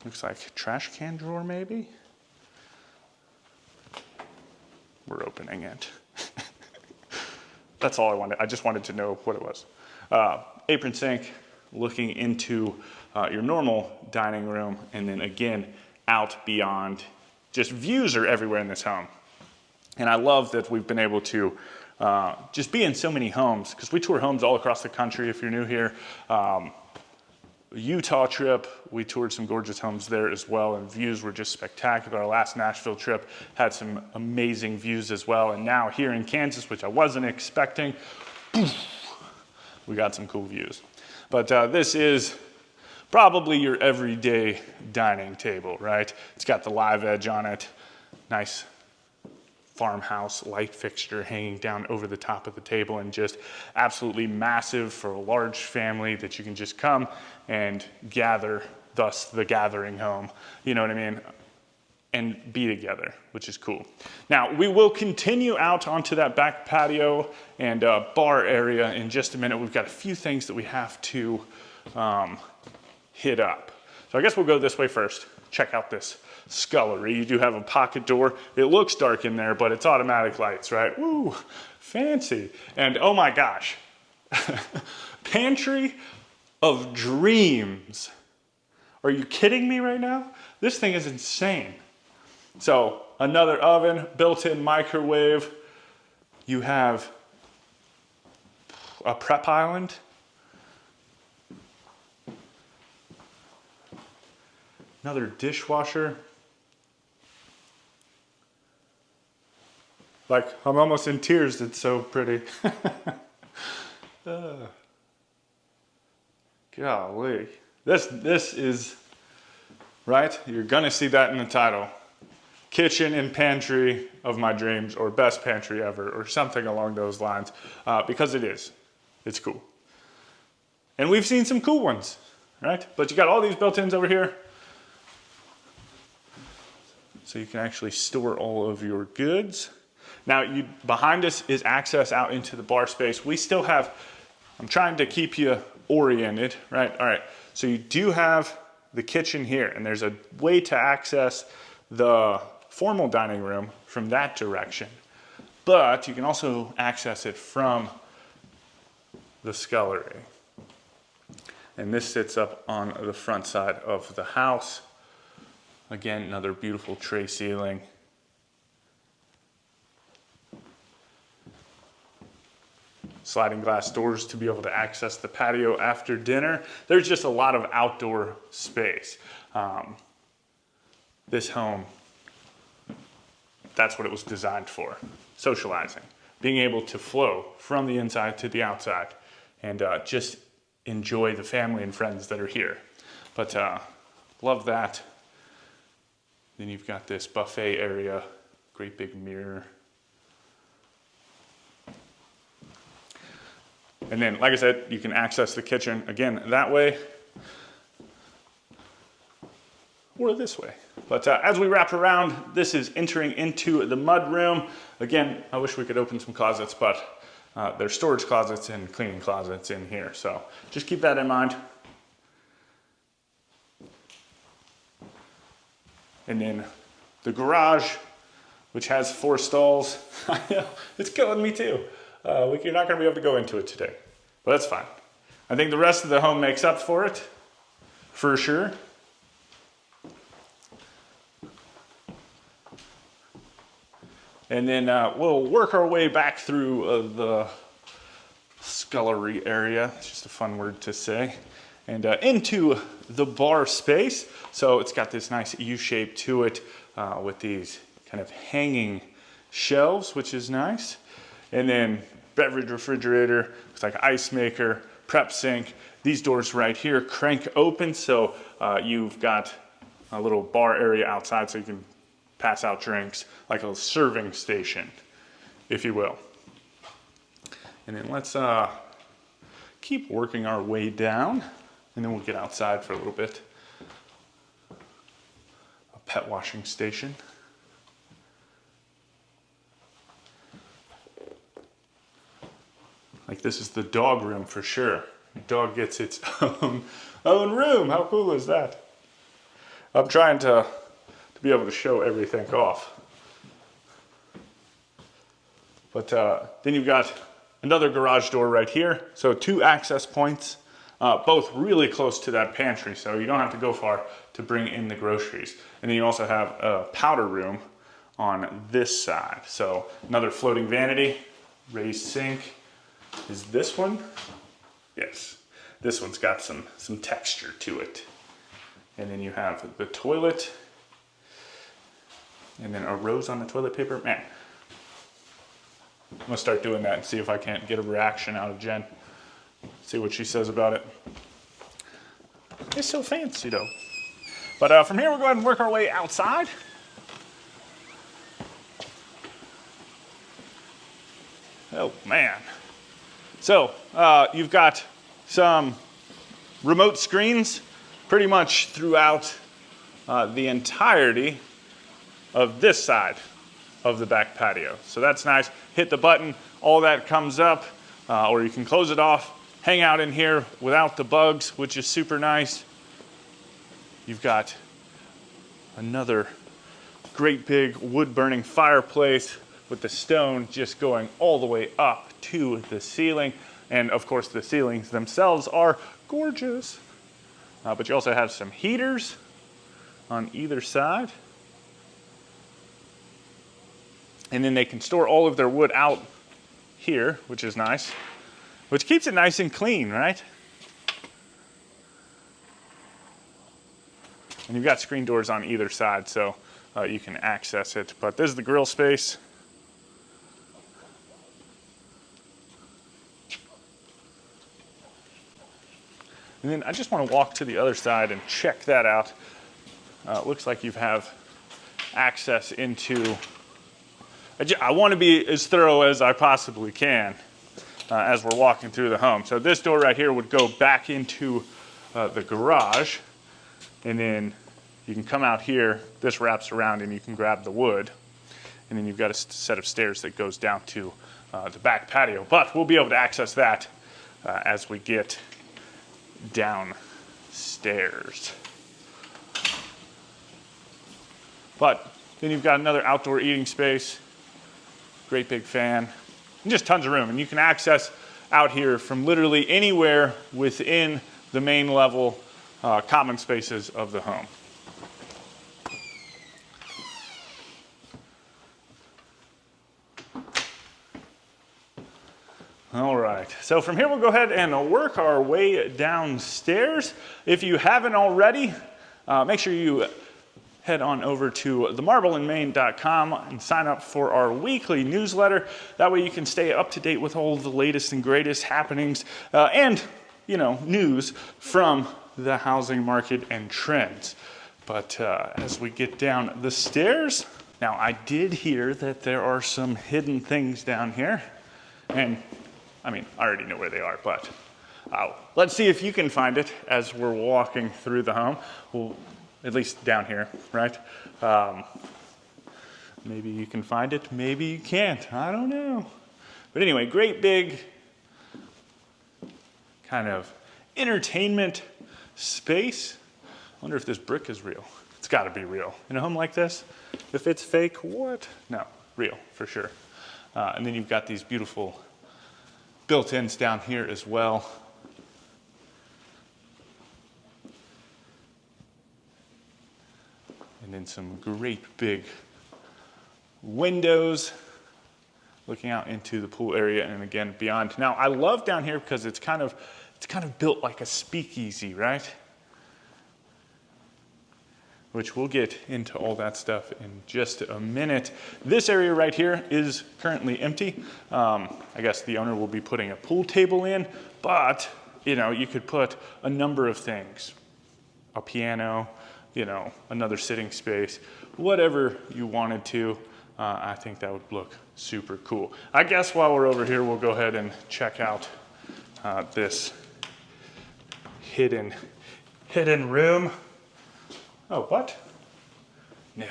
Looks like trash can drawer maybe. We're opening it. That's all I wanted. I just wanted to know what it was. Apron sink, looking into your normal dining room, and then again, out beyond. Just views are everywhere in this home. And I love that we've been able to just be in so many homes, because we tour homes all across the country if you're new here. Utah trip, we toured some gorgeous homes there as well, and views were just spectacular. Our last Nashville trip had some amazing views as well. And now here in Kansas, which I wasn't expecting, we got some cool views. But this is probably your everyday dining table, right? It's got the live edge on it, nice farmhouse light fixture hanging down over the top of the table, and just absolutely massive for a large family that you can just come and gather, thus the gathering home, you know what I mean? And be together, which is cool. Now, we will continue out onto that back patio and bar area in just a minute. We've got a few things that we have to hit up. So I guess we'll go this way first. Check out this scullery. You do have a pocket door. It looks dark in there, but it's automatic lights, right? Woo, fancy. And oh my gosh, pantry of dreams. Are you kidding me right now? This thing is insane. So another oven, built-in microwave. You have a prep island. Another dishwasher. Like, I'm almost in tears, it's so pretty. Golly. This is, right? You're gonna see that in the title. Kitchen and pantry of my dreams, or best pantry ever, or something along those lines, because it is. It's cool. And we've seen some cool ones, right? But you got all these built-ins over here. So you can actually store all of your goods. Now, behind us is access out into the bar space. We still have, I'm trying to keep you oriented, right? All right, so you do have the kitchen here, and there's a way to access the formal dining room from that direction. But you can also access it from the scullery. And this sits up on the front side of the house. Again, another beautiful tray ceiling. Sliding glass doors to be able to access the patio after dinner. There's just a lot of outdoor space. This home, that's what it was designed for. Socializing, being able to flow from the inside to the outside, and just enjoy the family and friends that are here. But love that. Then you've got this buffet area, great big mirror. And then, like I said, you can access the kitchen, again, that way, or this way. But as we wrap around, this is entering into the mud room. Again, I wish we could open some closets, but there's storage closets and cleaning closets in here. So just keep that in mind. And then the garage, which has 4 stalls. I know, it's killing me too. You're not gonna be able to go into it today, but that's fine. I think the rest of the home makes up for it, for sure. And then we'll work our way back through the scullery area. It's just a fun word to say. And into the bar space. So it's got this nice U-shape to it with these kind of hanging shelves, which is nice. And then beverage refrigerator, looks like ice maker, prep sink. These doors right here crank open, so you've got a little bar area outside so you can pass out drinks, like a serving station, if you will. And then let's keep working our way down, and then we'll get outside for a little bit. A pet washing station. Like this is the dog room for sure. The dog gets its own room. How cool is that? I'm trying to be able to show everything off. But then you've got another garage door right here. So 2 access points, both really close to that pantry. So you don't have to go far to bring in the groceries. And then you also have a powder room on this side. So another floating vanity, raised sink. Is this one? Yes. This one's got some texture to it. And then you have the toilet. And then a rose on the toilet paper. Man, I'm gonna start doing that and see if I can't get a reaction out of Jen. See what she says about it. It's so fancy though. But from here we'll go ahead and work our way outside. Oh man. So you've got some remote screens pretty much throughout the entirety of this side of the back patio. So that's nice. Hit the button, all that comes up, or you can close it off, hang out in here without the bugs, which is super nice. You've got another great big wood burning fireplace with the stone just going all the way up to the ceiling. And of course the ceilings themselves are gorgeous. But you also have some heaters on either side. And then they can store all of their wood out here, which is nice, which keeps it nice and clean, right? And you've got screen doors on either side, so you can access it. But this is the grill space. And then I just want to walk to the other side and check that out. Looks like you have access into... I want to be as thorough as I possibly can as we're walking through the home. So this door right here would go back into the garage, and then you can come out here, this wraps around and you can grab the wood, and then you've got a set of stairs that goes down to the back patio. But we'll be able to access that as we get downstairs. But then you've got another outdoor eating space. Great big fan, and just tons of room. And you can access out here from literally anywhere within the main level common spaces of the home. All right, so from here we'll go ahead and work our way downstairs. If you haven't already, make sure you head on over to themarbleandmain.com and sign up for our weekly newsletter. That way you can stay up to date with all the latest and greatest happenings and, news from the housing market and trends. But as we get down the stairs, now I did hear that there are some hidden things down here. And I already know where they are, but let's see if you can find it as we're walking through the home. Well, at least down here, right? Maybe you can find it, maybe you can't, I don't know. But anyway, great big kind of entertainment space. I wonder if this brick is real. It's gotta be real. In a home like this, if it's fake, what? No, real, for sure. And then you've got these beautiful built-ins down here as well. And then some great big windows looking out into the pool area and again beyond. Now I love down here because it's kind of built like a speakeasy, right? Which we'll get into all that stuff in just a minute. This area right here is currently empty. I guess the owner will be putting a pool table in, but you could put a number of things. A piano, another sitting space, whatever you wanted to. I think that would look super cool. I guess while we're over here, we'll go ahead and check out this hidden room. Oh, what? No.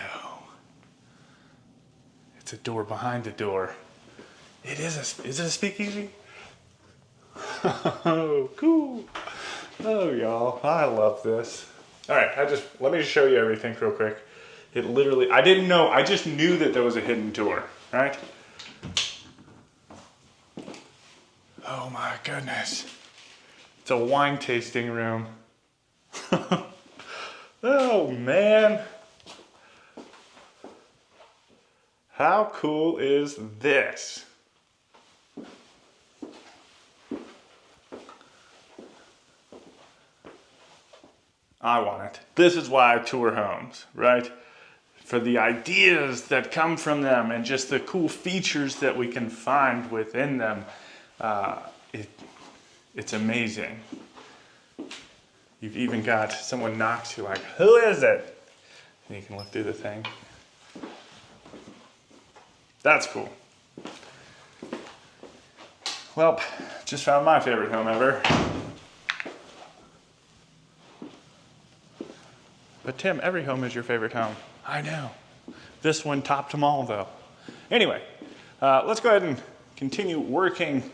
It's a door behind a door. Is it a speakeasy? Oh, cool. Oh, y'all, I love this. All right, let me just show you everything real quick. It literally, I didn't know, I just knew that there was a hidden door, right? Oh my goodness. It's a wine tasting room. Oh man. How cool is this? I want it. This is why I tour homes, right? For the ideas that come from them and just the cool features that we can find within them. It's amazing. You've even got someone knocks, you're like, who is it? And you can look through the thing. That's cool. Well, just found my favorite home ever. But Tim, every home is your favorite home. I know. This one topped them all though. Anyway, let's go ahead and continue working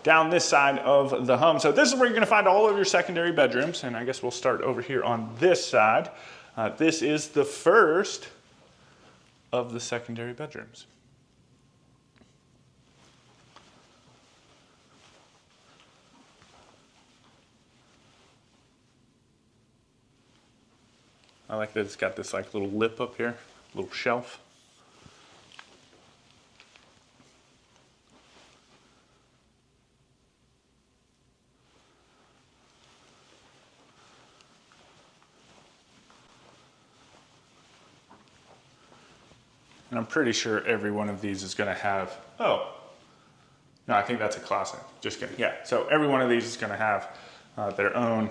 down this side of the home. So this is where you're gonna find all of your secondary bedrooms, and I guess we'll start over here on this side. This is the first of the secondary bedrooms. I like that it's got this like little lip up here, little shelf. And I'm pretty sure every one of these is gonna have, oh, no, I think that's a closet, just kidding. Yeah, so every one of these is gonna have their own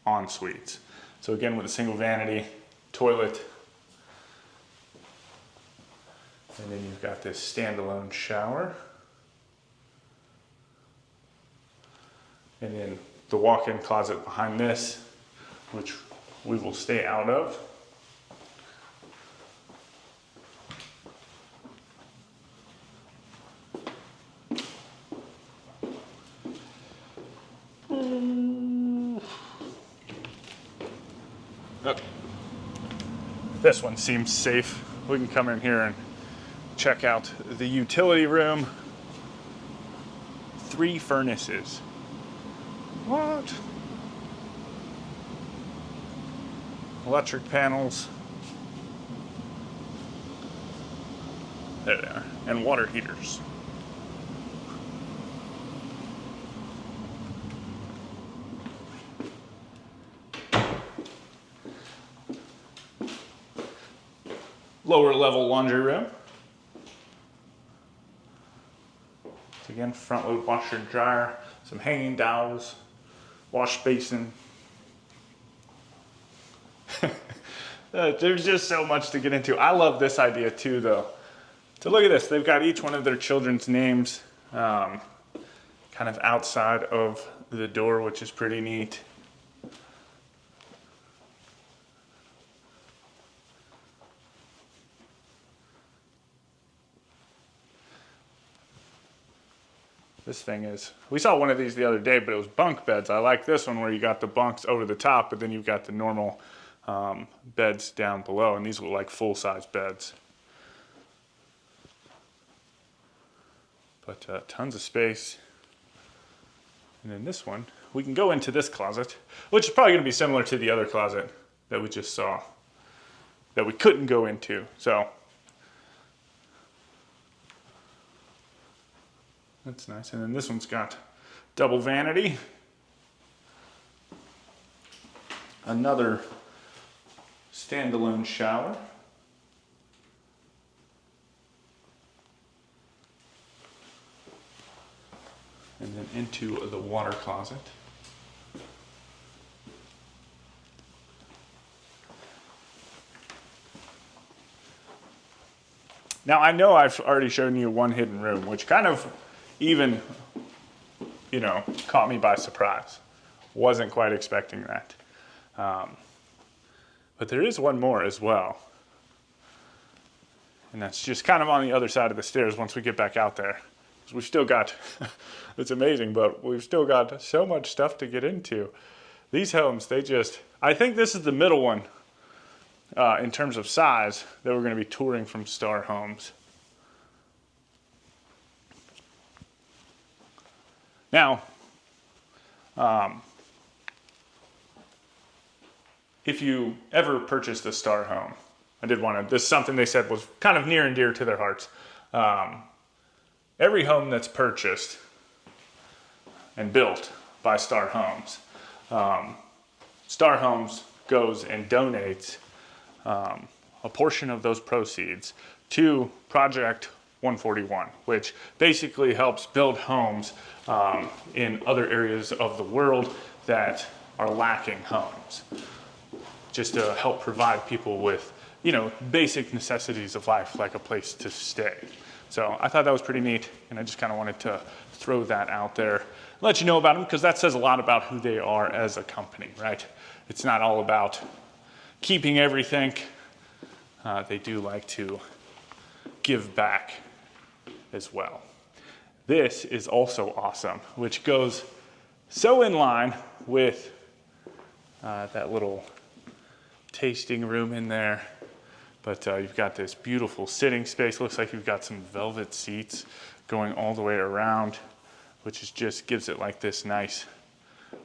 en-suites. So again, with a single vanity, toilet, and then you've got this standalone shower. And then the walk-in closet behind this, which we will stay out of. Okay. This one seems safe. We can come in here and check out the utility room. 3 furnaces. What? Electric panels. There they are. And water heaters. Lower level laundry room. So again, front load washer and dryer, some hanging dowels, wash basin. There's just so much to get into. I love this idea too though. So look at this, they've got each one of their children's names kind of outside of the door, which is pretty neat. This thing is, we saw one of these the other day, but it was bunk beds. I like this one where you got the bunks over the top, but then you've got the normal beds down below, and these look like full-size beds. But tons of space. And then this one, we can go into this closet, which is probably gonna be similar to the other closet that we just saw, that we couldn't go into, so. That's nice. And then this one's got double vanity. Another standalone shower. And then into the water closet. Now I know I've already shown you one hidden room, which kind of even, you know, caught me by surprise. Wasn't quite expecting that. But there is one more as well. And that's just kind of on the other side of the stairs once we get back out there. We've still got, it's amazing, but we've still got so much stuff to get into. These homes, I think this is the middle one in terms of size that we're going to be touring from Starr Homes. Now, if you ever purchased a Starr home, this is something they said was kind of near and dear to their hearts. Every home that's purchased and built by Starr Homes, Starr Homes goes and donates a portion of those proceeds to Project 141, which basically helps build homes in other areas of the world that are lacking homes, just to help provide people with, basic necessities of life, like a place to stay. So I thought that was pretty neat, and I just kind of wanted to throw that out there, let you know about them, because that says a lot about who they are as a company, right? It's not all about keeping everything. They do like to give back as well. This is also awesome, which goes so in line with that little tasting room in there. But you've got this beautiful sitting space. Looks like you've got some velvet seats going all the way around, which just gives it like this nice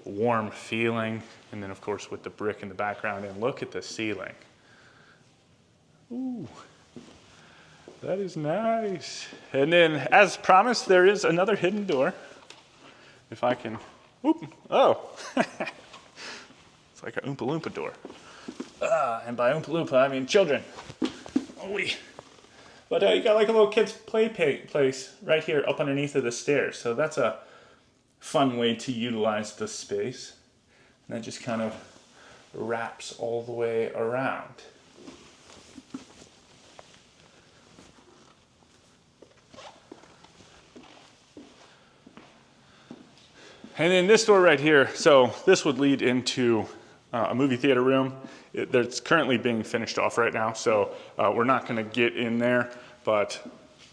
warm feeling. And then of course with the brick in the background, and look at the ceiling. Ooh, that is nice. And then as promised, there is another hidden door. If I can, oh. It's like an Oompa Loompa door. And by Oompa Loompa, I mean children. But you got like a little kid's play place right here up underneath of the stairs. So that's a fun way to utilize the space. And that just kind of wraps all the way around. And then this door right here, so this would lead into a movie theater room. It's currently being finished off right now, so we're not going to get in there, but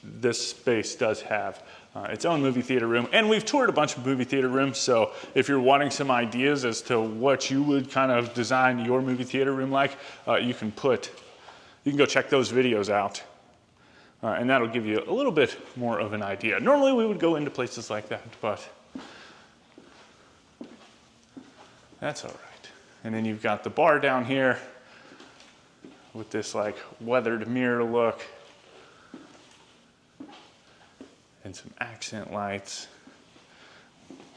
this space does have its own movie theater room. And we've toured a bunch of movie theater rooms, so if you're wanting some ideas as to what you would kind of design your movie theater room like, you can go check those videos out. And that'll give you a little bit more of an idea. Normally we would go into places like that, but that's all right. And then you've got the bar down here with this like weathered mirror look and some accent lights.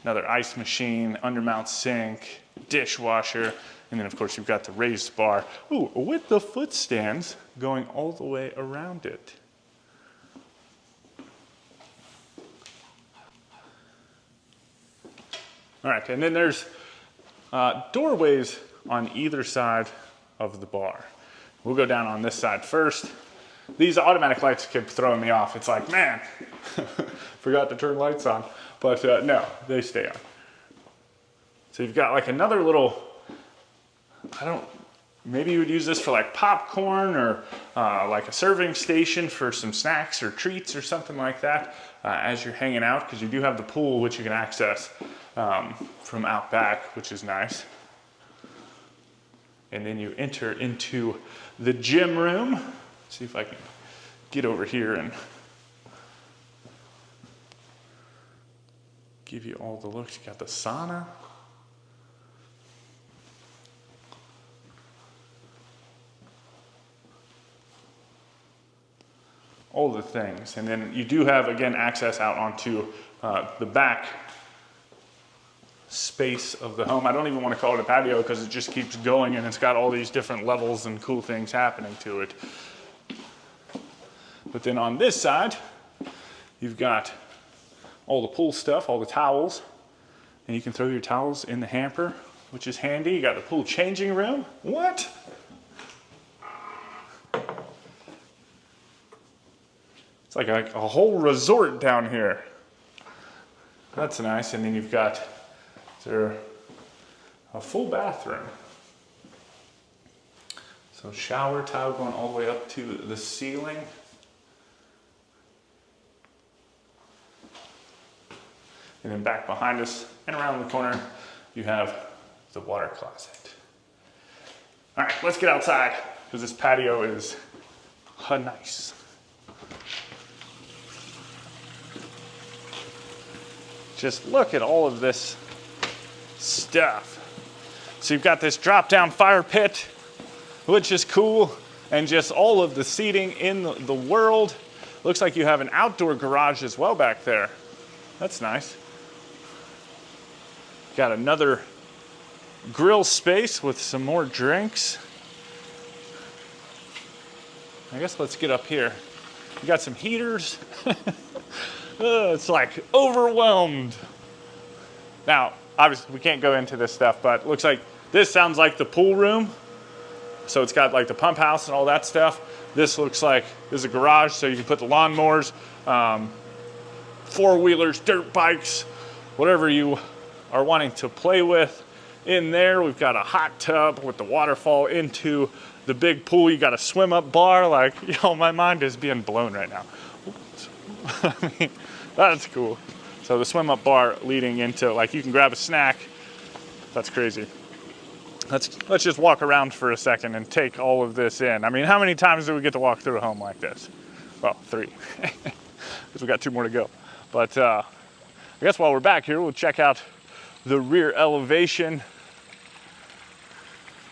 Another ice machine, undermount sink, dishwasher, and then of course you've got the raised bar. Ooh, with the foot stands going all the way around it. All right, and then there's doorways on either side of the bar. We'll go down on this side first. These automatic lights keep throwing me off. It's like, man, forgot to turn lights on. But no, they stay on. So you've got like another little, maybe you would use this for like popcorn or like a serving station for some snacks or treats or something like that as you're hanging out, because you do have the pool, which you can access from out back, which is nice. And then you enter into the gym room. See if I can get over here and give you all the looks. You got the sauna. All the things. And then you do have, again, access out onto the back space of the home. I don't even want to call it a patio because it just keeps going, and it's got all these different levels and cool things happening to it. But then on this side, you've got all the pool stuff, all the towels, and you can throw your towels in the hamper, which is handy. You got the pool changing room. What? It's like a whole resort down here. That's nice. And then you've got a full bathroom. So shower tile going all the way up to the ceiling. And then back behind us and around the corner, you have the water closet. All right, let's get outside because this patio is nice. Just look at all of this stuff. So you've got this drop-down fire pit, which is cool, and just all of the seating in the world. Looks like you have an outdoor garage as well back there. That's nice. Got another grill space with some more drinks. I guess let's get up here. You got some heaters. It's like overwhelmed. Now, obviously we can't go into this stuff, but it looks like this sounds like the pool room. So it's got like the pump house and all that stuff. This looks like this is a garage, so you can put the lawnmowers, four-wheelers, dirt bikes, whatever you are wanting to play with in there. We've got a hot tub with the waterfall into the big pool. You got a swim-up bar. Like, my mind is being blown right now. I mean, that's cool. So the swim-up bar leading into, like, you can grab a snack. That's crazy. Let's just walk around for a second and take all of this in. I mean, how many times do we get to walk through a home like this? Well, 3, because we got 2 more to go. But I guess while we're back here, we'll check out the rear elevation,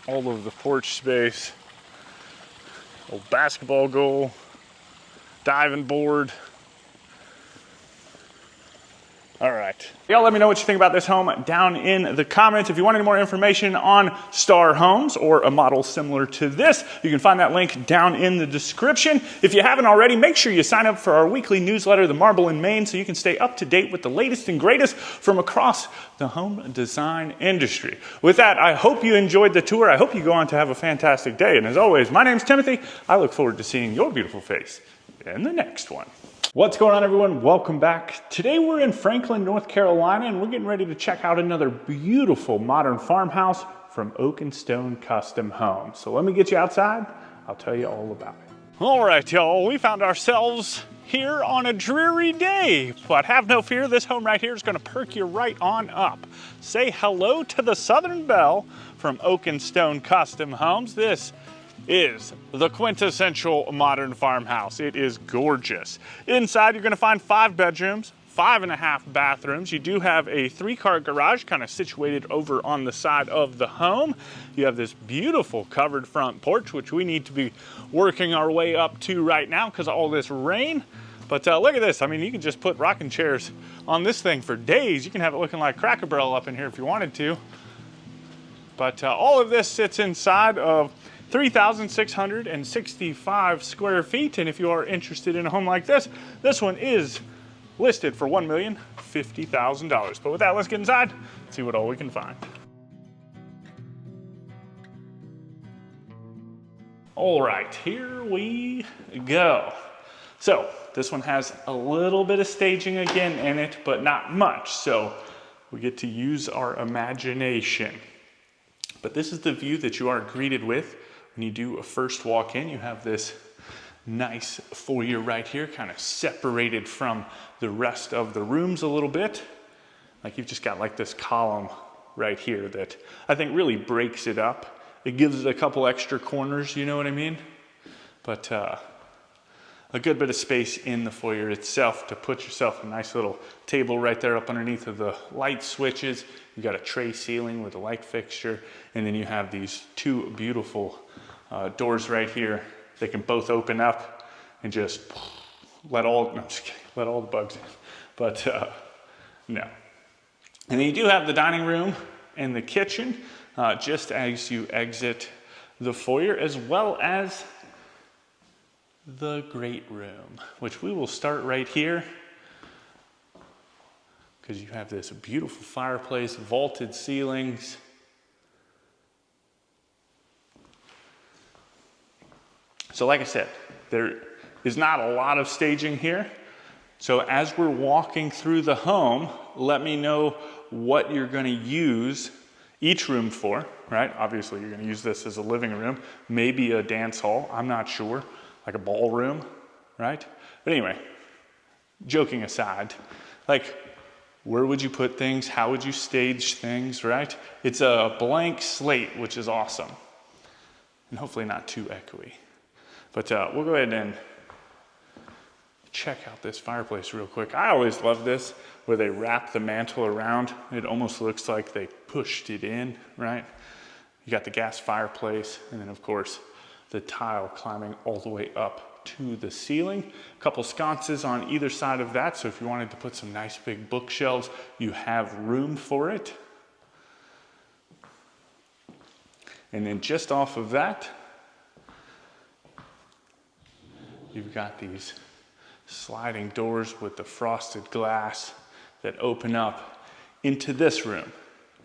all of the porch space, old basketball goal, diving board. All right. Y'all let me know what you think about this home down in the comments. If you want any more information on Starr Homes or a model similar to this, you can find that link down in the description. If you haven't already, make sure you sign up for our weekly newsletter, The Marble in Maine, so you can stay up to date with the latest and greatest from across the home design industry. With that, I hope you enjoyed the tour. I hope you go on to have a fantastic day. And as always, my name's Timothy. I look forward to seeing your beautiful face in the next one. What's going on, everyone? Welcome back. Today we're in Franklin, North Carolina, and we're getting ready to check out another beautiful modern farmhouse from Oak and Stone Custom Homes. So let me get you outside. I'll tell you all about it. All right, y'all, we found ourselves here on a dreary day, but have no fear, this home right here is going to perk you right on up. Say hello to the Southern Belle from Oak and Stone Custom Homes. This is the quintessential modern farmhouse. It is gorgeous. Inside, you're going to find 5 bedrooms, 5.5 bathrooms. You do have a 3-car garage kind of situated over on the side of the home. You have this beautiful covered front porch, which we need to be working our way up to right now because of all this rain. But look at this. I mean, you can just put rocking chairs on this thing for days. You can have it looking like Cracker Barrel up in here if you wanted to. But all of this sits inside of 3,665 square feet, and if you are interested in a home like this one is listed for $1,050,000. But with that, let's get inside, see what all we can find. All right, here we go. So this one has a little bit of staging again in it, but not much, so we get to use our imagination. But this is the view that you are greeted with when you do a first walk in. You have this nice foyer right here, kind of separated from the rest of the rooms a little bit. Like you've just got like this column right here that I think really breaks it up. It gives it a couple extra corners, you know what I mean? But a good bit of space in the foyer itself to put yourself a nice little table right there up underneath of the light switches. You got a tray ceiling with a light fixture, and then you have these 2 beautiful doors right here. They can both open up and just let all the bugs in. But no. And then you do have the dining room and the kitchen just as you exit the foyer, as well as the great room, which we will start right here because you have this beautiful fireplace, vaulted ceilings. So like I said, there is not a lot of staging here. So as we're walking through the home, let me know what you're going to use each room for, right? Obviously, you're going to use this as a living room, maybe a dance hall, I'm not sure, like a ballroom, right? But anyway, joking aside, like Where would you put things? How would you stage things, right? It's a blank slate, which is awesome. And hopefully not too echoey. But we'll go ahead and check out this fireplace real quick. I always love this, where they wrap the mantle around. It almost looks like they pushed it in, right? You got the gas fireplace, and then of course, the tile climbing all the way up to the ceiling. A couple sconces on either side of that, so if you wanted to put some nice big bookshelves, you have room for it. And then just off of that, you've got these sliding doors with the frosted glass that open up into this room.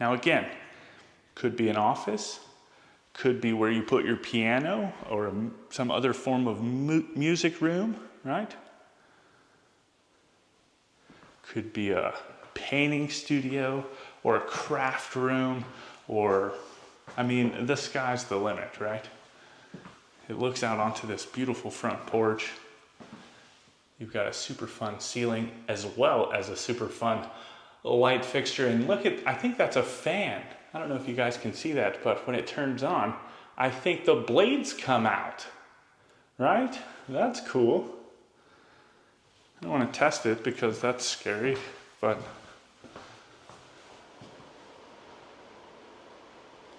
Now again, could be an office, could be where you put your piano or some other form of music room, right? Could be a painting studio or a craft room, or, I mean, the sky's the limit, right? It looks out onto this beautiful front porch. You've got a super fun ceiling as well as a super fun light fixture. And look at, I think that's a fan. I don't know if you guys can see that, but when it turns on, I think the blades come out, right? That's cool. I don't want to test it because that's scary, but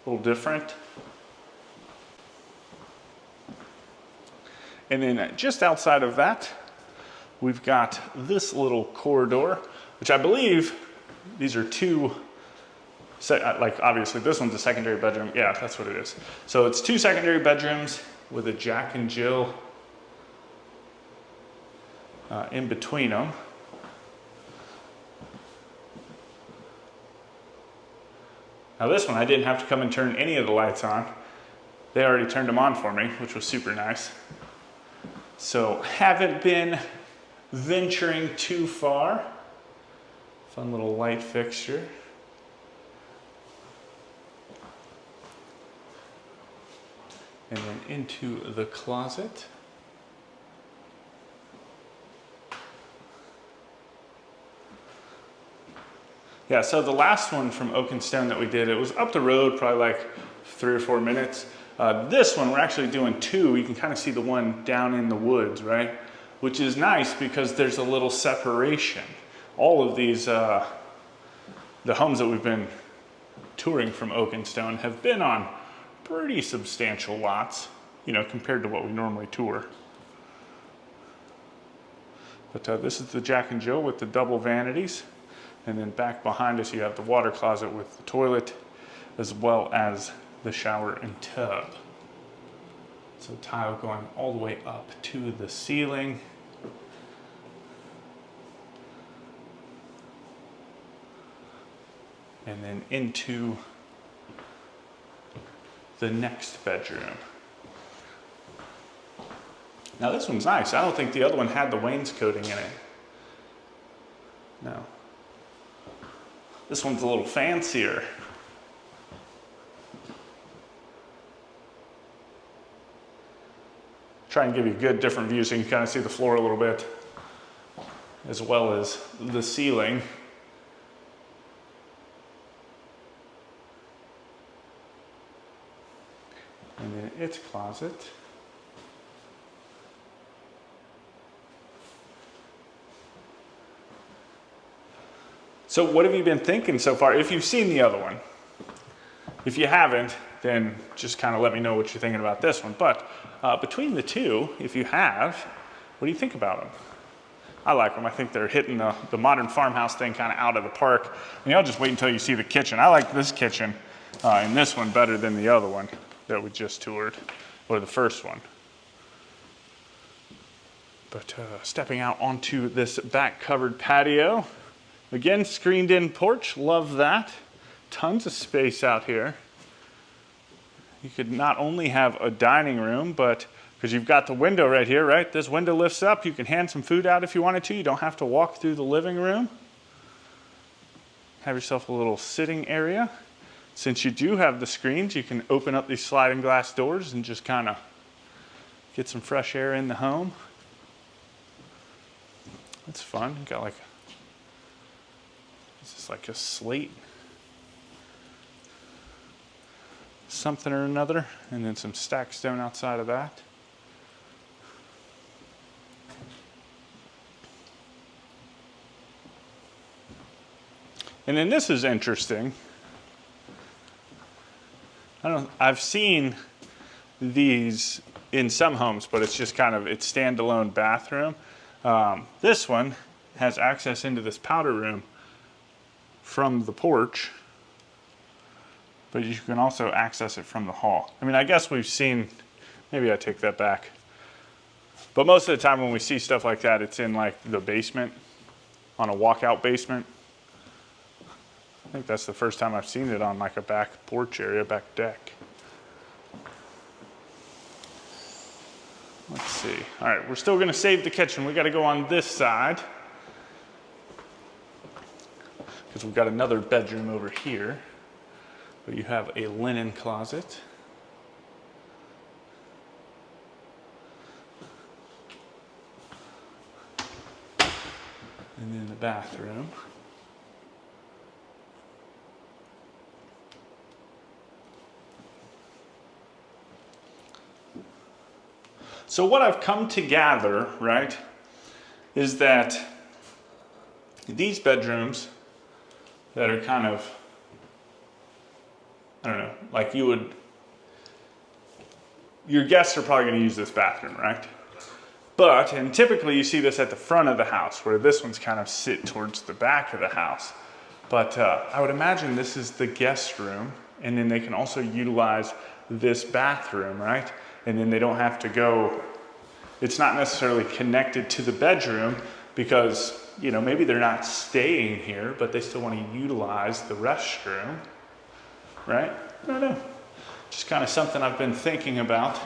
a little different. And then just outside of that, we've got this little corridor, which I believe these are two, like obviously this one's a secondary bedroom. Yeah, that's what it is. So it's two secondary bedrooms with a Jack and Jill in between them. Now this one, I didn't have to come and turn any of the lights on. They already turned them on for me, which was super nice. So haven't been venturing too far. Fun little light fixture. And then into the closet. Yeah, so the last one from Oak and Stone that we did, it was up the road, probably like 3 or 4 minutes. This one, we're actually doing 2. You can kind of see the one down in the woods, right? Which is nice because there's a little separation. All of these, the homes that we've been touring from Oak and Stone have been on pretty substantial lots, you know, compared to what we normally tour. But this is the Jack and Jill with the double vanities. And then back behind us, you have the water closet with the toilet, as well as the shower and tub. So tile going all the way up to the ceiling. And then into the next bedroom. Now this one's nice. I don't think the other one had the wainscoting in it. No. This one's a little fancier. Try and give you good different views so you can kind of see the floor a little bit, as well as the ceiling. And then its closet. So what have you been thinking so far, if you've seen the other one? If you haven't, then just kind of let me know what you're thinking about this one. But between the two, if you have, what do you think about them? I like them. I think they're hitting the modern farmhouse thing kind of out of the park. And y'all just wait until you see the kitchen. I like this kitchen in this one better than the other one that we just toured, or the first one. But stepping out onto this back covered patio, again, screened in porch, love that. Tons of space out here. You could not only have a dining room, but because you've got the window right here, right? This window lifts up, you can hand some food out if you wanted to. You don't have to walk through the living room. Have yourself a little sitting area. Since you do have the screens, you can open up these sliding glass doors and just kind of get some fresh air in the home. That's fun. You got like This is like a slate, something or another, and then some stacked stone outside of that. And then this is interesting. I've seen these in some homes, but it's just kind of its standalone bathroom. This one has access into this powder room from the porch, but you can also access it from the hall. I mean, I guess we've seen, maybe I take that back, but most of the time when we see stuff like that, it's in like the basement, on a walkout basement. I think that's the first time I've seen it on like a back porch area, back deck. Let's see. All right, we're still gonna save the kitchen. We gotta go on this side because we've got another bedroom over here, but you have a linen closet. And then the bathroom. So what I've come to gather, right, is that these bedrooms that are kind of, I don't know, like your guests are probably going to use this bathroom, right? But, and typically you see this at the front of the house, where this one's kind of sit towards the back of the house. But I would imagine this is the guest room, and then they can also utilize this bathroom, right? And then they don't have to go, it's not necessarily connected to the bedroom because, you know, maybe they're not staying here, but they still want to utilize the restroom, right? I don't know. Just kind of something I've been thinking about.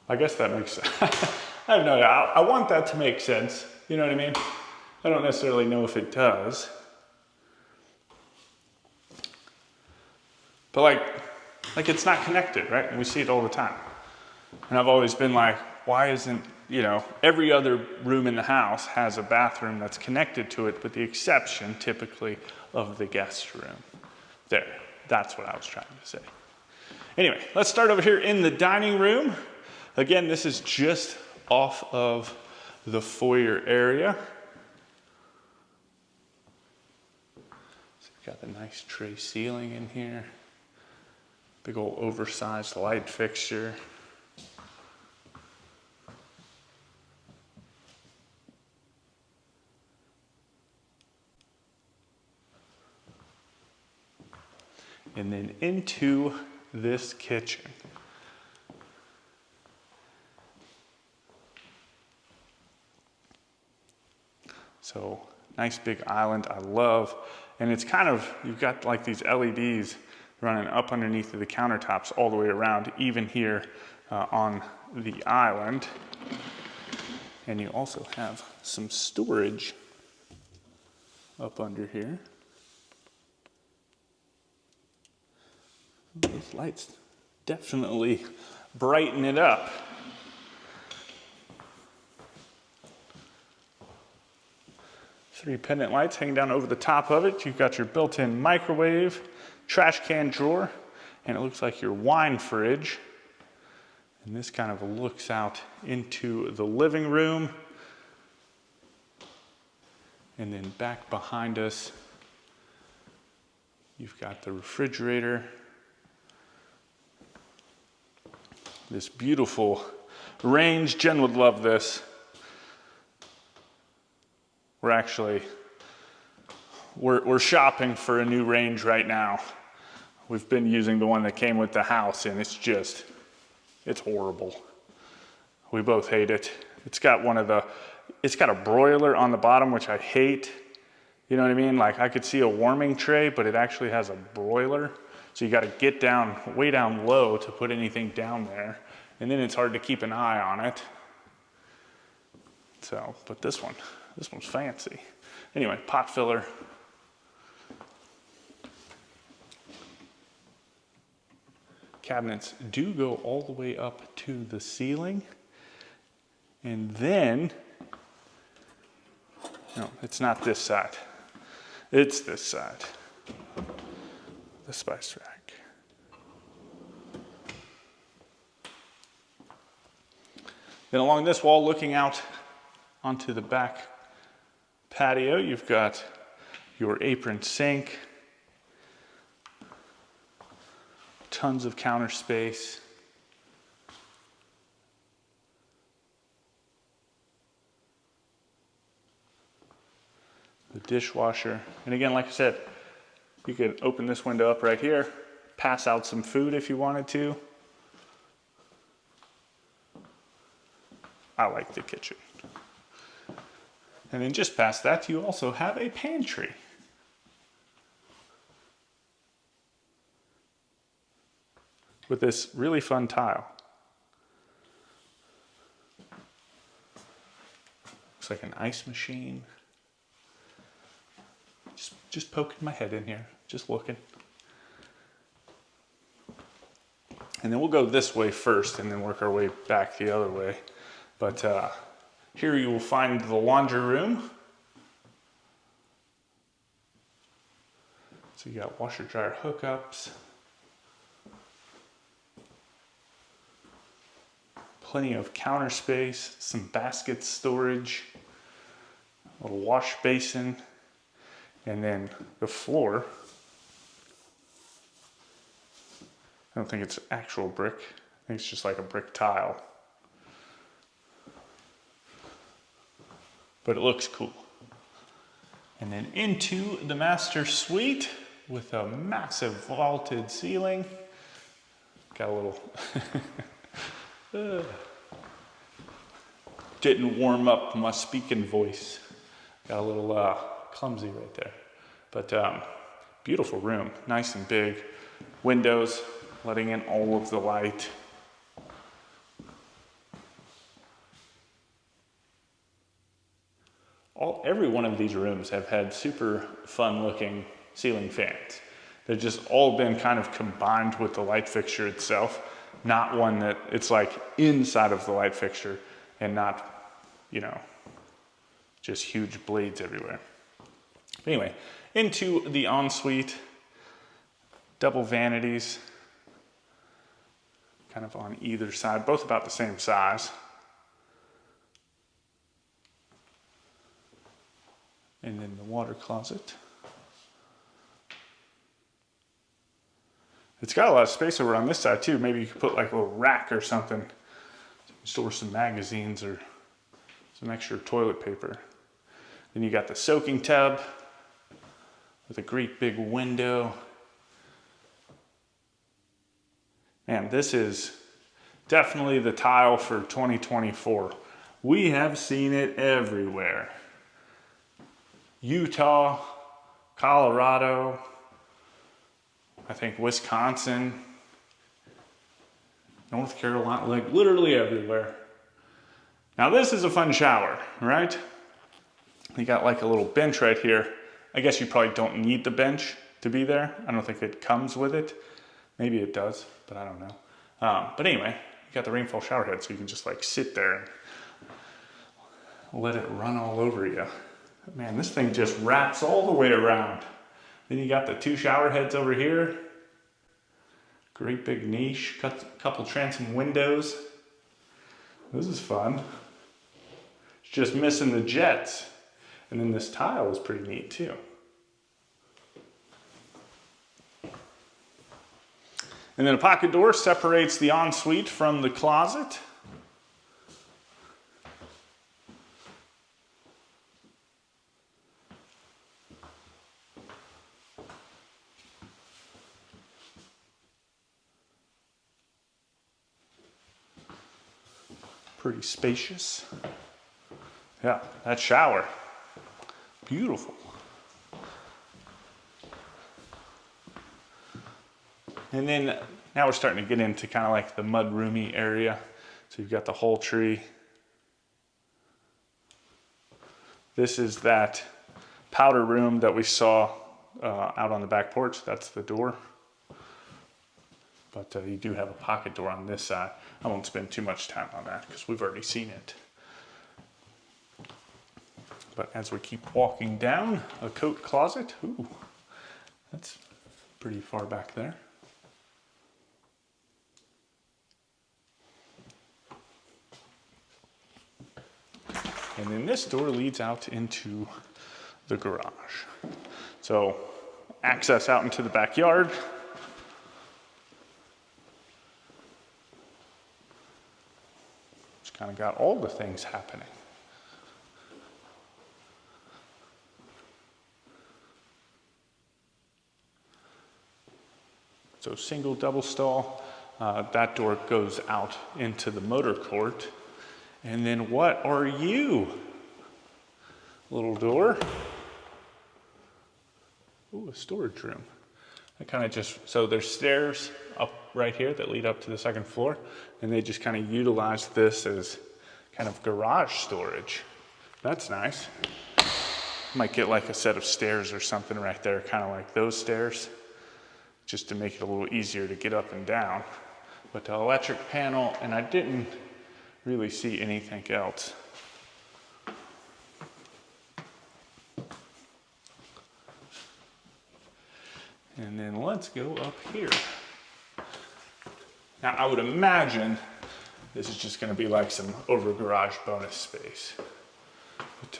I guess that makes sense. I have no idea. I want that to make sense. You know what I mean? I don't necessarily know if it does. But like it's not connected, right? And we see it all the time. And I've always been like, why isn't, you know, every other room in the house has a bathroom that's connected to it, with the exception typically of the guest room. There, that's what I was trying to say. Anyway, let's start over here in the dining room. Again, this is just off of the foyer area. So you've got the nice tray ceiling in here. Big old oversized light fixture. And then into this kitchen. So nice big island, I love. And it's kind of, you've got like these LEDs running up underneath of the countertops all the way around, even here on the island. And you also have some storage up under here. Those lights definitely brighten it up. Three pendant lights hanging down over the top of it. You've got your built-in microwave, trash can drawer, and it looks like your wine fridge. And this kind of looks out into the living room. And then back behind us, you've got the refrigerator. This beautiful range. Jen would love this. We're shopping for a new range right now. We've been using the one that came with the house, and it's horrible. We both hate it. It's got a broiler on the bottom, which I hate. You know what I mean? Like, I could see a warming tray, but it actually has a broiler. So you got to get down, way down low to put anything down there. And then it's hard to keep an eye on it. So, but this one's fancy. Anyway, pot filler. cabinets do go all the way up to the ceiling. And then, no, it's not this side. It's this side, the spice rack. Then along this wall, looking out onto the back patio, you've got your apron sink, tons of counter space. The dishwasher. And again, like I said, you could open this window up right here, pass out some food if you wanted to. I like the kitchen. And then just past that, you also have a pantry. With this really fun tile. Looks like an ice machine. Just poking my head in here, just looking. And then we'll go this way first and then work our way back the other way. But here you will find the laundry room. So you got washer dryer hookups. Plenty of counter space, some basket storage, a little wash basin. And then the floor, I don't think it's actual brick. I think it's just like a brick tile. But it looks cool. And then into the master suite with a massive vaulted ceiling. Got a little, didn't warm up my speaking voice. Got a little clumsy right there. But beautiful room, nice and big. Windows, letting in all of the light. Every one of these rooms have had super fun looking ceiling fans. They've just all been kind of combined with the light fixture itself, not one that it's like inside of the light fixture and not, you know, just huge blades everywhere. Anyway, into the ensuite, double vanities, kind of on either side, both about the same size. And then the water closet. It's got a lot of space over on this side too. Maybe you could put like a little rack or something, store some magazines or some extra toilet paper. Then you got the soaking tub with a great big window. Man, this is definitely the tile for 2024. We have seen it everywhere. Utah, Colorado, I think Wisconsin, North Carolina, like literally everywhere. Now this is a fun shower, right? You got like a little bench right here. I guess you probably don't need the bench to be there. I don't think it comes with it. Maybe it does, but I don't know. But anyway, you got the rainfall shower head, so you can just like sit there and let it run all over you. Man, this thing just wraps all the way around. Then you got the two shower heads over here. Great big niche, couple transom windows. This is fun. It's just missing the jets. And then this tile is pretty neat too. And then a pocket door separates the ensuite from the closet. Pretty spacious. Yeah, that shower. Beautiful. And then now we're starting to get into kind of like the mud roomy area. So you've got the whole tree. This is that powder room that we saw out on the back porch. That's the door. But you do have a pocket door on this side. I won't spend too much time on that because we've already seen it. But as we keep walking down, a coat closet. Ooh, that's pretty far back there. And then this door leads out into the garage. So access out into the backyard. Just kind of got all the things happening. So single, double stall. That door goes out into the motor court. And then what are you? Little door. Ooh, a storage room. I kind of just, so there's stairs up right here that lead up to the second floor. And they just kind of utilize this as kind of garage storage. That's nice. Might get like a set of stairs or something right there, kind of like those stairs, just to make it a little easier to get up and down. But the electric panel, and I didn't really see anything else. And then let's go up here. Now I would imagine this is just gonna be like some over garage bonus space. But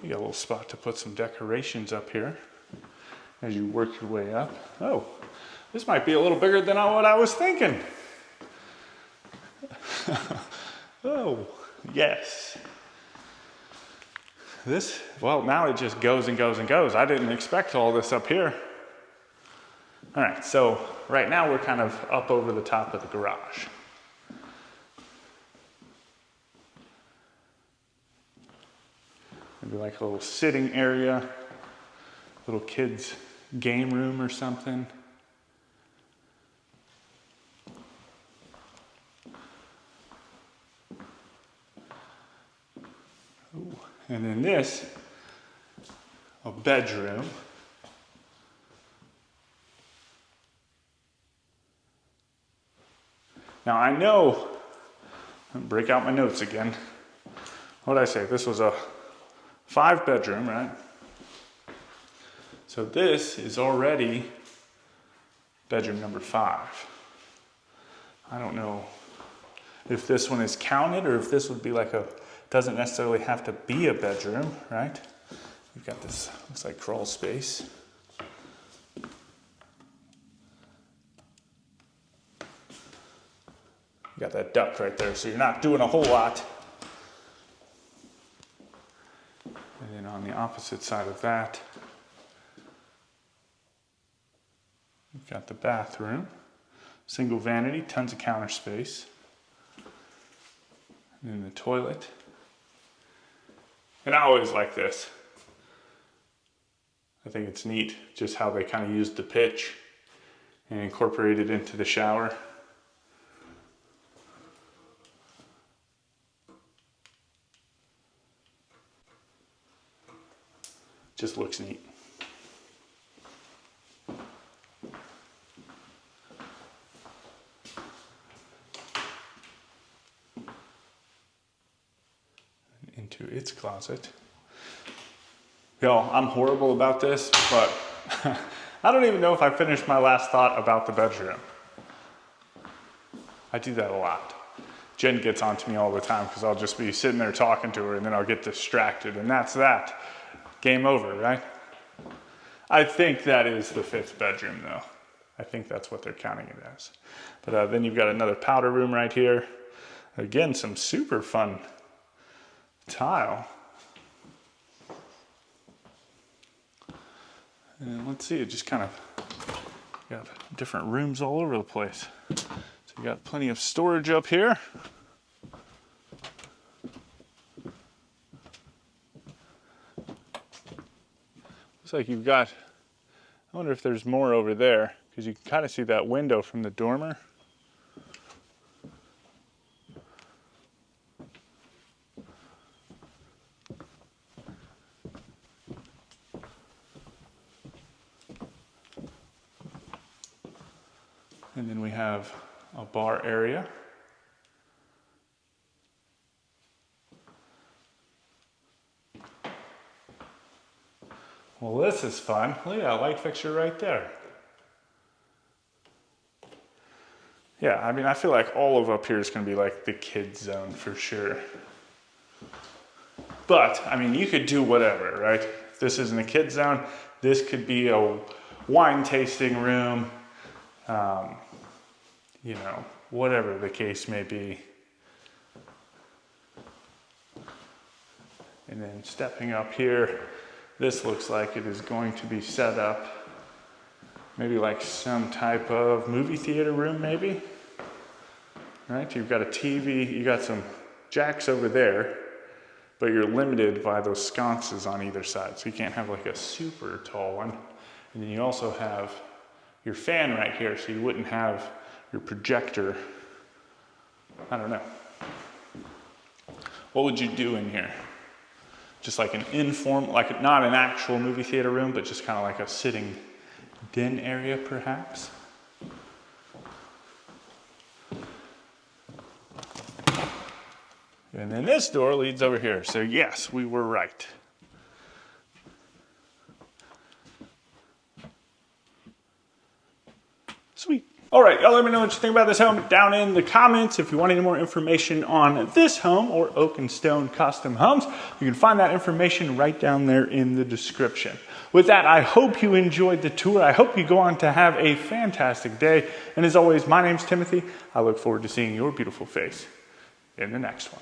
you got a little spot to put some decorations up here as you work your way up. Oh, this might be a little bigger than what I was thinking. Oh, yes. This, well, now it just goes and goes and goes. I didn't expect all this up here. All right, so right now we're kind of up over the top of the garage. Maybe like a little sitting area, little kids' game room or something. Ooh. And then this, a bedroom. Now I know, break out my notes again. What did I say? This was a 5-bedroom, right? So this is already bedroom number 5. I don't know if this one is counted or if this would be like a, doesn't necessarily have to be a bedroom, right? We've got this, looks like crawl space. You got that duct right there, so you're not doing a whole lot. And then on the opposite side of that, we've got the bathroom. Single vanity, tons of counter space. And then the toilet. And I always like this. I think it's neat just how they kind of used the pitch and incorporated it into the shower. Just looks neat. Into its closet. Y'all, I'm horrible about this, but I don't even know if I finished my last thought about the bedroom. I do that a lot. Jen gets on to me all the time because I'll just be sitting there talking to her and then I'll get distracted, and that's that. Game over, right? I think that is the 5th bedroom though. I think that's what they're counting it as. But then you've got another powder room right here. Again, some super fun tile. And let's see, it just kind of got different rooms all over the place. So you got plenty of storage up here. Looks like you've got, I wonder if there's more over there, because you can kind of see that window from the dormer. And then we have a bar area. Well, this is fun. Look at that light fixture right there. Yeah, I mean, I feel like all of up here is going to be like the kids zone for sure. But, I mean, you could do whatever, right? If this isn't a kids zone, this could be a wine tasting room, you know, whatever the case may be. And then stepping up here, this looks like it is going to be set up maybe like some type of movie theater room, maybe. Right? You've got a TV, you got some jacks over there, but you're limited by those sconces on either side. So you can't have like a super tall one. And then you also have your fan right here, so you wouldn't have your projector. I don't know. What would you do in here? Just like an informal, like not an actual movie theater room, but just kind of like a sitting den area perhaps. And then this door leads over here. So yes, we were right. Sweet. All right, y'all let me know what you think about this home down in the comments. If you want any more information on this home or Oak and Stone Custom Homes, you can find that information right down there in the description. With that, I hope you enjoyed the tour. I hope you go on to have a fantastic day. And as always, my name's Timothy. I look forward to seeing your beautiful face in the next one.